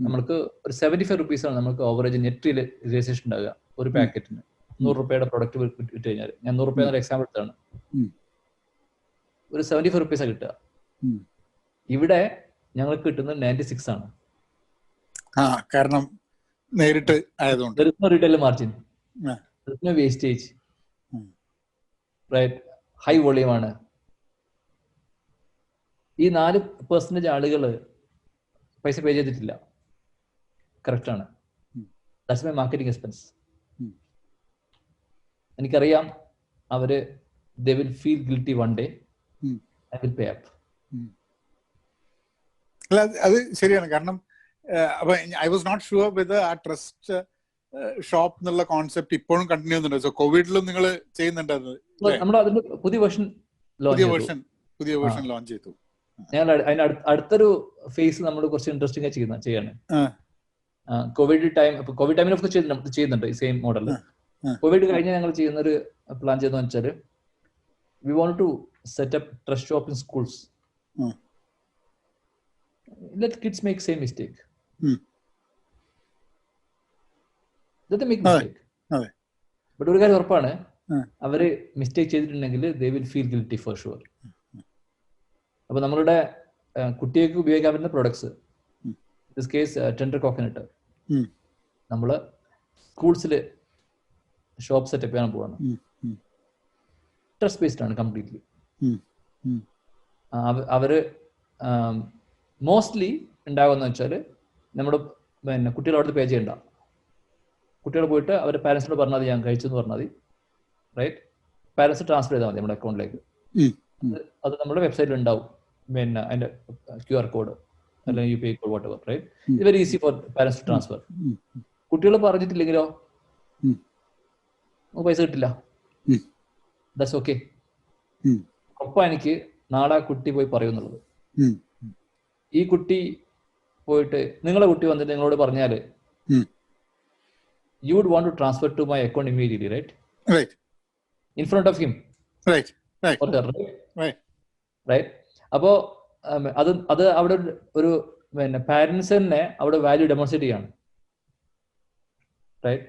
നമ്മൾക്ക് ഒരു 75 rupees-ആണ് നമുക്ക് ഓവറേജ് നെറ്റ് റിയലൈസേഷൻ ഉണ്ടാവുക ഒരു പാക്കറ്റിന്. 100 രൂപയുടെ പ്രോഡക്റ്റ് വിറ്റ് കഴിഞ്ഞാൽ, ഞാൻ 100 രൂപ എന്നൊരു എക്സാമ്പിൾ എടുത്താണ്, ഒരു 75 rupees കിട്ടുക. ഇവിടെ ഞങ്ങൾക്ക് കിട്ടുന്നത് 96 ആണ്. കാരണം നേരിട്ട് ആയതുകൊണ്ട് retail margin, wastage, right, high volume ആണ്. ഈ 4% ആളുകൾ പൈസ പേ ചെയ്തിട്ടില്ല. കറക്റ്റാണ്. That's my marketing expense. എനിക്കറിയാം അവര് they will feel guilty one day. I will pay up. അല്ല, അത് ശരിയാണ്. കാരണം അപ്പൊ ഐ വാസ് നോട്ട് ഷുവർ വിത്ത് ആ ട്രസ്റ്റ് ഷോപ്പ് എന്നുള്ള കോൺസെപ്റ്റ് ഇപ്പോഴും കണ്ടിന്യൂ ചെയ്യുന്നുണ്ട്. സോ കോവിഡിലും നിങ്ങൾ ചെയ്യുന്നുണ്ട് അത്? നമ്മൾ അതിന്റെ പുതിയ വേർഷൻ ലോഞ്ച് ചെയ്തു. ഞങ്ങൾ അതിന്റെ അടുത്തൊരു ഫേസ് നമ്മൾ കുറച്ച് ഇൻട്രസ്റ്റിംഗ് ആയി ചെയ്യാണ്. കോവിഡ് ടൈമിൽ ഒക്കെ ചെയ്യുന്നുണ്ട് ഈ സെയിം മോഡൽ. കോവിഡ് കഴിഞ്ഞ് ഞങ്ങൾ ചെയ്യുന്ന ഒരു പ്ലാൻ ചെയ്തെന്ന് വെച്ചാൽ we want to set up trust shop in schools. Let kids make same mistake. Let them make mistake. But ഒരു കാര്യം ഉറപ്പാണ്, അവര് മിസ്റ്റേക്ക് ചെയ്തിട്ടുണ്ടെങ്കിൽ they will feel guilty for sure. അപ്പൊ നമ്മളുടെ കുട്ടികൾക്ക് ഉപയോഗിക്കാൻ പറ്റുന്ന products, this case tender coconut, നമ്മള് സ്കൂൾസിൽ ഷോപ്പ് സെറ്റപ്പ് ചെയ്യാൻ പോവാണ്. ട്രസ്റ്റ് ബേസ്ഡ് ആണ് കംപ്ലീറ്റ്ലി. അവര് മോസ്റ്റ്ലി ഉണ്ടാകുന്ന വെച്ചാൽ നമ്മുടെ കുട്ടികൾ അവിടുത്തെ പേ ചെയ്യണ്ട. കുട്ടികൾ പോയിട്ട് അവരുടെ പാരൻസിനോട് പറഞ്ഞാൽ മതി, ഞാൻ കഴിച്ചു എന്ന് പറഞ്ഞാൽ മതി, റൈറ്റ്? പാരൻസ് ട്രാൻസ്ഫർ ചെയ്താൽ മതി നമ്മുടെ അക്കൗണ്ടിലേക്ക്. അത് നമ്മുടെ വെബ്സൈറ്റിൽ ഉണ്ടാവും. അതിന്റെ QR കോഡ് അല്ലെങ്കിൽ UPI code, whatever, right? It very easy for parents to transfer. കുട്ടികൾ പറഞ്ഞിട്ടില്ലെങ്കിലോ പൈസ കിട്ടില്ല. That's okay. ഒപ്പം എനിക്ക് നാളെ കുട്ടി പോയി പറയുന്നുള്ളത്, ഈ കുട്ടി പോയിട്ട് നിങ്ങളെ കുട്ടി വന്നിട്ട് നിങ്ങളോട് പറഞ്ഞാല് you would want to transfer to my account immediately, right? In front of him, right? or her, right? അപ്പോ അത് അവിടെ ഒരു പാരന്റ്സ് തന്നെ അവിടെ വാല്യൂ ഡെമോൺസ്ട്രേറ്റ് ചെയ്യാണ്, right?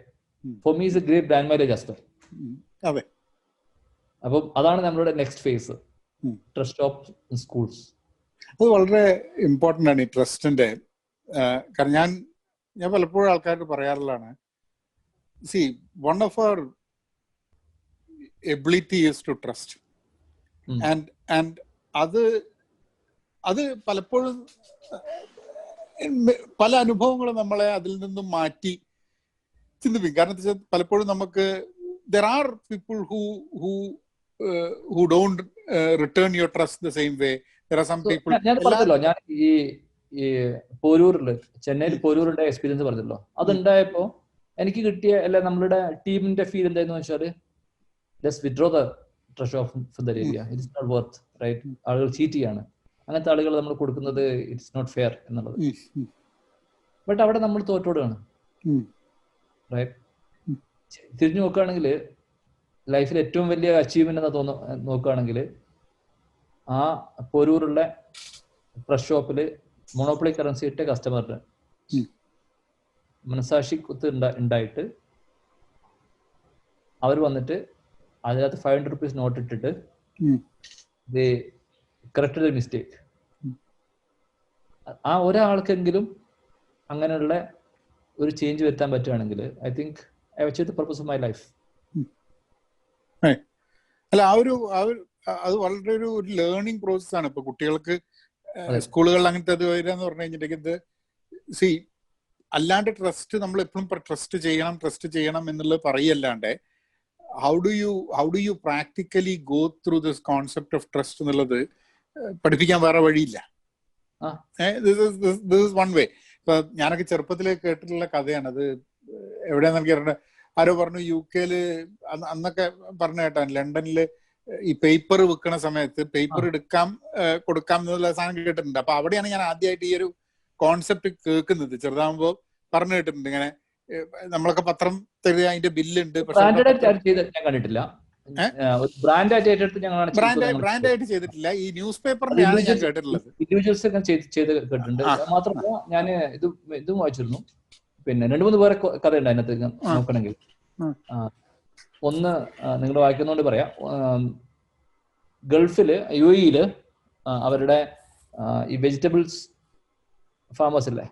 For me is a great brand mileage as well. അപ്പം അതാണ് നമ്മളുടെ next phase, trust of schools. അത് വളരെ ഇമ്പോർട്ടൻ്റ് ആണ് ഈ ട്രസ്റ്റിന്റെ. കാരണം ഞാൻ പലപ്പോഴും ആൾക്കാർക്ക് പറയാറുള്ളതാണ്, see one of our ability is to trust. And അത് പലപ്പോഴും പല അനുഭവങ്ങളും നമ്മളെ അതിൽ നിന്നും മാറ്റി ചിന്തിപ്പിക്കും. കാരണം പലപ്പോഴും നമുക്ക് there are people who don't return your trust the same way. There are some people. ഞാൻ പറഞ്ഞല്ലോ, ഞാൻ ഈ പോരൂരില്, ചെന്നൈയിൽ പോരൂരിന്റെ എക്സ്പീരിയൻസ് പറഞ്ഞല്ലോ. അതുണ്ടായപ്പോ എനിക്ക് കിട്ടിയ നമ്മളുടെ ടീമിന്റെ ഫീൽ എന്തായിരുന്നു വെച്ചാല്, let's withdraw the trust from that area. It is not worth, right? ആളുകൾ ചീറ്റ് ചെയ്യാണ്, അങ്ങനത്തെ ആളുകൾ നമ്മൾ കൊടുക്കുന്നത് ഇറ്റ്സ് നോട്ട് ഫെയർ എന്നുള്ളത്. ബട്ട് അവിടെ നമ്മൾ തോറ്റോടുകയാണ്, റൈറ്റ്? തിരിഞ്ഞു നോക്കുകയാണെങ്കിൽ ലൈഫിൽ ഏറ്റവും വലിയ അച്ചീവ്മെന്റ് എന്ന് നോക്കുകയാണെങ്കിൽ ആ പോരൂറുള്ള ഫ്രഷ് ഷോപ്പില് മോണോപ്പൊളി കറൻസി ഇട്ട കസ്റ്റമറിന് മനസാക്ഷി കുത്ത് ഉണ്ടായിട്ട് അവർ വന്നിട്ട് അതിനകത്ത് 500 rupees നോട്ട് ഇട്ടിട്ട് കറക്റ്റ് മിസ്റ്റേക്ക്. ആ ഒരാൾക്കെങ്കിലും അങ്ങനെയുള്ള ഒരു ചേഞ്ച് വരുത്താൻ പറ്റുകയാണെങ്കിൽ I think I achieved the purpose of my life. അല്ല, അത് വളരെ ഒരു ലേണിംഗ് പ്രോസസ് ആണ്. ഇപ്പൊ കുട്ടികൾക്ക് സ്കൂളുകളിൽ അങ്ങനത്തെ അത് വരിക എന്ന് പറഞ്ഞു കഴിഞ്ഞിട്ടുണ്ടെങ്കിൽ, സി അല്ലാണ്ട് ട്രസ്റ്റ് നമ്മൾ എപ്പോഴും ട്രസ്റ്റ് ചെയ്യണം എന്നുള്ളത് പറയല്ലാണ്ട് how do you practically go through this concept of trust എന്നുള്ളത് പഠിപ്പിക്കാൻ വേറെ വഴിയില്ല. This is one way. ഇപ്പൊ ഞാനൊക്കെ ചെറുപ്പത്തിൽ കേട്ടിട്ടുള്ള കഥയാണ്. അത് എവിടെയാന്ന് എനിക്ക് അറിയണ്ട, ആരോ പറഞ്ഞു UK അന്നൊക്കെ പറഞ്ഞു കേട്ടാൻ, ലണ്ടനില് ഈ പേപ്പർ വിൽക്കണ സമയത്ത് പേപ്പർ കൊടുക്കാം എന്നുള്ള സാധനം കേട്ടിട്ടുണ്ട്. അപ്പൊ അവിടെയാണ് ഞാൻ ആദ്യമായിട്ട് ഈ ഒരു കോൺസെപ്റ്റ് കേൾക്കുന്നത്. ചെറുതാകുമ്പോ പറഞ്ഞു കേട്ടിട്ടുണ്ട്, ഇങ്ങനെ നമ്മളൊക്കെ പത്രം തരിക, അതിന്റെ ബില്ലുണ്ട്. ബ്രാൻഡായിട്ട് ചെയ്തിട്ടില്ല, ഈ ന്യൂസ് പേപ്പറിനെയാണ് ഞാൻ കേട്ടിട്ടുള്ളത്. മാത്രമല്ല ഞാൻ ഇതും വായിച്ചിരുന്നു. പിന്നെ 2-3 പേരെ കഥയുണ്ട് അതിനകത്ത് നോക്കണമെങ്കിൽ. ഒന്ന് നിങ്ങൾ വായിക്കുന്നോണ്ട് പറയാം. ഗൾഫില് UAE അവരുടെ ഈ വെജിറ്റബിൾസ് ഫാമേഴ്സ് ഇല്ലേ,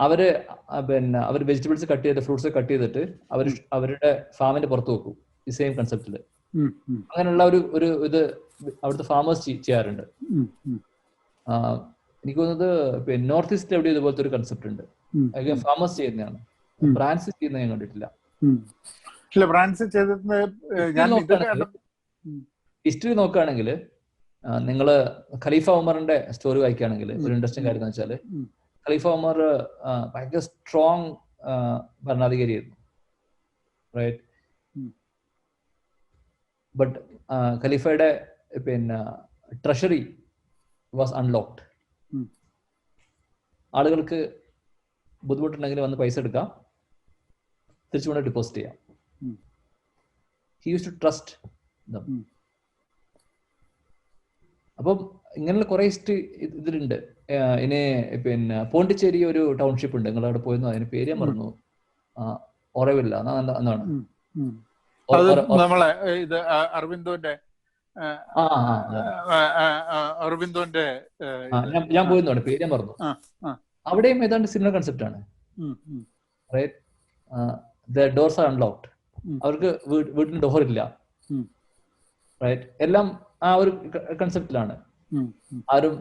അവര് വെജിറ്റബിൾസ് കട്ട് ചെയ്ത്, ഫ്രൂട്ട്സ് കട്ട് ചെയ്തിട്ട് അവരുടെ ഫാമിന്റെ പുറത്ത് വെക്കും, ഈ സെയിം കൺസെപ്റ്റില്. അങ്ങനെയുള്ള ഒരു ഇത് അവിടുത്തെ ഫാമേഴ്സ് ചെയ്യാറുണ്ട്. എനിക്ക് തോന്നുന്നത് പിന്നെ നോർത്ത് ഈസ്റ്റ് എവിടെ ഇതുപോലത്തെ ഒരു കൺസെപ്റ്റ് ഉണ്ട്. ഫാമേഴ്സ് ചെയ്യുന്നതാണ്, ബ്രാൻഡ്സ് ചെയ്യുന്നത് ഞാൻ കണ്ടിട്ടില്ല. ഹിസ്റ്ററി നോക്കുകയാണെങ്കിൽ നിങ്ങൾ ഖലീഫ ഉമറിന്റെ സ്റ്റോറി വായിക്കുകയാണെങ്കിൽ ഒരു ഇൻട്രസ്റ്റിംഗ് കാര്യം എന്ന് വെച്ചാൽ ഖലീഫ ഉമർ ഭയങ്കര സ്ട്രോങ് ഭരണാധികാരിയായിരുന്നു, റൈറ്റ്? ബട്ട് ഖലീഫയുടെ പിന്നെ ട്രഷറി വാസ് അൺലോക്ഡ്. ആളുകൾക്ക് ബുദ്ധിമുട്ടുണ്ടെങ്കിൽ വന്ന് പൈസ എടുക്കാം, തിരിച്ചു കൊണ്ട് ഡിപ്പോസിറ്റ് ചെയ്യാം. He used to trust them. അപ്പം ഇങ്ങനെയുള്ള കുറെ ഇതിലുണ്ട്. ഇനി പിന്നെ പോണ്ടിച്ചേരി ഒരു ടൗൺഷിപ്പ് ഉണ്ട്, നിങ്ങൾ അവിടെ പോയിരുന്നു, അതിന് പേര് ഞാൻ മറന്നു, ഓറവില്ല എന്നാണ്. നമ്മളെ ഇത് അരവിന്ദോന്റെ ഞാൻ പോയിരുന്നു, പേര് ഞാൻ പറഞ്ഞു. അവിടെയും ഏതാണ്ട് സിമിലർ കൺസെപ്റ്റ് ആണ്, right? The doors are unlocked. അവർക്ക് വീട്ടിന് ഡോർ ഇല്ല, റൈറ്റ്? എല്ലാം ആ ഒരു കൺസെപ്റ്റിലാണ്. ആരും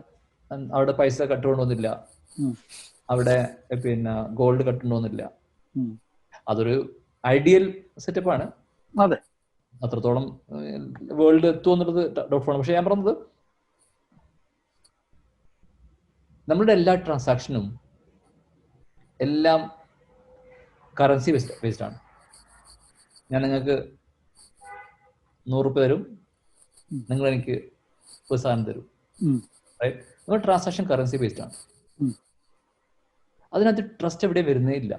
അവിടെ പൈസ കട്ടുകൊണ്ടൊന്നില്ല, അവിടെ പിന്നെ ഗോൾഡ് കട്ടുകൊണ്ടൊന്നില്ല. അതൊരു ഐഡിയൽ സെറ്റപ്പാണ്. അതെ, അത്രത്തോളം വേൾഡ് എത്തുമെന്നുള്ളത് ഡൗട്ട്ഫുള്ളാണ്. പക്ഷെ ഞാൻ പറഞ്ഞത് നമ്മളുടെ എല്ലാ ട്രാൻസാക്ഷനും എല്ലാം കറൻസി ബേസ്ഡ് ആണ്. ഞാൻ നിങ്ങൾക്ക് 100 രൂപ തരും, നിങ്ങൾ എനിക്ക് ഒരു സാധനം തരും, റൈറ്റ്? നമ്മുടെ ട്രാൻസാക്ഷൻ കറൻസി ബേസ്ഡ് ആണ്. അതിനകത്ത് ട്രസ്റ്റ് എവിടെയും വരുന്നേ ഇല്ല,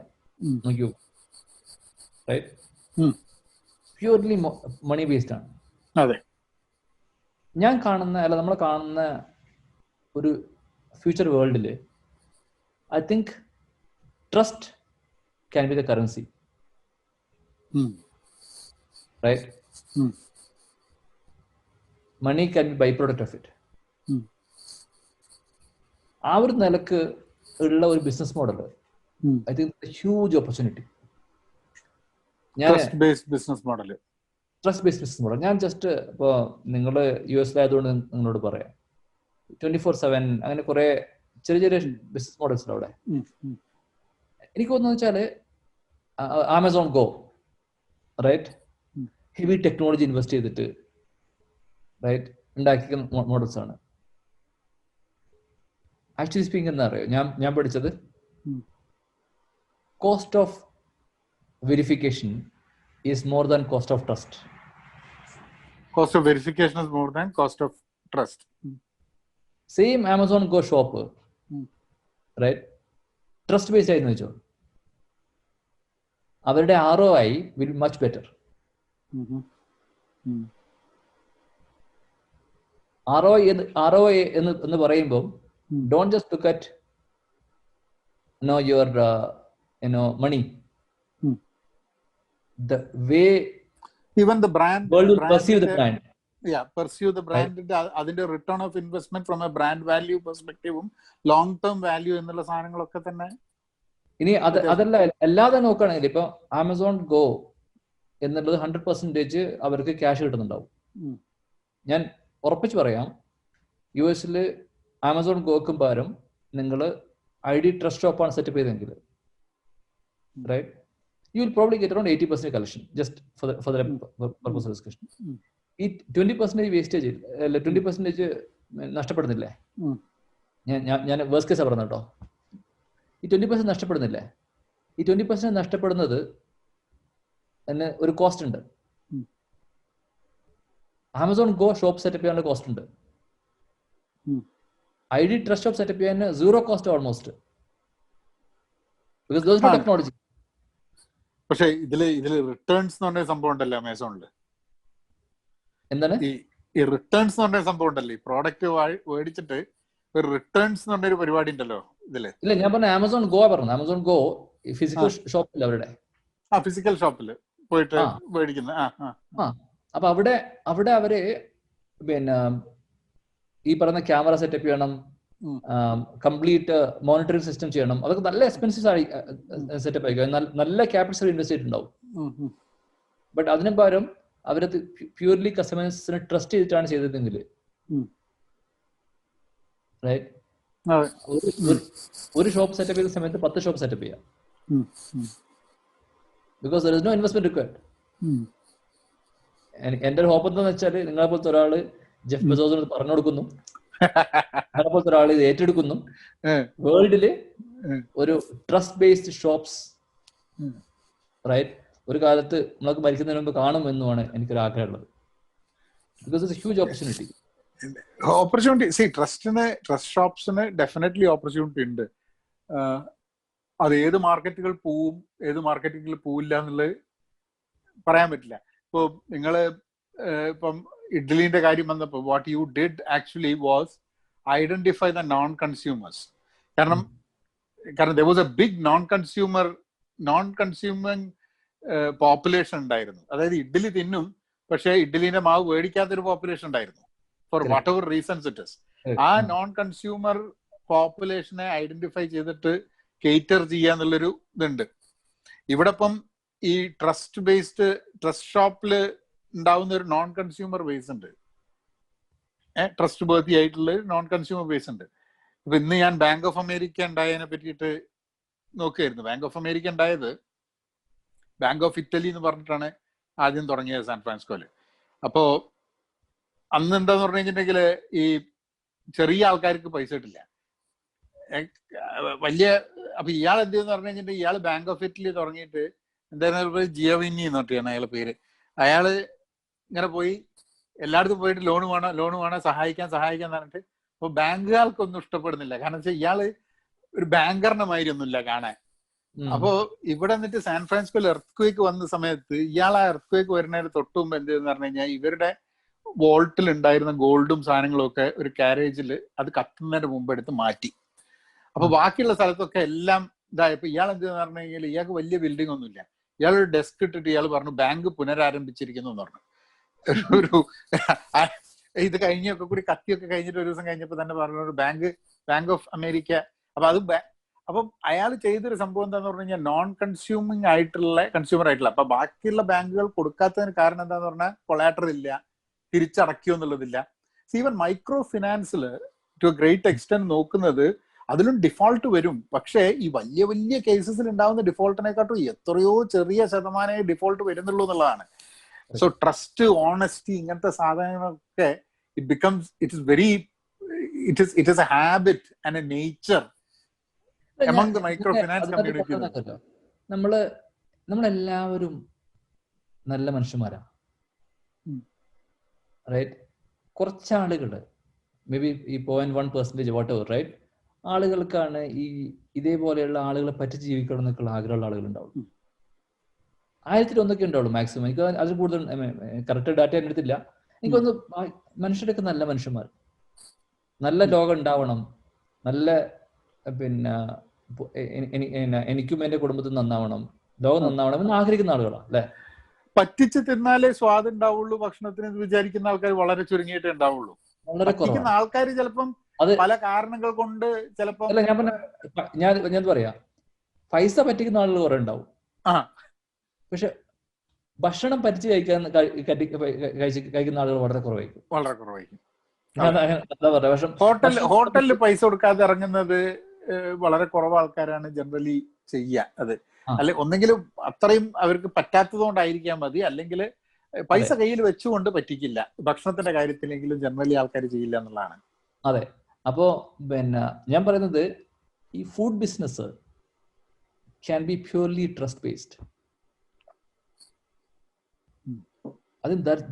നോക്കിയോ, റൈറ്റ്? പ്യൂർലി മണി ബേസ്ഡ് ആണ്. അതെ, ഞാൻ കാണുന്ന അല്ല നമ്മൾ കാണുന്ന ഒരു ഫ്യൂച്ചർ വേൾഡിൽ I think trust can be the currency, right? Money can be by product of it. ആ ഒരു നിലക്ക് ഉള്ള ഒരു business model I think huge opportunity. Trust based business model. ഞാൻ ജസ്റ്റ് ഇപ്പോ നിങ്ങൾ യുഎസിലായതുകൊണ്ട് നിങ്ങളോട് പറയാം, 24/7 അങ്ങനെ കുറെ ചെറിയ ചെറിയ ബിസിനസ് മോഡൽസ് അവിടെ. എനിക്ക് തോന്നുന്നു വെച്ചാല് ആമസോൺ ഗോ, റൈറ്റ്? ഹെവി ടെക്നോളജി ഇൻവെസ്റ്റ് ചെയ്തിട്ട്, റൈറ്റ്, ഉണ്ടാക്കിയ മോഡൽസ് ആണ്. ആക്ച്വലി സ്പീക്കിംഗ് എന്താ അറിയോ, ഞാൻ പഠിച്ചത് cost of verification is more than cost of trust. Cost of verification is more than cost of trust. Same Amazon Go shop, right? Trust based ആയിരുന്നു വെച്ചോ, അവരുടെ ROI will be much better. ROI എന്ന് പറയുമ്പോൾ don't just look at your money. The way even the brand world will perceive the brand, pursue the brand, അതിന്റെ return of investment from a brand value പെർസ്പെക്റ്റീവും long term value എന്നുള്ള സാധനങ്ങളൊക്കെ തന്നെ. ഇനി അതല്ല, അല്ലാതെ നോക്കുകയാണെങ്കിൽ ഇപ്പൊ ആമസോൺ ഗോ എന്നുള്ളത് 100% അവർക്ക് ക്യാഷ് കിട്ടുന്നുണ്ടാവും. ഞാൻ ഉറപ്പിച്ച് പറയാം, US ആമസോൺ ഗോക്കും പകരം നിങ്ങൾ ID ട്രസ്റ്റ് ഷോപ്പാണ് സെറ്റപ്പ് ചെയ്തെങ്കിൽ, right, you will probably get around 80% collection just for the purpose of discussion. ഈ 20% വേസ്റ്റേജ് അല്ല, 20% നഷ്ടപ്പെടുന്നില്ലേ? ഞാൻ വേഴ്സ്റ്റ് കേസാ പറഞ്ഞ കേട്ടോ. ഈ 20% നഷ്ടപ്പെടുന്നില്ലേ? ഈ 20% നഷ്ടപ്പെടുന്നത് തന്നെ ഒരു കോസ്റ്റ് ഉണ്ട്. ആമസോൺ ഗോ ഷോപ്പ് സെറ്റപ്പ് ചെയ്യാനുള്ള കോസ്റ്റ് ഉണ്ട്. ID ട്രസ്റ്റ് ഷോപ്പ് സെറ്റപ്പ് ചെയ്യാൻ 0 cost almost, because there is no technology. പക്ഷെ ഇതില് റിട്ടേൺസ് എന്ന് പറഞ്ഞ സംഭവം ഉണ്ടല്ലോ ആമസോണില്. എന്താണ് ഈ റിട്ടേൺസ് എന്ന് പറഞ്ഞ സംഭവം ഉണ്ടല്ലോ, ഈ പ്രോഡക്റ്റ് മേടിച്ചിട്ട് ഒരു റിട്ടേൺസ് എന്ന് പറഞ്ഞൊരു പരിപാടി ഉണ്ടല്ലോ ഇതില്. ഇല്ല, ഞാൻ പറഞ്ഞ ആമസോൺ ഗോ പറഞ്ഞു. ആമസോൺ ഗോ ഫിസിക്കൽ ഷോപ്പില്ല അവരുടെ, ഫിസിക്കൽ ഷോപ്പില് പോയിട്ട് മേടിക്കുന്ന. അപ്പൊ അവിടെ അവര് പിന്നെ ഈ പറയുന്ന ക്യാമറ സെറ്റപ്പ് ചെയ്യണം, കംപ്ലീറ്റ് മോണിറ്ററിംഗ് സിസ്റ്റം ചെയ്യണം. അതൊക്കെ നല്ല എക്സ്പെൻസീവ് ആയി സെറ്റപ്പ് ആയിരിക്കും, നല്ല ക്യാപിറ്റൽ ഇൻവെസ്റ്റ് ചെയ്തിട്ടുണ്ടാവും. ബട്ട് അതിന് പകരം അവരത് പ്യൂർലി കസ്റ്റമേഴ്സിനെ ട്രസ്റ്റ് ചെയ്തിട്ടാണ് ചെയ്തതെങ്കിൽ റൈറ്റ്, ഒരു ഷോപ്പ് സെറ്റപ്പ് ചെയ്ത സമയത്ത് 10 ഷോപ്പ് സെറ്റപ്പ് ചെയ്യാം. Because there is no investment required. എന്റെ ഒരു ഹോപ്പ് എന്താന്ന് വെച്ചാൽ നിങ്ങളെ പോലത്തെ ഒരാള് ജെഫ് ബെസോസിന് പറഞ്ഞു കൊടുക്കുന്നു, നിങ്ങളെ പോലത്തെ ഒരാൾ ഇത് ഏറ്റെടുക്കുന്നു, വേൾഡില് ഒരു ട്രസ്റ്റ് ബേസ്ഡ് ഷോപ്സ് റൈറ്റ് ഒരു കാലത്ത് നമുക്ക് മരിക്കുന്നതിന് മുമ്പ് കാണുമെന്നുമാണ് എനിക്കൊരു ആഗ്രഹമുള്ളത്. Because it's a huge opportunity. Trust ഷോപ്സിന് ഡെഫിനറ്റ്ലി ഓപ്പർച്യൂണിറ്റി ഉണ്ട്. അത് ഏത് മാർക്കറ്റുകൾ പോവും ഏത് മാർക്കറ്റുകളിൽ പോവില്ല എന്നുള്ളത് പറയാൻ പറ്റില്ല. ഇപ്പൊ നിങ്ങള് ഇപ്പം ഇഡ്ഡലിന്റെ കാര്യം വന്നപ്പോൾ what you did actually was identify the non consumers. കാരണം there was a big non-consuming population ഉണ്ടായിരുന്നു. അതായത് ഇഡ്ഡലി തിന്നും, പക്ഷെ ഇഡ്ഡലിന്റെ മാവ് മേടിക്കാത്തൊരു പോപ്പുലേഷൻ ഉണ്ടായിരുന്നു, for whatever reasons it is. ആ നോൺ കൺസ്യൂമർ പോപ്പുലേഷനെ ഐഡന്റിഫൈ ചെയ്തിട്ട് കേറ്റർ ചെയ്യാന്നുള്ളൊരു ഇതുണ്ട്. ഇവിടെ ഇപ്പം ഈ ട്രസ്റ്റ് ഷോപ്പിൽ ഉണ്ടാവുന്ന ഒരു നോൺ കൺസ്യൂമർ ബേസ് ഉണ്ട്, ട്രസ്റ്റ് ബേർത്തി ആയിട്ടുള്ള നോൺ കൺസ്യൂമർ ബേസ് ഉണ്ട്. ഇപ്പൊ ഇന്ന് ഞാൻ ബാങ്ക് ഓഫ് അമേരിക്ക ഉണ്ടായതിനെ പറ്റിയിട്ട് നോക്കുകയായിരുന്നു. ബാങ്ക് ഓഫ് അമേരിക്ക ഉണ്ടായത് ബാങ്ക് ഓഫ് ഇറ്റലി എന്ന് പറഞ്ഞിട്ടാണ് ആദ്യം തുടങ്ങിയത് സാൻ ഫ്രാൻസിസ്കോയില്. അപ്പോ അന്ന് എന്താന്ന് പറഞ്ഞു കഴിഞ്ഞിട്ടുണ്ടെങ്കിൽ ഈ ചെറിയ ആൾക്കാർക്ക് പൈസ കിട്ടില്ല, വലിയ. അപ്പൊ ഇയാൾ എന്ത് ചെയ്യുന്ന പറഞ്ഞു കഴിഞ്ഞിട്ടുണ്ടെങ്കിൽ ഇയാൾ ബാങ്ക് ഓഫ് ഇറ്റലി തുടങ്ങിയിട്ട് എന്തായിരുന്നു ജിയോവിനി എന്ന് പറഞ്ഞിട്ടാണ് അയാളെ പേര്. അയാള് ഇങ്ങനെ പോയി എല്ലായിടത്തും പോയിട്ട് ലോൺ വേണം സഹായിക്കാൻ പറഞ്ഞിട്ട്. അപ്പൊ ബാങ്കുകാർക്കൊന്നും ഇഷ്ടപ്പെടുന്നില്ല, കാരണം വെച്ചാൽ ഇയാള് ഒരു ബാങ്കറിന്റെ മാതിരി ഒന്നുമില്ല കാണാൻ. അപ്പോ ഇവിടെ എന്നിട്ട് സാൻ ഫ്രാൻസിസ്കോയിൽ എർത്ത്ക്വേക്ക് വന്ന സമയത്ത് ഇയാൾ ആ എർത്ത്ക്വേക്ക് വരുന്നതിന് തൊട്ട് മുമ്പ് എന്ത് ചെയ്തെന്ന് പറഞ്ഞു കഴിഞ്ഞാൽ ഇവരുടെ വോൾട്ടിൽ ഉണ്ടായിരുന്ന ഗോൾഡും സാധനങ്ങളും ഒക്കെ ഒരു കാരേജിൽ അത് കത്തുന്നതിന് മുമ്പ് എടുത്ത് മാറ്റി. അപ്പൊ ബാക്കിയുള്ള സ്ഥലത്തൊക്കെ എല്ലാം ഇതായപ്പോ ഇയാൾ എന്ത് ചെയ്തെന്ന് പറഞ്ഞു കഴിഞ്ഞാൽ ഇയാൾക്ക് വലിയ ബിൽഡിംഗ് ഒന്നുമില്ല. ഇയാളൊരു ഡെസ്ക് ഇട്ടിട്ട് ഇയാൾ പറഞ്ഞു ബാങ്ക് പുനരാരംഭിച്ചിരിക്കുന്നു എന്ന് പറഞ്ഞു. ഒരു ഇത് കഴിഞ്ഞൊക്കെ കൂടി കത്തിയൊക്കെ കഴിഞ്ഞിട്ട് ഒരു ദിവസം കഴിഞ്ഞപ്പോ തന്നെ പറഞ്ഞു ബാങ്ക് ഓഫ് അമേരിക്ക. അപ്പൊ അത് അപ്പം അയാൾ ചെയ്തൊരു സംഭവം എന്താന്ന് പറഞ്ഞു കഴിഞ്ഞാൽ നോൺ കൺസ്യൂമർ ആയിട്ടുള്ള അപ്പൊ ബാക്കിയുള്ള ബാങ്കുകൾ കൊടുക്കാത്തതിന് കാരണം എന്താന്ന് പറഞ്ഞാൽ കൊളാറ്ററൽ ഇല്ല, തിരിച്ചടക്കിയോ എന്നുള്ളതില്ല. ഈവൻ മൈക്രോ ഫിനാൻസിൽ ടു എ ഗ്രേറ്റ് എക്സ്റ്റെന്റ് നോക്കുന്നത് അതിലും ഡിഫോൾട്ട് വരും. പക്ഷേ ഈ വലിയ വലിയ കേസസിൽ ഉണ്ടാവുന്ന ഡിഫോൾട്ടിനെക്കാട്ടും എത്രയോ ചെറിയ ശതമാനമേ ഡിഫോൾട്ട് വരുന്നുള്ളൂ എന്നുള്ളതാണ്. സോ ട്രസ്റ്റ്, ഓണസ്റ്റി, ഇങ്ങനത്തെ സാധനങ്ങളൊക്കെ it is a habit and a nature among the microfinance community. നമ്മളെല്ലാവരും നല്ല മനുഷ്യന്മാരാ, റൈറ്റ്? കുറച്ചാളുകള് മേ ബി ഈ 0.1% വാട്ട് എവർ, റൈറ്റ്? ആളുകൾക്കാണ് ഈ ഇതേപോലെയുള്ള ആളുകളെ പറ്റി ജീവിക്കണം എന്നൊക്കെയുള്ള ആഗ്രഹമുള്ള ആളുകൾ ഉണ്ടാവും. 1000 ഉണ്ടാവുള്ളൂ മാക്സിമം. എനിക്ക് അതിൽ കൂടുതൽ കറക്റ്റ് ഡാറ്റ എൻ്റെ അടുത്തില്ല. എനിക്കൊന്ന് മനുഷ്യരൊക്കെ നല്ല മനുഷ്യന്മാർ, നല്ല ലോകം ഉണ്ടാവണം, നല്ല പിന്നെ എനിക്കും എന്റെ കുടുംബത്തിൽ നന്നാവണം, ലോകം നന്നാവണം എന്ന് ആഗ്രഹിക്കുന്ന ആളുകളാണ് അല്ലെ? പറ്റിച്ച് തിന്നാലേ സ്വാദ് ഉണ്ടാവുള്ളൂ ഭക്ഷണത്തിന് വിചാരിക്കുന്ന ആൾക്കാർ വളരെ ചുരുങ്ങിയിട്ടേ ഉണ്ടാവുള്ളൂ. വളരെ കുറവാണ് ആൾക്കാർ ചിലപ്പം പല കാരണങ്ങൾ കൊണ്ട് ചിലപ്പോ അല്ല ഞാൻ പറയാ പൈസ പറ്റിക്കുന്ന ആളുകൾ കുറെ ഉണ്ടാവും, പക്ഷെ ഭക്ഷണം പറ്റിച്ച് കഴിക്കുന്ന ആളുകൾ വളരെ കുറവായിരിക്കും. ഹോട്ടലിൽ പൈസ കൊടുക്കാതെ ഇറങ്ങുന്നത് വളരെ കുറവ് ആൾക്കാരാണ് ജനറലി ചെയ്യുക. അത് അല്ലെ ഒന്നെങ്കിലും അത്രയും അവർക്ക് പറ്റാത്തത് കൊണ്ടായിരിക്കാൻ മതി, അല്ലെങ്കിൽ പൈസ കയ്യിൽ വെച്ചുകൊണ്ട് പറ്റിക്കില്ല. ഭക്ഷണത്തിന്റെ കാര്യത്തിലെങ്കിലും ജനറലി ആൾക്കാർ ചെയ്യില്ല എന്നുള്ളതാണ്. അതെ. അപ്പോ പിന്നെ ഞാൻ പറയുന്നത് ഈ food business can be purely trust based.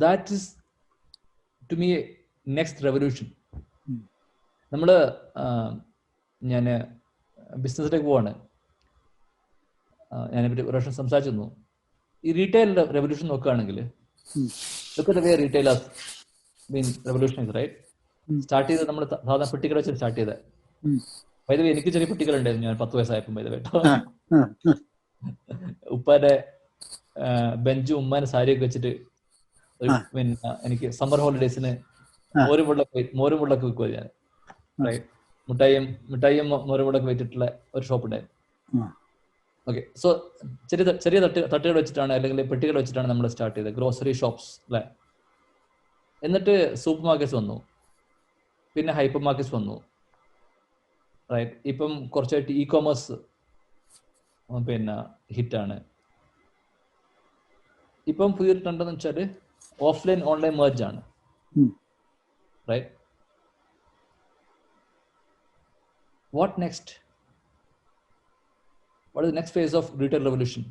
that is to me next revolution. നമ്മള് ഞാൻ ബിസിനസ്സിലേക്ക് പോവാണ്. ഞാനിപ്പറ്റി ഒരു പ്രാവശ്യം സംസാരിച്ചിരുന്നു. ഈ റീറ്റെയിൽ റെവല്യൂഷൻ നോക്കുകയാണെങ്കിൽ റീറ്റെയിലേഴ്സ് മീൻ റെവല്യൂഷൻ, റൈറ്റ്? സ്റ്റാർട്ട് ചെയ്ത് നമ്മൾ സാധാരണ പെട്ടിക്കട വെച്ച് സ്റ്റാർട്ട് ചെയ്തത്. വൈദ്യുതി എനിക്ക് ചെറിയ പെട്ടികളുണ്ടായിരുന്നു ഞാൻ 10 വയസ്സായപ്പോൾ. വൈദ്യുതി ഉപ്പാന്റെ ബെഞ്ചും ഉമ്മാന്റെ സാരിയൊക്കെ വെച്ചിട്ട് പിന്നെ എനിക്ക് സമ്മർ ഹോളിഡേസിന് മോരും വെള്ളമൊക്കെ വെക്കുക ഞാൻ, റൈറ്റ്? മിഠായിയും മോരും വെള്ളമൊക്കെ വെച്ചിട്ടുള്ള ഒരു ഷോപ്പ് ഉണ്ടായിരുന്നു. ഓക്കെ. സോ ചെറിയ തട്ടുകൾ വെച്ചിട്ടാണ് അല്ലെങ്കിൽ പെട്ടികൾ വെച്ചിട്ടാണ് നമ്മൾ സ്റ്റാർട്ട് ചെയ്തത്, ഗ്രോസറി ഷോപ്സ് അല്ലേ. എന്നിട്ട് സൂപ്പർ മാർക്കറ്റ്സ് വന്നു, പിന്നെ ഹൈപ്പർ മാർക്കറ്റ്സ് വന്നു, റൈറ്റ്. ഇപ്പം കുറച്ചായിട്ട് ഇ കോമേഴ്സ് പിന്നെ ഹിറ്റാണ്. ഇപ്പം പുതിയൊരു ട്രെൻഡ് എന്ന് വെച്ചാൽ ഓഫ്ലൈൻ ഓൺലൈൻ മെർജ് ആണ്, right. What next? What is next phase of retail revolution?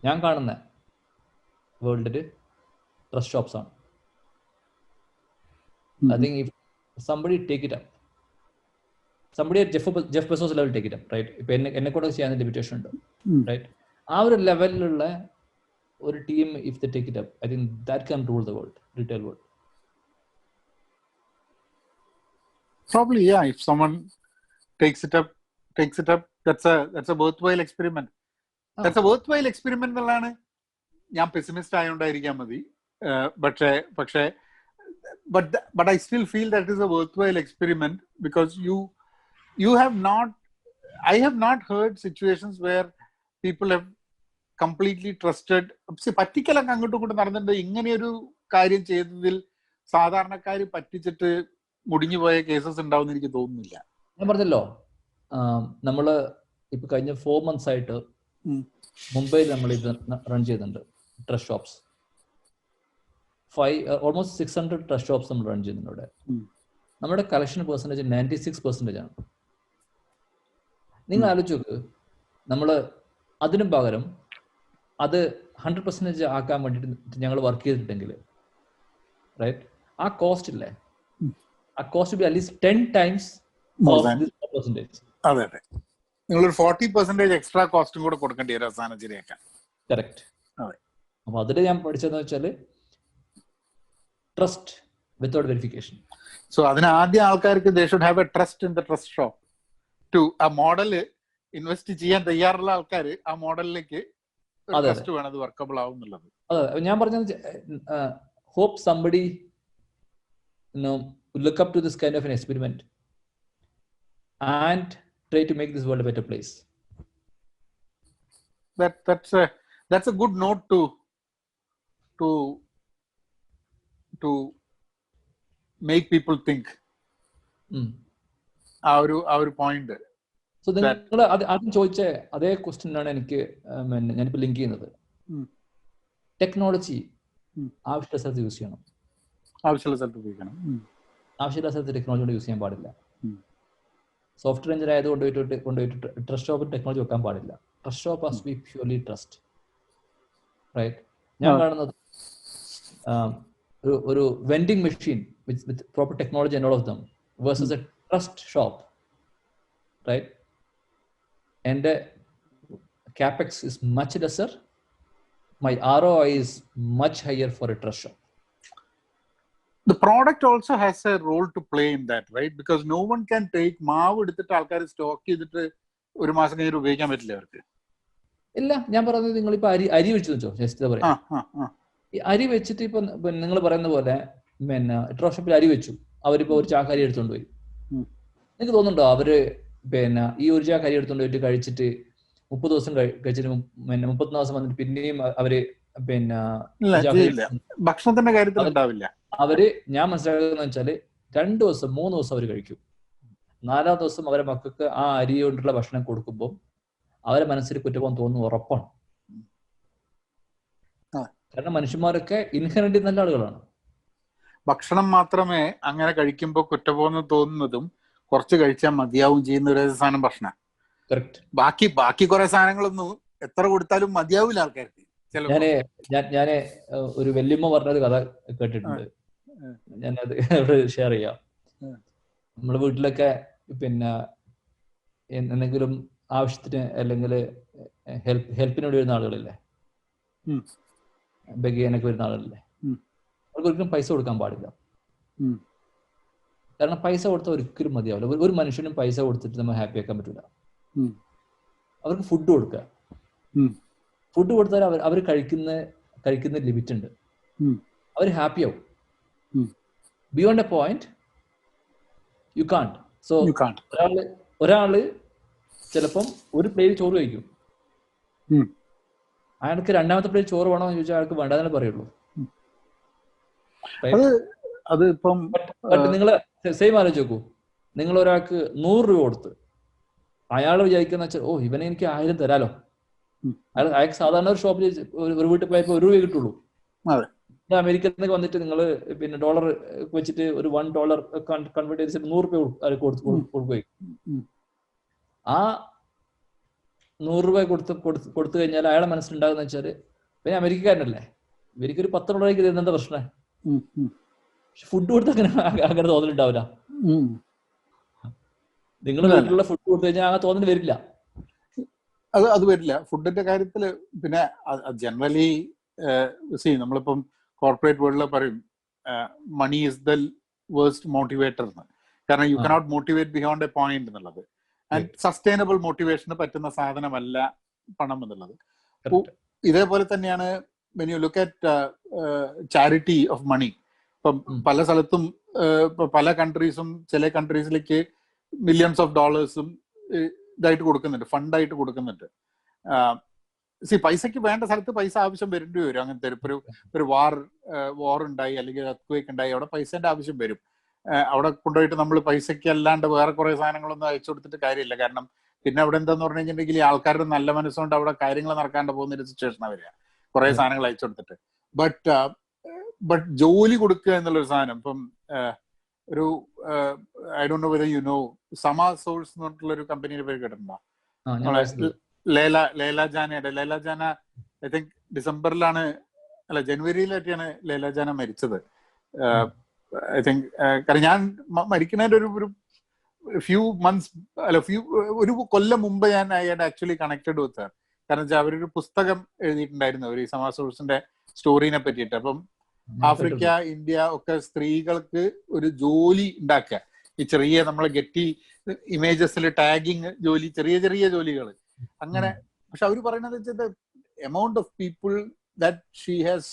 ഞാൻ കാണുന്ന വേൾഡിൽ ട്രസ്റ്റ് ഷോപ്സ് ആണ്. I think if somebody take it up, somebody at Jeff Bezos level take it up, right? ഇപ്പൊ എന്നെ കൂടെ ചെയ്യാൻ limitation ഉണ്ട്, റൈറ്റ്. ആ ഒരു ലെവലിലുള്ള ഒരു team if they take it up, I think that can rule the world, retail world. Probably, yeah. If someone takes it up, that's a worthwhile experiment. That's a worthwhile experiment എന്നുള്ളതാണ്. ഞാൻ pessimist ആയതുകൊണ്ടായിരിക്കാം മതി. പക്ഷേ but I still feel that is a worthwhile experiment because I have not heard situations where people have completely trusted. പറ്റിക്കലൊക്കെ അങ്ങോട്ടും ഇങ്ങോട്ടും നടന്നിട്ടുണ്ട്. ഇങ്ങനെയൊരു കാര്യം ചെയ്തതിൽ സാധാരണക്കാര് പറ്റിച്ചിട്ട് മുടിഞ്ഞു പോയ കേസസ് ഉണ്ടാവും എനിക്ക് തോന്നുന്നില്ല. ഞാൻ പറഞ്ഞല്ലോ, നമ്മള് ഇപ്പൊ കഴിഞ്ഞ 4 months ആയിട്ട് മുംബൈയിൽ നമ്മൾ ഇത് റൺ ചെയ്യുന്നുണ്ട്, trust shops. Almost 600 trust shops നമ്മൾ റൺ ചെയ്യുന്നുണ്ട് ഇവിടെ. നമ്മുടെ കളക്ഷൻ പെർസെൻറ്റേജ് 96% ആണ്. നിങ്ങൾ ആലോചിച്ച് നോക്ക്, നമ്മൾ അതിനും പകരം അത് 100% ആക്കാൻ വേണ്ടിയിട്ട് ഞങ്ങൾ വർക്ക് ചെയ്തിട്ടുണ്ടെങ്കിൽ, റൈറ്റ്, ആ കോസ്റ്റ് ഇല്ലേ, ആ cost B at least 10 times percentage. അതെ അതെ, നിങ്ങളൊരു 40% എക്സ്ട്രാ കോസ്റ്റും കൂടെ കൊടുക്കേണ്ടി വരും അവസാനം ശരിയാക്കാൻ. കറക്റ്റ്. അപ്പൊ അതിൽ ഞാൻ പഠിച്ചതെന്ന് വെച്ചാൽ ട്രസ്റ്റ് വിത്തൗട്ട് വെരിഫിക്കേഷൻ. സോ അതിന് ആദ്യം ആൾക്കാർക്ക് they should have a trust in the trust shop. ആ മോഡല് ഇൻവെസ്റ്റ് ചെയ്യാൻ തയ്യാറുള്ള ആൾക്കാർ ആ മോഡലിലേക്ക് ട്രസ്റ്റ് വേണം, അത് വർക്കബിൾ ആവും എന്നുള്ളത്. അതെ, ഞാൻ പറഞ്ഞത് hope somebody look up to this kind of an experiment and try to make this world a better place. That's a good note to make people think. ആ ഒരു പോയിന്റ്. സോ നിങ്ങൾ ആദ്യം ചോദിച്ച അതേ ക്വസ്റ്റ്യനാണ് എനിക്ക് ഞാനിപ്പോ ലിങ്ക് ചെയ്യുന്നത്. ടെക്നോളജി ആവശ്യമുള്ള സ്ഥലത്ത് യൂസ് ചെയ്യണം, ആവശ്യമുള്ള സ്ഥലത്ത് ഉപയോഗിക്കണം. ആവശ്യമുള്ള സ്ഥലത്ത് ടെക്നോളജി യൂസ് ചെയ്യാൻ പാടില്ല. സോഫ്റ്റ്വെയർ എഞ്ചിനീയർ ആയത് കൊണ്ടുപോയിട്ട് ട്രസ്റ്റ് ഷോപ്പിൽ ടെക്നോളജി വെക്കാൻ പാടില്ല. Trust shop has to be purely trust, right. ഞാൻ കാണുന്നത് ഒരു vending machine with proper technology and all of them versus a trust shop, right. എൻ്റെ capex is much lesser, my ROI is much higher for a trust shop. The product also has a role to play in that, right? Because no one can take മാവ് എടുത്തിട്ട് ആൾക്കാർ stock ചെയ്തിട്ട് ഒരു മാസം കഴിഞ്ഞിട്ട് ഉപയോഗിക്കാൻ പറ്റില്ല അവർക്ക്. ഇല്ല, ഞാൻ പറയുന്നത് നിങ്ങളിപ്പോ അരി വെച്ച് വെച്ചോ, ജസ്റ്റ് പറയാം. ഈ അരി വെച്ചിട്ട് ഇപ്പൊ നിങ്ങൾ പറയുന്ന പോലെ പിന്നെ ട്രസ്റ്റ് ഷോപ്പിൽ അരി വെച്ചു, അവരിപ്പോ ഒരു ചാക്ക് അരി എടുത്തോണ്ട് പോയി. നിങ്ങൾക്ക് തോന്നുന്നുണ്ടോ അവര് പിന്നെ ഈ ഒരു ചാക്ക് അരി എടുത്തോണ്ട് പോയിട്ട് കഴിച്ചിട്ട് 30 ദിവസം കഴിച്ചിട്ട് 31 ദിവസം വന്നിട്ട് പിന്നെയും അവര് പിന്നെ ഭക്ഷണത്തിന്റെ കാര്യത്തിൽ ഉണ്ടാവില്ല. അവര് ഞാൻ മനസ്സിലാക്കുന്ന വെച്ചാല് 2 ദിവസം 3 ദിവസം അവർ കഴിക്കും. 4ാം ദിവസം അവരെ മക്കൾക്ക് ആ അരി കൊണ്ടുള്ള ഭക്ഷണം കൊടുക്കുമ്പോൾ അവരെ മനസ്സിൽ കുറ്റബോധം തോന്നുന്നു, ഉറപ്പാണ്. കാരണം മനുഷ്യന്മാരൊക്കെ ഇൻഹെറന്റ്ലി നല്ല ആളുകളാണ്. ഭക്ഷണം മാത്രമേ അങ്ങനെ കഴിക്കുമ്പോൾ കുറ്റബോധം തോന്നുന്നതും കുറച്ച് കഴിച്ചാൽ മതിയാവും ചെയ്യുന്ന ഒരു സാധനം ഭക്ഷണം. ബാക്കി കുറെ സാധനങ്ങളൊന്നും എത്ര കൊടുത്താലും മതിയാവില്ല ആൾക്കാർക്ക്. ഞാന് ഒരു വല്യമ്മ പറഞ്ഞൊരു കഥ കേട്ടിട്ടുണ്ട്, ഞാനത് ഇവിടെ ഷെയർ ചെയ്യാം. നമ്മുടെ വീട്ടിലൊക്കെ പിന്നെ എന്തെങ്കിലും ആവശ്യത്തിന് അല്ലെങ്കിൽ ഹെൽപ്പിന് വേണ്ടി വരുന്ന ആളുകളില്ലേ, ബെഗിയാനൊക്കെ വരുന്ന ആളുകളില്ലേ, അവർക്ക് ഒരിക്കലും പൈസ കൊടുക്കാൻ പാടില്ല. കാരണം പൈസ കൊടുത്താൽ ഒരിക്കലും മതിയാവില്ല. ഒരു മനുഷ്യനും പൈസ കൊടുത്തിട്ട് നമ്മൾ ഹാപ്പി ആക്കാൻ പറ്റില്ല. അവർക്ക് ഫുഡ് കൊടുക്കുക, ഫുഡ് കൊടുത്താൽ അവർ കഴിക്കുന്ന ലിമിറ്റ് ഉണ്ട്, അവർ ഹാപ്പി ആവും. ബിയോണ്ട് എ പോയിന്റ് യു കാണ്ട്. സോ ഒരാള് ചിലപ്പം ഒരു പ്ലേറ്റ് ചോറ് കഴിക്കും. ഉം. അയാൾക്ക് രണ്ടാമത്തെ പ്ലേറ്റ് ചോറ് വേണോ എന്ന് ചോദിച്ചാൽ അയാൾക്ക് വേണ്ടെന്നേ പറയുള്ളൂ. അത് ഇപ്പം ബട്ട് നിങ്ങൾ സെയിം ആലോചിച്ച് നോക്കൂ. നിങ്ങൾ ഒരാൾക്ക് 100 രൂപ കൊടുത്ത് അയാൾ വിചാരിക്കുന്ന വെച്ചാൽ, ഓ ഇവനെ എനിക്ക് 1000 തരാലോ. അയാൾക്ക് സാധാരണ ഒരു ഷോപ്പിൽ ഒരു വീട്ടിൽ പോയപ്പോൾ 1 രൂപ കിട്ടുള്ളൂ. അതെ. അമേരിക്കയിൽ നിന്നൊക്കെ വന്നിട്ട് നിങ്ങൾ പിന്നെ ഡോളർ വെച്ചിട്ട് ഒരു $1 കൺവേർട്ട് ചെയ്തിട്ട് 100 രൂപ കൊടുക്കുകയും ആ 100 രൂപ കൊടുത്തു കഴിഞ്ഞാൽ അയാളെ മനസ്സിലുണ്ടാകുന്ന വെച്ചാൽ പിന്നെ അമേരിക്കക്കാരനല്ലേ, ഇവർക്കൊരു $10 തരുന്ന പ്രശ്നം. ഫുഡ് കൊടുത്ത് അങ്ങനെ തോന്നലുണ്ടാവില്ല. നിങ്ങൾ വീട്ടിലുള്ള ഫുഡ് കൊടുത്തു കഴിഞ്ഞാൽ അങ്ങനെ തോന്നൽ വരില്ല. അത് വരില്ല ഫുഡിന്റെ കാര്യത്തില്. പിന്നെ ജനറലി നമ്മളിപ്പം കോർപ്പറേറ്റ് വേൾഡിൽ പറയും money is the worst motivator എന്ന്. കാരണം you cannot motivate beyond a point എന്നുള്ളത്. ആൻഡ് സസ്റ്റൈനബിൾ മോട്ടിവേഷന് പറ്റുന്ന സാധനമല്ല പണം എന്നുള്ളത്. ഇതേപോലെ തന്നെയാണ് when you look at charity of money. ഇപ്പം പല സ്ഥലത്തും പല കൺട്രീസും ചില കൺട്രീസിലേക്ക് millions of dollars ഇതായിട്ട് കൊടുക്കുന്നുണ്ട്, ഫണ്ടായിട്ട് കൊടുക്കുന്നുണ്ട്. പൈസക്ക് വേണ്ട സ്ഥലത്ത് പൈസ ആവശ്യം വരേണ്ടി വരും. അങ്ങനത്തെ ഒരു വാർ ഉണ്ടായി അല്ലെങ്കിൽ earthquake ഉണ്ടായി, അവിടെ പൈസന്റെ ആവശ്യം വരും. അവിടെ കൊണ്ടുപോയിട്ട് നമ്മൾ പൈസക്ക് അല്ലാണ്ട് വേറെ കുറെ സാധനങ്ങളൊന്നും അയച്ചു കൊടുത്തിട്ട് കാര്യമില്ല. കാരണം പിന്നെ അവിടെ എന്താന്ന് പറഞ്ഞു കഴിഞ്ഞിട്ടുണ്ടെങ്കിൽ ഈ ആൾക്കാരുടെ നല്ല മനസ്സുകൊണ്ട് അവിടെ കാര്യങ്ങൾ നടക്കാണ്ട് പോകുന്ന ഒരു സിറ്റുവേഷനാണ് വരിക, കുറെ സാധനങ്ങൾ അയച്ചു കൊടുത്തിട്ട്. ബട്ട് ജോലി കൊടുക്കുക എന്നുള്ളൊരു സാധനം ഇപ്പം ഒരു I don't know whether you know സമ സോഴ്സ് എന്ന് പറഞ്ഞിട്ടുള്ള ഒരു കമ്പനിയുടെ പേര് കേട്ടിട്ടുണ്ടോ? ലേല ജാന ഐ തിങ്ക് ഡിസംബറിലാണ് അല്ല ജനുവരിയിലായിട്ടാണ് ലേല ജാന മരിച്ചത്. ഐ തിങ്ക് കാരണം ഞാൻ മരിക്കുന്നതിന്റെ ഒരു ഫ്യൂ മന്ത്സ് അല്ല ഒരു കൊല്ലം മുമ്പ് ഞാൻ ആക്ച്വലി കണക്റ്റഡ് വിത്ത് ഹർ. കാരണം വെച്ചാൽ അവരൊരു പുസ്തകം എഴുതിയിട്ടുണ്ടായിരുന്നു ഒരു സമ സോഴ്സിന്റെ സ്റ്റോറിനെ പറ്റിയിട്ട്. അപ്പം ആഫ്രിക്ക, ഇന്ത്യ ഒക്കെ സ്ത്രീകൾക്ക് ഒരു ജോലി ഉണ്ടാക്കുക, ഈ ചെറിയ നമ്മളെ ഗെറ്റി ഇമേജസിൽ ടാഗിങ് ജോലി, ചെറിയ ചെറിയ ജോലികൾ അങ്ങനെ. പക്ഷെ അവർ പറയുന്നത് വെച്ചാൽ amount of people that she has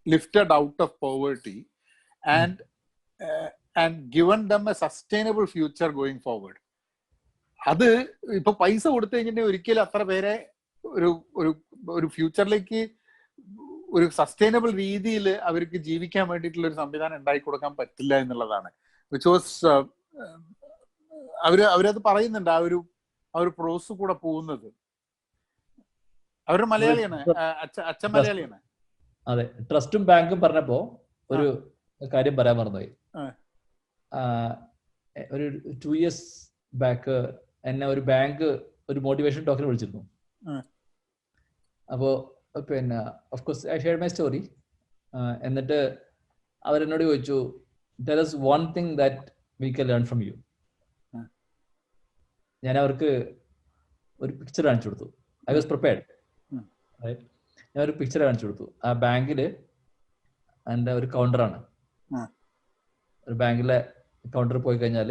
lifted out of poverty and given them a sustainable future going forward. അത് ഇപ്പൊ പൈസ കൊടുത്തു കഴിഞ്ഞിട്ടുണ്ടെങ്കിൽ ഒരിക്കലും അത്ര പേരെ ഒരു ഫ്യൂച്ചറിലേക്ക് ഒരു സസ്റ്റൈനബിൾ രീതിയിൽ അവർക്ക് ജീവിക്കാൻ വേണ്ടിയിട്ടുള്ള ഒരു സംവിധാനം ഉണ്ടാക്കി കൊടുക്കാൻ പറ്റില്ല എന്നുള്ളതാണ്. വിച്ച് വാസ് അവരത് പറയുന്നുണ്ട്, ആ ഒരു പ്രോസ് കൂടെ പോകുന്നത്. അവര് മലയാളിയാണ്, അച്ഛൻ മലയാളിയാണ്. അതെ, ട്രസ്റ്റും ബാങ്കും പറഞ്ഞപ്പോ ഒരു കാര്യം പറയാൻ മറന്നുപോയി. ഒരു 2 years ബാക്ക് എന്നെ ഒരു ബാങ്ക് ഒരു മോട്ടിവേഷൻ ടോക്കിന് വിളിച്ചിരുന്നു. അപ്പോ പിന്നെ of course I shared my story. എന്നിട്ട് അവരെന്നോട് ചോദിച്ചു, there is one thing that we can learn from you. ഞാൻ അവർക്ക് ഒരു പിക്ചർ കാണിച്ചു കൊടുത്തു. I was prepared. ഞാൻ ഒരു പിക്ചർ കാണിച്ചു കൊടുത്തു. ആ ബാങ്കില് എൻ്റെ ഒരു കൗണ്ടറാണ്. ഒരു ബാങ്കിലെ കൗണ്ടറിൽ പോയി കഴിഞ്ഞാൽ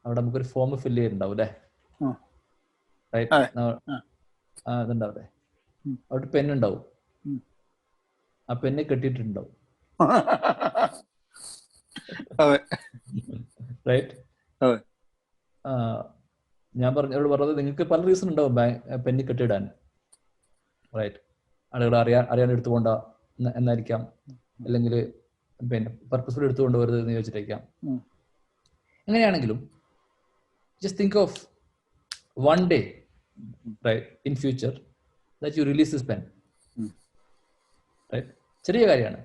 അവിടെ നമുക്കൊരു ഫോം ഫില്ല് ചെയ്തിട്ടുണ്ടാവും അല്ലേ, ഇതുണ്ടാവട്ടെ, അവിടെ പെന്നുണ്ടാവും. ആ പെന്ന് കെട്ടിയിട്ടുണ്ടാവും. റൈറ്റ്. ഞാൻ അവരോട് പറഞ്ഞത് നിങ്ങൾക്ക് പല റീസൺ ഉണ്ടാവും പെന്ന് കെട്ടിയിടാൻ. റൈറ്റ്. ആളുകൾ അറിയാൻ എടുത്തുകൊണ്ട എന്നായിരിക്കാം, അല്ലെങ്കിൽ പിന്നെ പർപ്പസ്ഫുൾ എടുത്തുകൊണ്ട് വരുന്നത് എന്ന് ചോദിച്ചിട്ടായിരിക്കാം. എങ്ങനെയാണെങ്കിലും just think of one day, right, in future that you release this pen, right? ചെറിയ കാര്യമാണ്.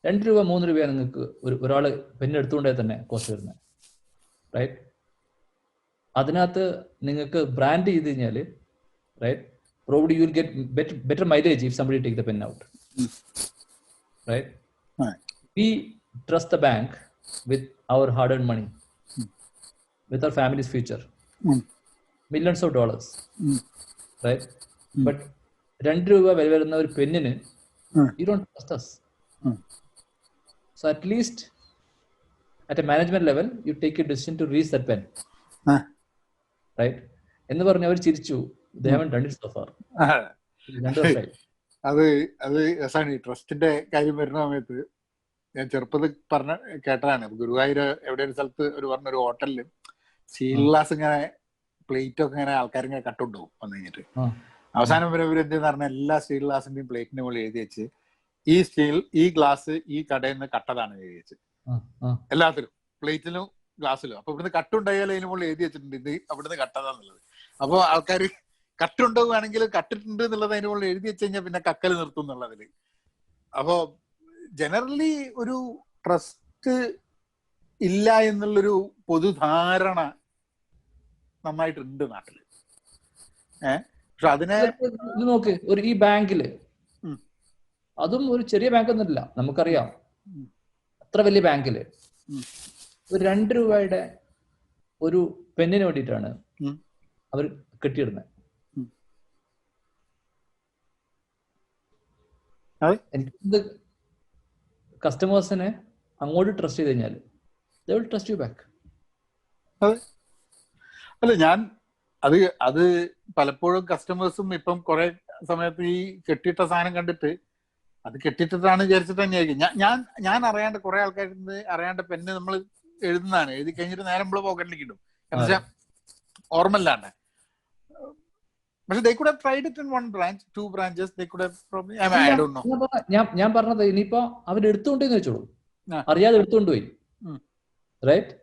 2 രൂപ 3 രൂപയാണ് നിങ്ങൾക്ക് ഒരാൾ പെൻ എടുത്തുകൊണ്ടേ തന്നെ കോസ്റ്റ് വരുന്നത്, റൈറ്റ്. അതിനകത്ത് നിങ്ങൾക്ക് ബ്രാൻഡ് ചെയ്ത് കഴിഞ്ഞാൽ, right, probably you will get better mileage if somebody take the pen out, right? We trust the bank with our hard-earned money, with our family's future, millions of dollars, right? But 2 രൂപ വില വരുന്ന ഒരു പെന്നിന് you don't trust us. So at least at a management level you take a decision to release that pen, right? എന്ന് പറഞ്ഞ് അവർ ചിരിച്ചു. They haven't done it so far. അത് രസമാണ്. ഈ ട്രസ്റ്റിന്റെ കാര്യം വരുന്ന സമയത്ത് ഞാൻ ചെറുപ്പത്തിൽ കേട്ടതാണ്. ഗുരുവായൂർ എവിടെ ഒരു സ്ഥലത്ത് പറഞ്ഞൊരു ഹോട്ടലില് സ്റ്റീൽ ഗ്ലാസ് ഇങ്ങനെ പ്ലേറ്റ് ഒക്കെ ഇങ്ങനെ ആൾക്കാരിങ്ങനെ കട്ടുണ്ടാവും വന്നു കഴിഞ്ഞിട്ട്. ആ. അവസാനം വരെ ഇവർ എന്തെന്ന് പറഞ്ഞാൽ എല്ലാ സ്റ്റീൽ ഗ്ലാസിന്റെയും പ്ലേറ്റിന് മുകളിൽ എഴുതി വെച്ച് ഈ ഗ്ലാസ് ഈ കടയിൽ നിന്ന് കട്ടതാണ് എഴുതി വെച്ച് എല്ലാത്തിലും, പ്ലേറ്റിലും ഗ്ലാസ്സിലും. അപ്പൊ ഇവിടുന്ന് കട്ടുണ്ടായാലും അതിന് മുകളിൽ എഴുതി വെച്ചിട്ടുണ്ട് ഇത് അവിടുന്ന് കട്ടതാന്നുള്ളത്. അപ്പൊ ആൾക്കാർ കട്ടുണ്ടാവുകയാണെങ്കിൽ കട്ടിട്ടുണ്ട് എന്നുള്ളത് അതിന് മുകളിൽ എഴുതി വെച്ച് കഴിഞ്ഞാൽ പിന്നെ കക്കൽ നിർത്തും എന്നുള്ളതില്. അപ്പോ ജനറലി ഒരു ട്രസ്റ്റ് ഇല്ല എന്നുള്ളൊരു പൊതുധാരണ നന്നായിട്ടുണ്ട് നാട്ടില്. പക്ഷെ അതിനെ ഇത് നോക്ക്, ഈ ബാങ്കില് അതും ഒരു ചെറിയ ബാങ്ക് ഒന്നുമില്ല, നമുക്കറിയാം. അത്ര വലിയ ബാങ്കില് ഒരു 2 രൂപയുടെ ഒരു പെന്നിന് വേണ്ടിയിട്ടാണ് അവർ കെട്ടിയിടുന്നത്. എനിക്ക് കസ്റ്റമേഴ്സിനെ അങ്ങോട്ട് ട്രസ്റ്റ് ചെയ്ത് കഴിഞ്ഞാൽ they will trust you back. അല്ല അത് പലപ്പോഴും കസ്റ്റമേഴ്സും ഇപ്പം കുറെ സമയത്ത് ഈ കെട്ടിയിട്ട സാധനം കണ്ടിട്ട് അത് കെട്ടിയിട്ടിട്ടാണ് വിചാരിച്ചിട്ട് തന്നെയായിരിക്കും. ഞാൻ അറിയാണ്ട് കുറെ ആൾക്കാരിന്ന് അറിയാണ്ട് പെണ്ണ് നമ്മൾ എഴുതുന്നതാണ്, എഴുതി കഴിഞ്ഞിട്ട് നേരെ നമ്മള് പോക്കറ്റിലേക്ക് ഇടും, കാരണം വെച്ചാൽ ഓർമ്മല്ലാണ്ട്. പക്ഷെ they could have tried it in 1 branch, 2 branches, they could have probably, I don't know. ഞാൻ പറഞ്ഞത് ഇനിയിപ്പോ അവരെടുത്തുകൊണ്ടെന്ന് വെച്ചോളൂ, അറിയാതെ എടുത്തുകൊണ്ടുപോയി, റൈറ്റ്?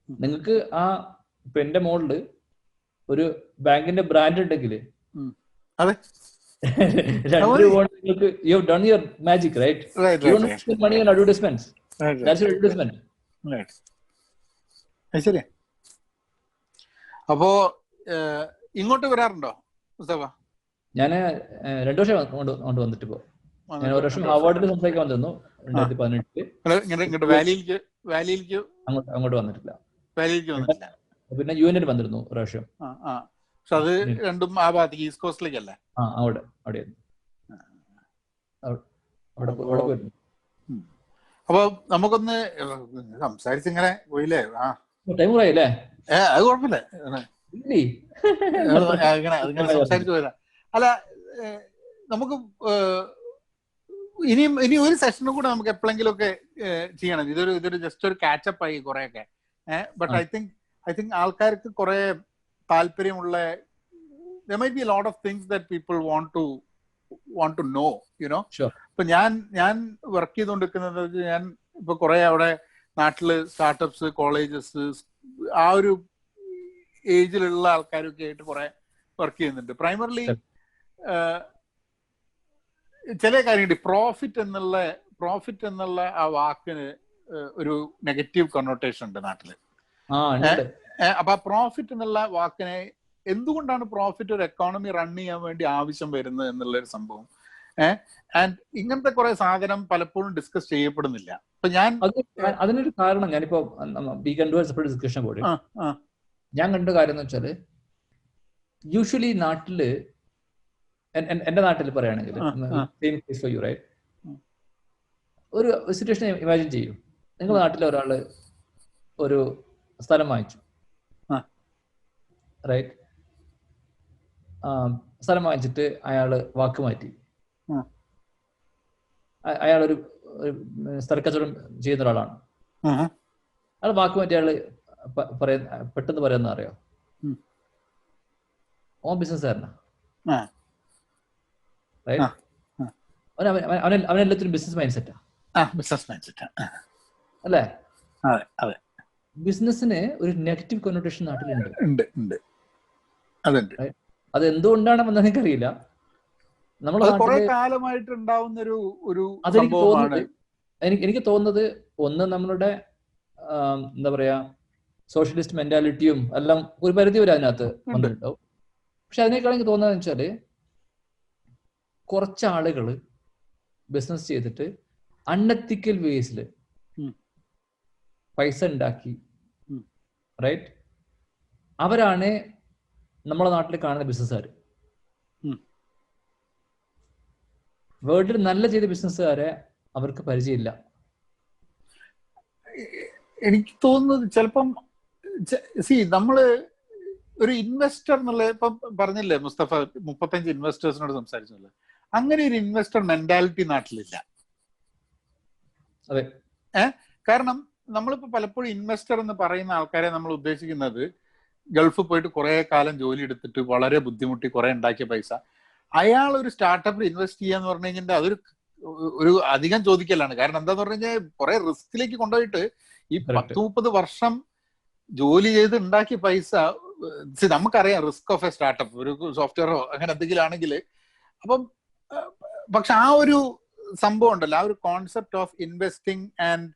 നിങ്ങൾക്ക് ആ പെന്റെ മോളില് ഒരു ബാങ്കിന്റെ ബ്രാൻഡ് ഉണ്ടെങ്കിൽ അതെ, 2 രൂപ നിങ്ങൾക്ക് you have done your magic, right? You don't spend money on advertisements. That's your advertisement. ശരിയാ. അപ്പോ ഇങ്ങോട്ട് വരാറുണ്ടോ മുസ്തഫ? ഞാൻ 2 വർഷം കൊണ്ട് വന്നിട്ട് ഇപ്പോ ഞാൻ 1 വർഷം അവാർഡിൽ സംസാരിക്കാൻ വന്നിരുന്നു 2018. ഇങ്ങോട്ട് വാലിയിലേക്ക് അങ്ങോട്ട് വന്നിട്ടില്ല. വാലിയിലേക്ക് വന്നിട്ടില്ല. പിന്നെ യുഎനിൽ വന്നിരുന്നു 1 വർഷം. പക്ഷെ അത് രണ്ടും ആ ഭാഗത്തേക്ക് ഈസ്റ്റ് കോസ്റ്റിലേക്കല്ലേ? അവിടെ പോയിരുന്നു. അപ്പൊ നമുക്കൊന്ന് സംസാരിച്ചിങ്ങനെ പോയില്ലേ? ടൈം കുറയല്ലേ? അത് കുഴപ്പമില്ല, അങ്ങനെ സംസാരിച്ചു പോയതാ. അല്ല, നമുക്ക് ഇനി ഒരു സെഷനും കൂടെ നമുക്ക് എപ്പോഴെങ്കിലും ഒക്കെ ചെയ്യണം. ഇതൊരു ജസ്റ്റ് ഒരു കാച്ചപ്പ് ആയി കുറെയൊക്കെ. ബട്ട് ഐ തിങ്ക് ആൾക്കാർക്ക് കുറെ താല്പര്യമുള്ള there might be a lot of things that people want to know, you know. Sure. ഇപ്പൊ ഞാൻ വർക്ക് ചെയ്തുകൊണ്ടിരിക്കുന്നത്, ഞാൻ ഇപ്പൊ കുറെ അവിടെ നാട്ടില് സ്റ്റാർട്ടപ്സ്, കോളേജസ്, ആ ഒരു ഏജിലുള്ള ആൾക്കാരൊക്കെ ആയിട്ട് കുറെ വർക്ക് ചെയ്യുന്നുണ്ട്. പ്രൈമർലി ചില കാര്യങ്ങളുണ്ട്. പ്രോഫിറ്റ് എന്നുള്ള ആ വാക്കിന് ഒരു നെഗറ്റീവ് കണ്ണോട്ടേഷൻ ഉണ്ട് നാട്ടില്. അപ്പൊ ആ പ്രോഫിറ്റ് എന്നുള്ള വാക്കിനെ, എന്തുകൊണ്ടാണ് പ്രോഫിറ്റ് ഒരു എക്കോണമി റൺ ചെയ്യാൻ വേണ്ടി ആവശ്യം വരുന്നത് എന്നുള്ളൊരു സംഭവം, ആൻഡ് ഇങ്ങനത്തെ കുറെ സാധനം പലപ്പോഴും ഡിസ്കസ് ചെയ്യപ്പെടുന്നില്ല. അപ്പൊ അതിനൊരു കാരണം ഞാനിപ്പോ ഡിസ്കഷൻ പോയി ഞാൻ കണ്ട കാര്യം എന്ന് വെച്ചാല്, യൂഷ്വലി നാട്ടില്, എന്റെ നാട്ടിൽ പറയുകയാണെങ്കിൽ ഒരു സിറ്റുവേഷൻ ഇമാജിൻ ചെയ്യൂ. നിങ്ങളുടെ നാട്ടിലെ ഒരാള് ഒരു സ്ഥലം വാങ്ങിച്ചു, റൈറ്റ്? സ്ഥലം വാങ്ങിച്ചിട്ട് അയാള് വാക്ക് മാറ്റി. അയാളൊരു സ്ഥലക്കച്ചവടം ചെയ്യുന്ന ഒരാളാണ്. അയാൾ വാക്ക് മാറ്റി അയാള് പെട്ടെന്ന് പറയുന്ന അറിയോ? ഓൻ ബിസിനസ്സുകാരനാ, അവനെല്ലാത്തിനും ബിസിനസ് മൈൻഡ് സെറ്റാ അല്ലേ? ബിസിനസിന് ഒരു നെഗറ്റീവ് കൊനോട്ടേഷൻ നാട്ടിലുണ്ട്. അത് എന്തുകൊണ്ടാണെന്ന് എനിക്കറിയില്ല. നമ്മുടെ കാലമായിട്ട് ഉണ്ടാവുന്ന ഒരു എനിക്ക് തോന്നുന്നത് ഒന്ന് നമ്മളുടെ എന്താ പറയാ സോഷ്യലിസ്റ്റ് മെന്റാലിറ്റിയും എല്ലാം ഒരു പരിധി വരെ അതിനകത്ത് വന്നിട്ടുണ്ടാവും. പക്ഷെ അതിനേക്കാൾ എനിക്ക് തോന്നുന്നത് വെച്ചാല്, കുറച്ച് ആളുകൾ ബിസിനസ് ചെയ്തിട്ട് അൺഎത്തിക്കൽ വേസിൽ പൈസ ഉണ്ടാക്കി, റൈറ്റ്? അവരാണ് നമ്മുടെ നാട്ടിൽ കാണുന്ന ബിസിനസ്സുകാർ. വേൾഡിൽ നല്ല ചെയ്ത ബിസിനസ്സുകാരെ അവർക്ക് പരിചയമില്ല. എനിക്ക് തോന്നുന്നത് ചിലപ്പം നമ്മള് ഒരു ഇൻവെസ്റ്റർ എന്നുള്ള, ഇപ്പം പറഞ്ഞില്ലേ മുസ്തഫ 35 ഇൻവെസ്റ്റേഴ്സിനോട് സംസാരിച്ചല്ലേ, അങ്ങനെ ഒരു ഇൻവെസ്റ്റർ മെന്റാലിറ്റി നാട്ടിലില്ല. അതെ. കാരണം നമ്മളിപ്പോ പലപ്പോഴും ഇൻവെസ്റ്റർ എന്ന് പറയുന്ന ആൾക്കാരെ നമ്മൾ ഉദ്ദേശിക്കുന്നത് ഗൾഫിൽ പോയിട്ട് കുറെ കാലം ജോലി എടുത്തിട്ട് വളരെ ബുദ്ധിമുട്ടി കുറെ ഉണ്ടാക്കിയ പൈസ അയാൾ ഒരു സ്റ്റാർട്ടപ്പിൽ ഇൻവെസ്റ്റ് ചെയ്യാന്ന് പറഞ്ഞു കഴിഞ്ഞാൽ അതൊരു ഒരു അധികം ചോദിക്കലാണ്. കാരണം എന്താന്ന് പറഞ്ഞു കഴിഞ്ഞാൽ കുറെ റിസ്കിലേക്ക് കൊണ്ടുപോയിട്ട് ഈ 10-30 വർഷം ജോലി ചെയ്ത് ഉണ്ടാക്കിയ പൈസ നമുക്കറിയാം റിസ്ക് ഓഫ് എ സ്റ്റാർട്ടപ്പ്, ഒരു സോഫ്റ്റ്വെയറോ അങ്ങനെ എന്തെങ്കിലും ആണെങ്കിൽ. അപ്പം പക്ഷെ ആ ഒരു സംഭവം ഉണ്ടല്ലോ, ആ ഒരു concept of investing and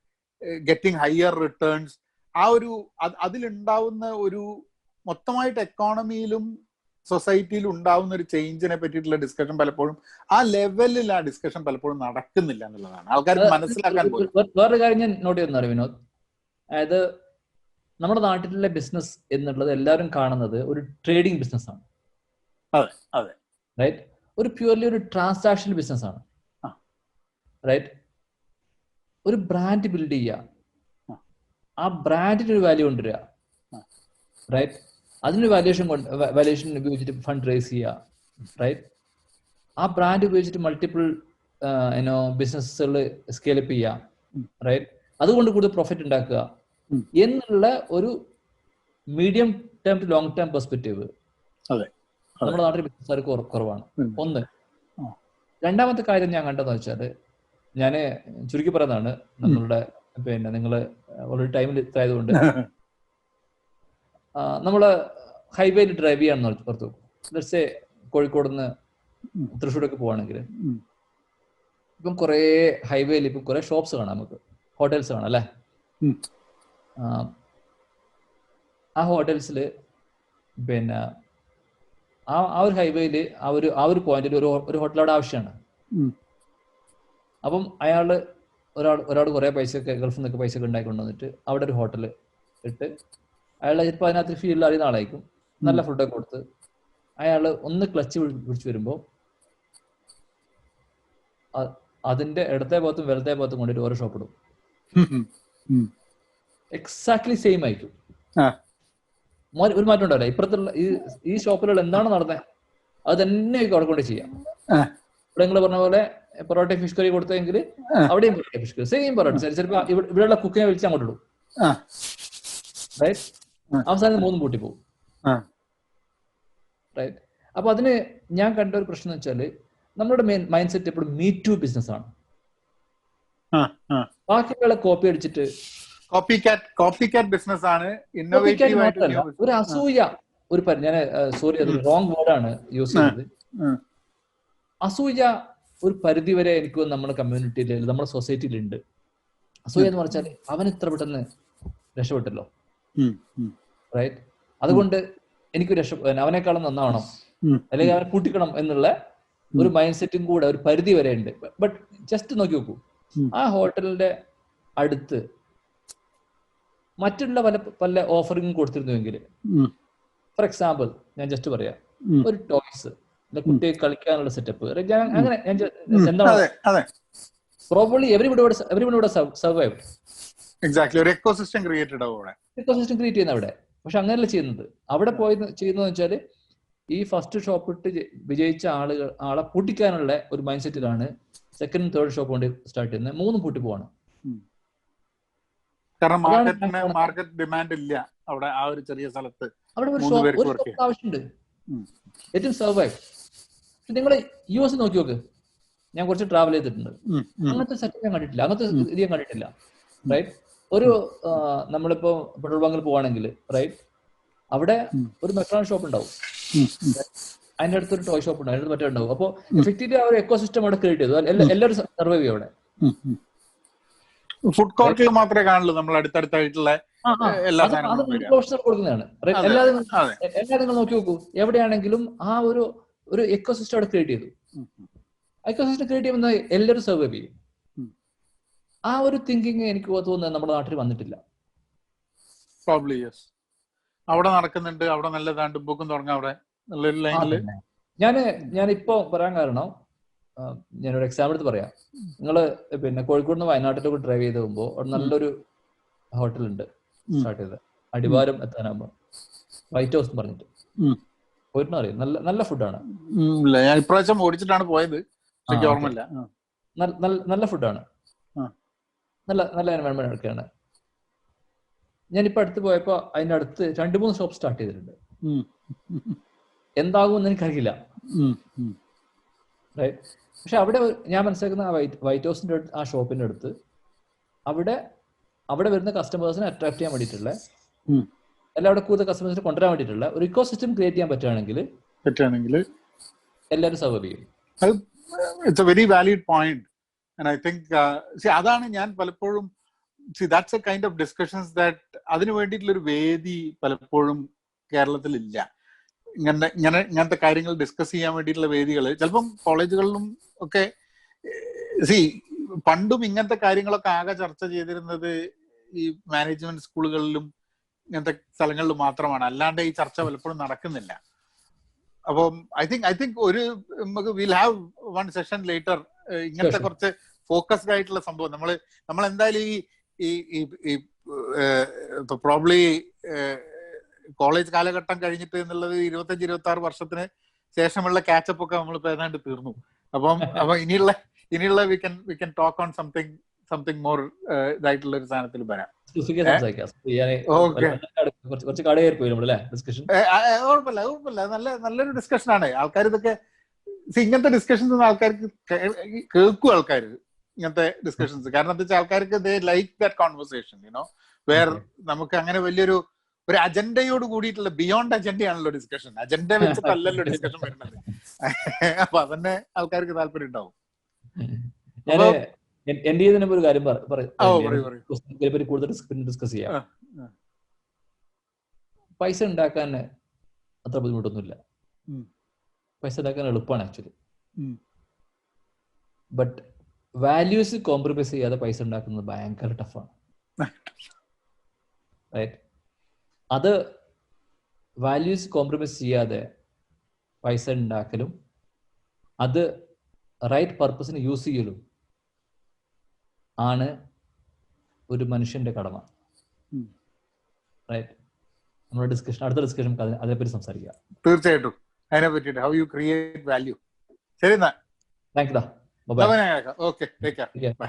getting higher returns, ആ ഒരു അതിലുണ്ടാവുന്ന ഒരു മൊത്തമായിട്ട് എക്കോണമിയിലും സൊസൈറ്റിയിലും ഉണ്ടാവുന്ന ഒരു ചേഞ്ചിനെ പറ്റിയിട്ടുള്ള ഡിസ്കഷൻ പലപ്പോഴും ആ ലെവലിൽ ആ ഡിസ്കഷൻ പലപ്പോഴും നടക്കുന്നില്ല എന്നുള്ളതാണ് ആൾക്കാർക്ക് മനസ്സിലാക്കാൻ പോലും. വേറൊരു കാര്യം ഞാൻ നോട്ട് ചെയ്യുന്നതാണ് വിനോദ്, അതായത് നമ്മുടെ നാട്ടിലെ ബിസിനസ് എന്നുള്ളത് എല്ലാവരും കാണുന്നത് ഒരു ട്രേഡിംഗ് ബിസിനസ് ആണ്. അതെ അതെ റൈറ്റ്. ഒരു പ്യൂർലി ഒരു ട്രാൻസാക്ഷൻ ബിസിനസ് ആണ്. റൈറ്റ്. ഒരു ബ്രാൻഡ് ബിൽഡ് ചെയ്യുക, ആ ബ്രാൻഡിന് ഒരു വാല്യൂ കൊണ്ടുവരിക. റൈറ്റ്. അതിന് വാല്യൂഷൻ ഉപയോഗിച്ചിട്ട് ഫണ്ട് റേസ് ചെയ്യുക. റൈറ്റ്. ആ ബ്രാൻഡ് ഉപയോഗിച്ചിട്ട് മൾട്ടിപ്പിൾ ബിസിനസ്സുകൾ സ്കെയിലപ്പ് ചെയ്യുക. റൈറ്റ്. അതുകൊണ്ട് കൂടുതൽ പ്രോഫിറ്റ് ഉണ്ടാക്കുക എന്നുള്ള ഒരു medium term two long term perspective നമ്മുടെ നാട്ടിൽ ബിസിനസ്സുകാർക്ക് കുറവാണ്. ഒന്ന്. രണ്ടാമത്തെ കാര്യം ഞാൻ കണ്ടതെന്ന് വെച്ചാൽ, ഞാൻ ചുരുക്കി പറയുന്നതാണ്, നമ്മളുടെ നിങ്ങൾ ഓൾറെഡി ടൈമിൽ ആയതുകൊണ്ട്, നമ്മള് ഹൈവേയിൽ ഡ്രൈവ് ചെയ്യാന്ന് പുറത്തു ലെറ്റ്സ് കോഴിക്കോട് നിന്ന് തൃശ്ശൂരൊക്കെ പോവാണെങ്കിൽ ഇപ്പം കുറെ ഹൈവേയിൽ ഇപ്പം കുറെ ഷോപ്സ് കാണാം, നമുക്ക് ഹോട്ടൽസ് കാണാം അല്ലേ. ആ ഹോട്ടൽസില് ആ ഒരു ഹൈവേയിൽ ആ ഒരു പോയിന്റിൽ ഒരു ഹോട്ടൽ അവിടെ ആവശ്യമാണ്. അപ്പം ഒരാൾ കുറെ പൈസയൊക്കെ ഗൾഫിൽ നിന്നൊക്കെ പൈസ ഒക്കെ ഉണ്ടാക്കി കൊണ്ടുവന്നിട്ട് അവിടെ ഒരു ഹോട്ടൽ ഇട്ട്, അയാളെ ചിലപ്പോൾ അതിനകത്ത് ഫീൽഡിൽ അറിയുന്ന ആളായിരിക്കും, നല്ല ഫുഡൊക്കെ കൊടുത്ത് അയാൾ ഒന്ന് ക്ലച്ച് പിടിച്ചു വരുമ്പോൾ അതിന്റെ ഇടത്തെ ഭാഗത്തും വലത്തെ ഭാഗത്തും കൊണ്ടിട്ട് ഓരോ ഷോപ്പ് ഇടും. എക്സാക്ട്ലി സെയിം ആയിരിക്കും, ഒരു മാറ്റം ഉണ്ടാവില്ല. ഇപ്പുറത്തുള്ള ഈ ഷോപ്പിലുള്ള എന്താണ് നടന്നത് അത് തന്നെ അവിടെ കൊണ്ട് ചെയ്യാം. ഇവിടെ നിങ്ങൾ പറഞ്ഞ പോലെ പൊറോട്ട ഫിഷ് കറി കൊടുത്തെങ്കിൽ അവിടെയും parotta fish curry same parotta. ചിലപ്പോൾ ഇവിടെയുള്ള കുക്കിനെ വിളിച്ച് അങ്ങോട്ട് ഇടും. റൈറ്റ്. അവസാനം 3 പൂട്ടി പോകും. റൈറ്റ്. അപ്പൊ അതിന് ഞാൻ കണ്ട ഒരു പ്രശ്നം എന്ന് വെച്ചാല്, നമ്മുടെ മൈൻഡ് സെറ്റ് എപ്പോഴും മീ ടു ബിസിനസ് ആണ്. ബാക്കിയുള്ള കോപ്പി അടിച്ചിട്ട് ബിസിനസ് ആണ്. ഒരു അസൂയ, ഞാൻ സോറി അത് റോങ് വേർഡാണ് യൂസ് ചെയ്തത്. അസൂയ ഒരു പരിധി വരെ എനിക്ക് നമ്മുടെ കമ്മ്യൂണിറ്റിയിൽ, നമ്മുടെ സൊസൈറ്റിയിൽ ഉണ്ട്. അസൂയ എന്ന് പറഞ്ഞാൽ അവൻ ഇത്ര പെട്ടെന്ന് രക്ഷപ്പെട്ടല്ലോ, റൈറ്റ്, അതുകൊണ്ട് എനിക്ക് അവനേക്കാളും നന്നാവണം അല്ലെങ്കിൽ അവനെ കൂട്ടിക്കണം എന്നുള്ള ഒരു മൈൻഡ് സെറ്റും കൂടെ ഒരു പരിധി വരെ ഉണ്ട്. ബട്ട് ജസ്റ്റ് നോക്കി നോക്കൂ, ആ ഹോട്ടലിന്റെ അടുത്ത് മറ്റുള്ള പല ഓഫറിംഗ് കൊടുത്തിരുന്നുവെങ്കിൽ, ഫോർ എക്സാമ്പിൾ ഞാൻ ജസ്റ്റ് പറയാം, ഒരു ടോയ്സ്, കുട്ടിയെ കളിക്കാനുള്ള സെറ്റപ്പ്, അങ്ങനെ എന്താണ് പ്രോബബ്ലി എവരിബഡി സർവൈവ്ഡ്. എക്സാക്ട്ലി, ഒരു എക്കോസിസ്റ്റം ക്രിയേറ്റ് ചെയ്യുന്ന അവിടെ. പക്ഷെ അങ്ങനെയല്ല ചെയ്യുന്നത്. അവിടെ പോയി ചെയ്യുന്നത് വെച്ചാൽ ഈ ഫസ്റ്റ് ഷോപ്പ് ഇട്ട് വിജയിച്ച ആളെ പൂട്ടിക്കാനുള്ള ഒരു മൈൻഡ് സെറ്റിലാണ് സെക്കൻഡ് തേർഡ് ഷോപ്പ് കൊണ്ട് സ്റ്റാർട്ട് ചെയ്യുന്നത്. 3 പൂട്ടി പോവാണ്. കാരണം മാർക്കറ്റ് ഡിമാൻഡ് ഇല്ല അവിടെ, ആ ഒരു ചെറിയ സ്ഥലത്ത് അവിടെ ഒരു ഷോപ്പ് ആവശ്യമുണ്ട്. ഏറ്റവും സർവൈവ്. നിങ്ങൾ US നോക്കി നോക്ക്, ഞാൻ കുറച്ച് ട്രാവൽ ചെയ്തിട്ടുണ്ട്, അങ്ങനത്തെ സെറ്റപ്പ് ഞാൻ കണ്ടിട്ടില്ല, അങ്ങനത്തെ ഇത് ഞാൻ കണ്ടിട്ടില്ല. റൈറ്റ്. ഒരു നമ്മളിപ്പോ പെട്രോൾ ബങ്കിൽ പോവാണെങ്കിൽ, റൈറ്റ്, അവിടെ ഒരു മെക്ഡോണൾഡ് ഷോപ്പ് ഉണ്ടാവും, അതിന്റെ അടുത്തൊരു ടോയ് ഷോപ്പ് ഉണ്ടാവും, അതിന്റെ മറ്റേ ഉണ്ടാവും. അപ്പോൾ എഫക്റ്റീവ്ലി ആ ഒരു എക്കോസിസ്റ്റം അവിടെ ക്രിയേറ്റ് ചെയ്തു. എല്ലാവരും സർവൈവ് ചെയ്യും അവിടെ. ഫുഡ് കോർട്ടിൽ മാത്രമേ കാണുള്ളൂ നമ്മൾ അടുത്തടുത്തായിട്ടുള്ള എല്ലാ കൊടുക്കുന്നതാണ്. എല്ലാ നിങ്ങൾ നോക്കി നോക്കൂ, എവിടെയാണെങ്കിലും ആ ഒരു എക്കോസിസ്റ്റം അവിടെ ക്രിയേറ്റ് ചെയ്തു. എക്കോസിസ്റ്റം ക്രിയേറ്റ് ചെയ്യുമ്പോൾ എല്ലാവരും സർവൈവ് ചെയ്യും. ആ ഒരു തിങ്കിങ് എനിക്ക് തോന്നുന്നത് നമ്മുടെ നാട്ടിൽ വന്നിട്ടില്ല. Probably yes. അവിടെ നടക്കുന്നുണ്ട്, അവിടെ നല്ലതാണ്ട് ബുക്കും തുടങ്ങാം അവിടെ നല്ലൊരു ലൈനിൽ. ഞാനിപ്പോ പറയാൻ കാരണം, ഞാനൊരു എക്സാമ്പിൾ എടുത്ത് പറയാം. നിങ്ങള് കോഴിക്കോട് നിന്ന് വയനാട്ടിലേക്ക് ഡ്രൈവ് ചെയ്ത് പോകുമ്പോൾ അവിടെ നല്ലൊരു ഹോട്ടൽ ഉണ്ട് സ്റ്റാർട്ട് ചെയ്തത്, അടിവാരം എത്താനാകുമ്പോ വൈറ്റ് ഹൗസ് എന്ന് പറഞ്ഞിട്ട്. പോയിരുന്നു അറിയാം, നല്ല ഫുഡാണ്. ഞാൻ ഇപ്രാവശ്യം ഓടിച്ചിട്ടാണ് പോയത്, എനിക്ക് ഓർമ്മയില്ല. നല്ല ഫുഡാണ്, നല്ല എൻവയോൺമെന്റ് ഒക്കെയാണ്. ഞാനിപ്പോ അടുത്ത് പോയപ്പോ അതിന്റെ അടുത്ത് 2-3 ഷോപ്പ് സ്റ്റാർട്ട് ചെയ്തിട്ടുണ്ട്. ഉം. എന്താകുമെന്ന് എനിക്കറിയില്ല. ഉം. ഉം. റൈറ്റ്. പക്ഷെ അവിടെ ഞാൻ മനസ്സിലാക്കുന്ന വൈറ്റ് ഹൗസിന്റെ ആ ഷോപ്പിന്റെ അടുത്ത് അവിടെ വരുന്ന കസ്റ്റമേഴ്സിനെ അട്രാക്ട് ചെയ്യാൻ വേണ്ടിയിട്ടുള്ള, ഉം. അല്ല അവിടെ കൂടുതൽ കസ്റ്റമേഴ്സിനെ കൊണ്ടുവരാൻ വേണ്ടിയിട്ടുള്ള ഒരു ഇക്കോ സിസ്റ്റം ക്രിയേറ്റ് ചെയ്യാൻ പറ്റുകയാണെങ്കിൽ എല്ലാവരും സർവൈവ് ചെയ്യും. അത് it's A very valid point. And I think അതാണ് ഞാൻ പലപ്പോഴും that's A kind of discussions that അതിന് വേണ്ടിയിട്ടുള്ള ഒരു വേദി പലപ്പോഴും കേരളത്തിൽ ഇല്ല. ഇങ്ങനത്തെ കാര്യങ്ങൾ ഡിസ്കസ് ചെയ്യാൻ വേണ്ടിയിട്ടുള്ള വേദികൾ ചിലപ്പം കോളേജുകളിലും ഒക്കെ പണ്ടും ഇങ്ങനത്തെ കാര്യങ്ങളൊക്കെ ആകെ ചർച്ച ചെയ്തിരുന്നത് ഈ മാനേജ്മെന്റ് സ്കൂളുകളിലും ഇങ്ങനത്തെ സ്ഥലങ്ങളിലും മാത്രമാണ്. അല്ലാണ്ട് ഈ ചർച്ച പലപ്പോഴും നടക്കുന്നില്ല. അപ്പം ഐ തിങ്ക് ഒരു നമുക്ക് will have one session later ഇങ്ങനത്തെ കുറച്ച് ഫോക്കസ്ഡ് ആയിട്ടുള്ള സംഭവം നമ്മൾ എന്തായാലും ഈ പ്രോബ്ലി കോളേജ് കാലഘട്ടം കഴിഞ്ഞിട്ട് എന്നുള്ളത് 25-26 വർഷത്തിന് ശേഷമുള്ള കാച്ചപ്പ് ഒക്കെ നമ്മളിപ്പോ ഏതാണ്ട് തീർന്നു. അപ്പം ഇനിയുള്ള we can talk on something more ഇതായിട്ടുള്ള ഒരു സാധനത്തിൽ വരാം. കുഴപ്പമില്ല, നല്ലൊരു ഡിസ്കഷനാണ്. ആൾക്കാർ ഇതൊക്കെ ഇങ്ങനത്തെ ഡിസ്കഷൻസ് ആൾക്കാർക്ക് കേൾക്കും, ആൾക്കാർ ഇങ്ങനത്തെ ഡിസ്കഷൻസ്. കാരണം എന്താ വെച്ചാൽ ആൾക്കാർക്ക് they like that conversation, where നമുക്ക് അങ്ങനെ വലിയൊരു അജണ്ടയോട് കൂടിയിട്ടുള്ള ബിയോണ്ട് അജണ്ടയാണല്ലോ ഡിസ്കഷൻ. അജണ്ട വെച്ചിട്ടല്ലല്ലോ ഡിസ്കഷൻ വരുന്നത്. അപ്പൊ അതന്നെ ആൾക്കാർക്ക് താല്പര്യം ഉണ്ടാവും. എന്റെ ഒരു കാര്യം കൂടുതൽ ഡിസ്കസ് ചെയ്യാം. പൈസ ഉണ്ടാക്കാൻ അത്ര ബുദ്ധിമുട്ടൊന്നുമില്ല. പൈസ ഉണ്ടാക്കാൻ എളുപ്പമാണ് ആക്ച്വലി. ബട്ട് വാല്യൂസ് കോംപ്രമൈസ് ചെയ്യാതെ പൈസ ഉണ്ടാക്കുന്നത് ഭയങ്കര ടഫാണ്. റൈറ്റ്. അത് വാല്യൂസ് കോംപ്രമൈസ് ചെയ്യാതെ പൈസ ഉണ്ടാക്കലും അത് റൈറ്റ് പർപ്പസിന് യൂസ് ചെയ്യലും ആണ് ഒരു മനുഷ്യന്റെ കടമ. റൈറ്റ്. നമ്മുടെ അടുത്ത ഡിസ്കഷൻ അതേപ്പറ്റി സംസാരിക്കാം. തീർച്ചയായിട്ടും അതിനെ പറ്റിയിട്ട് ഹൗ യു ക്രിയേറ്റ് വാല്യൂ. ശരി എന്നാ, thank you. Okay, take care. By.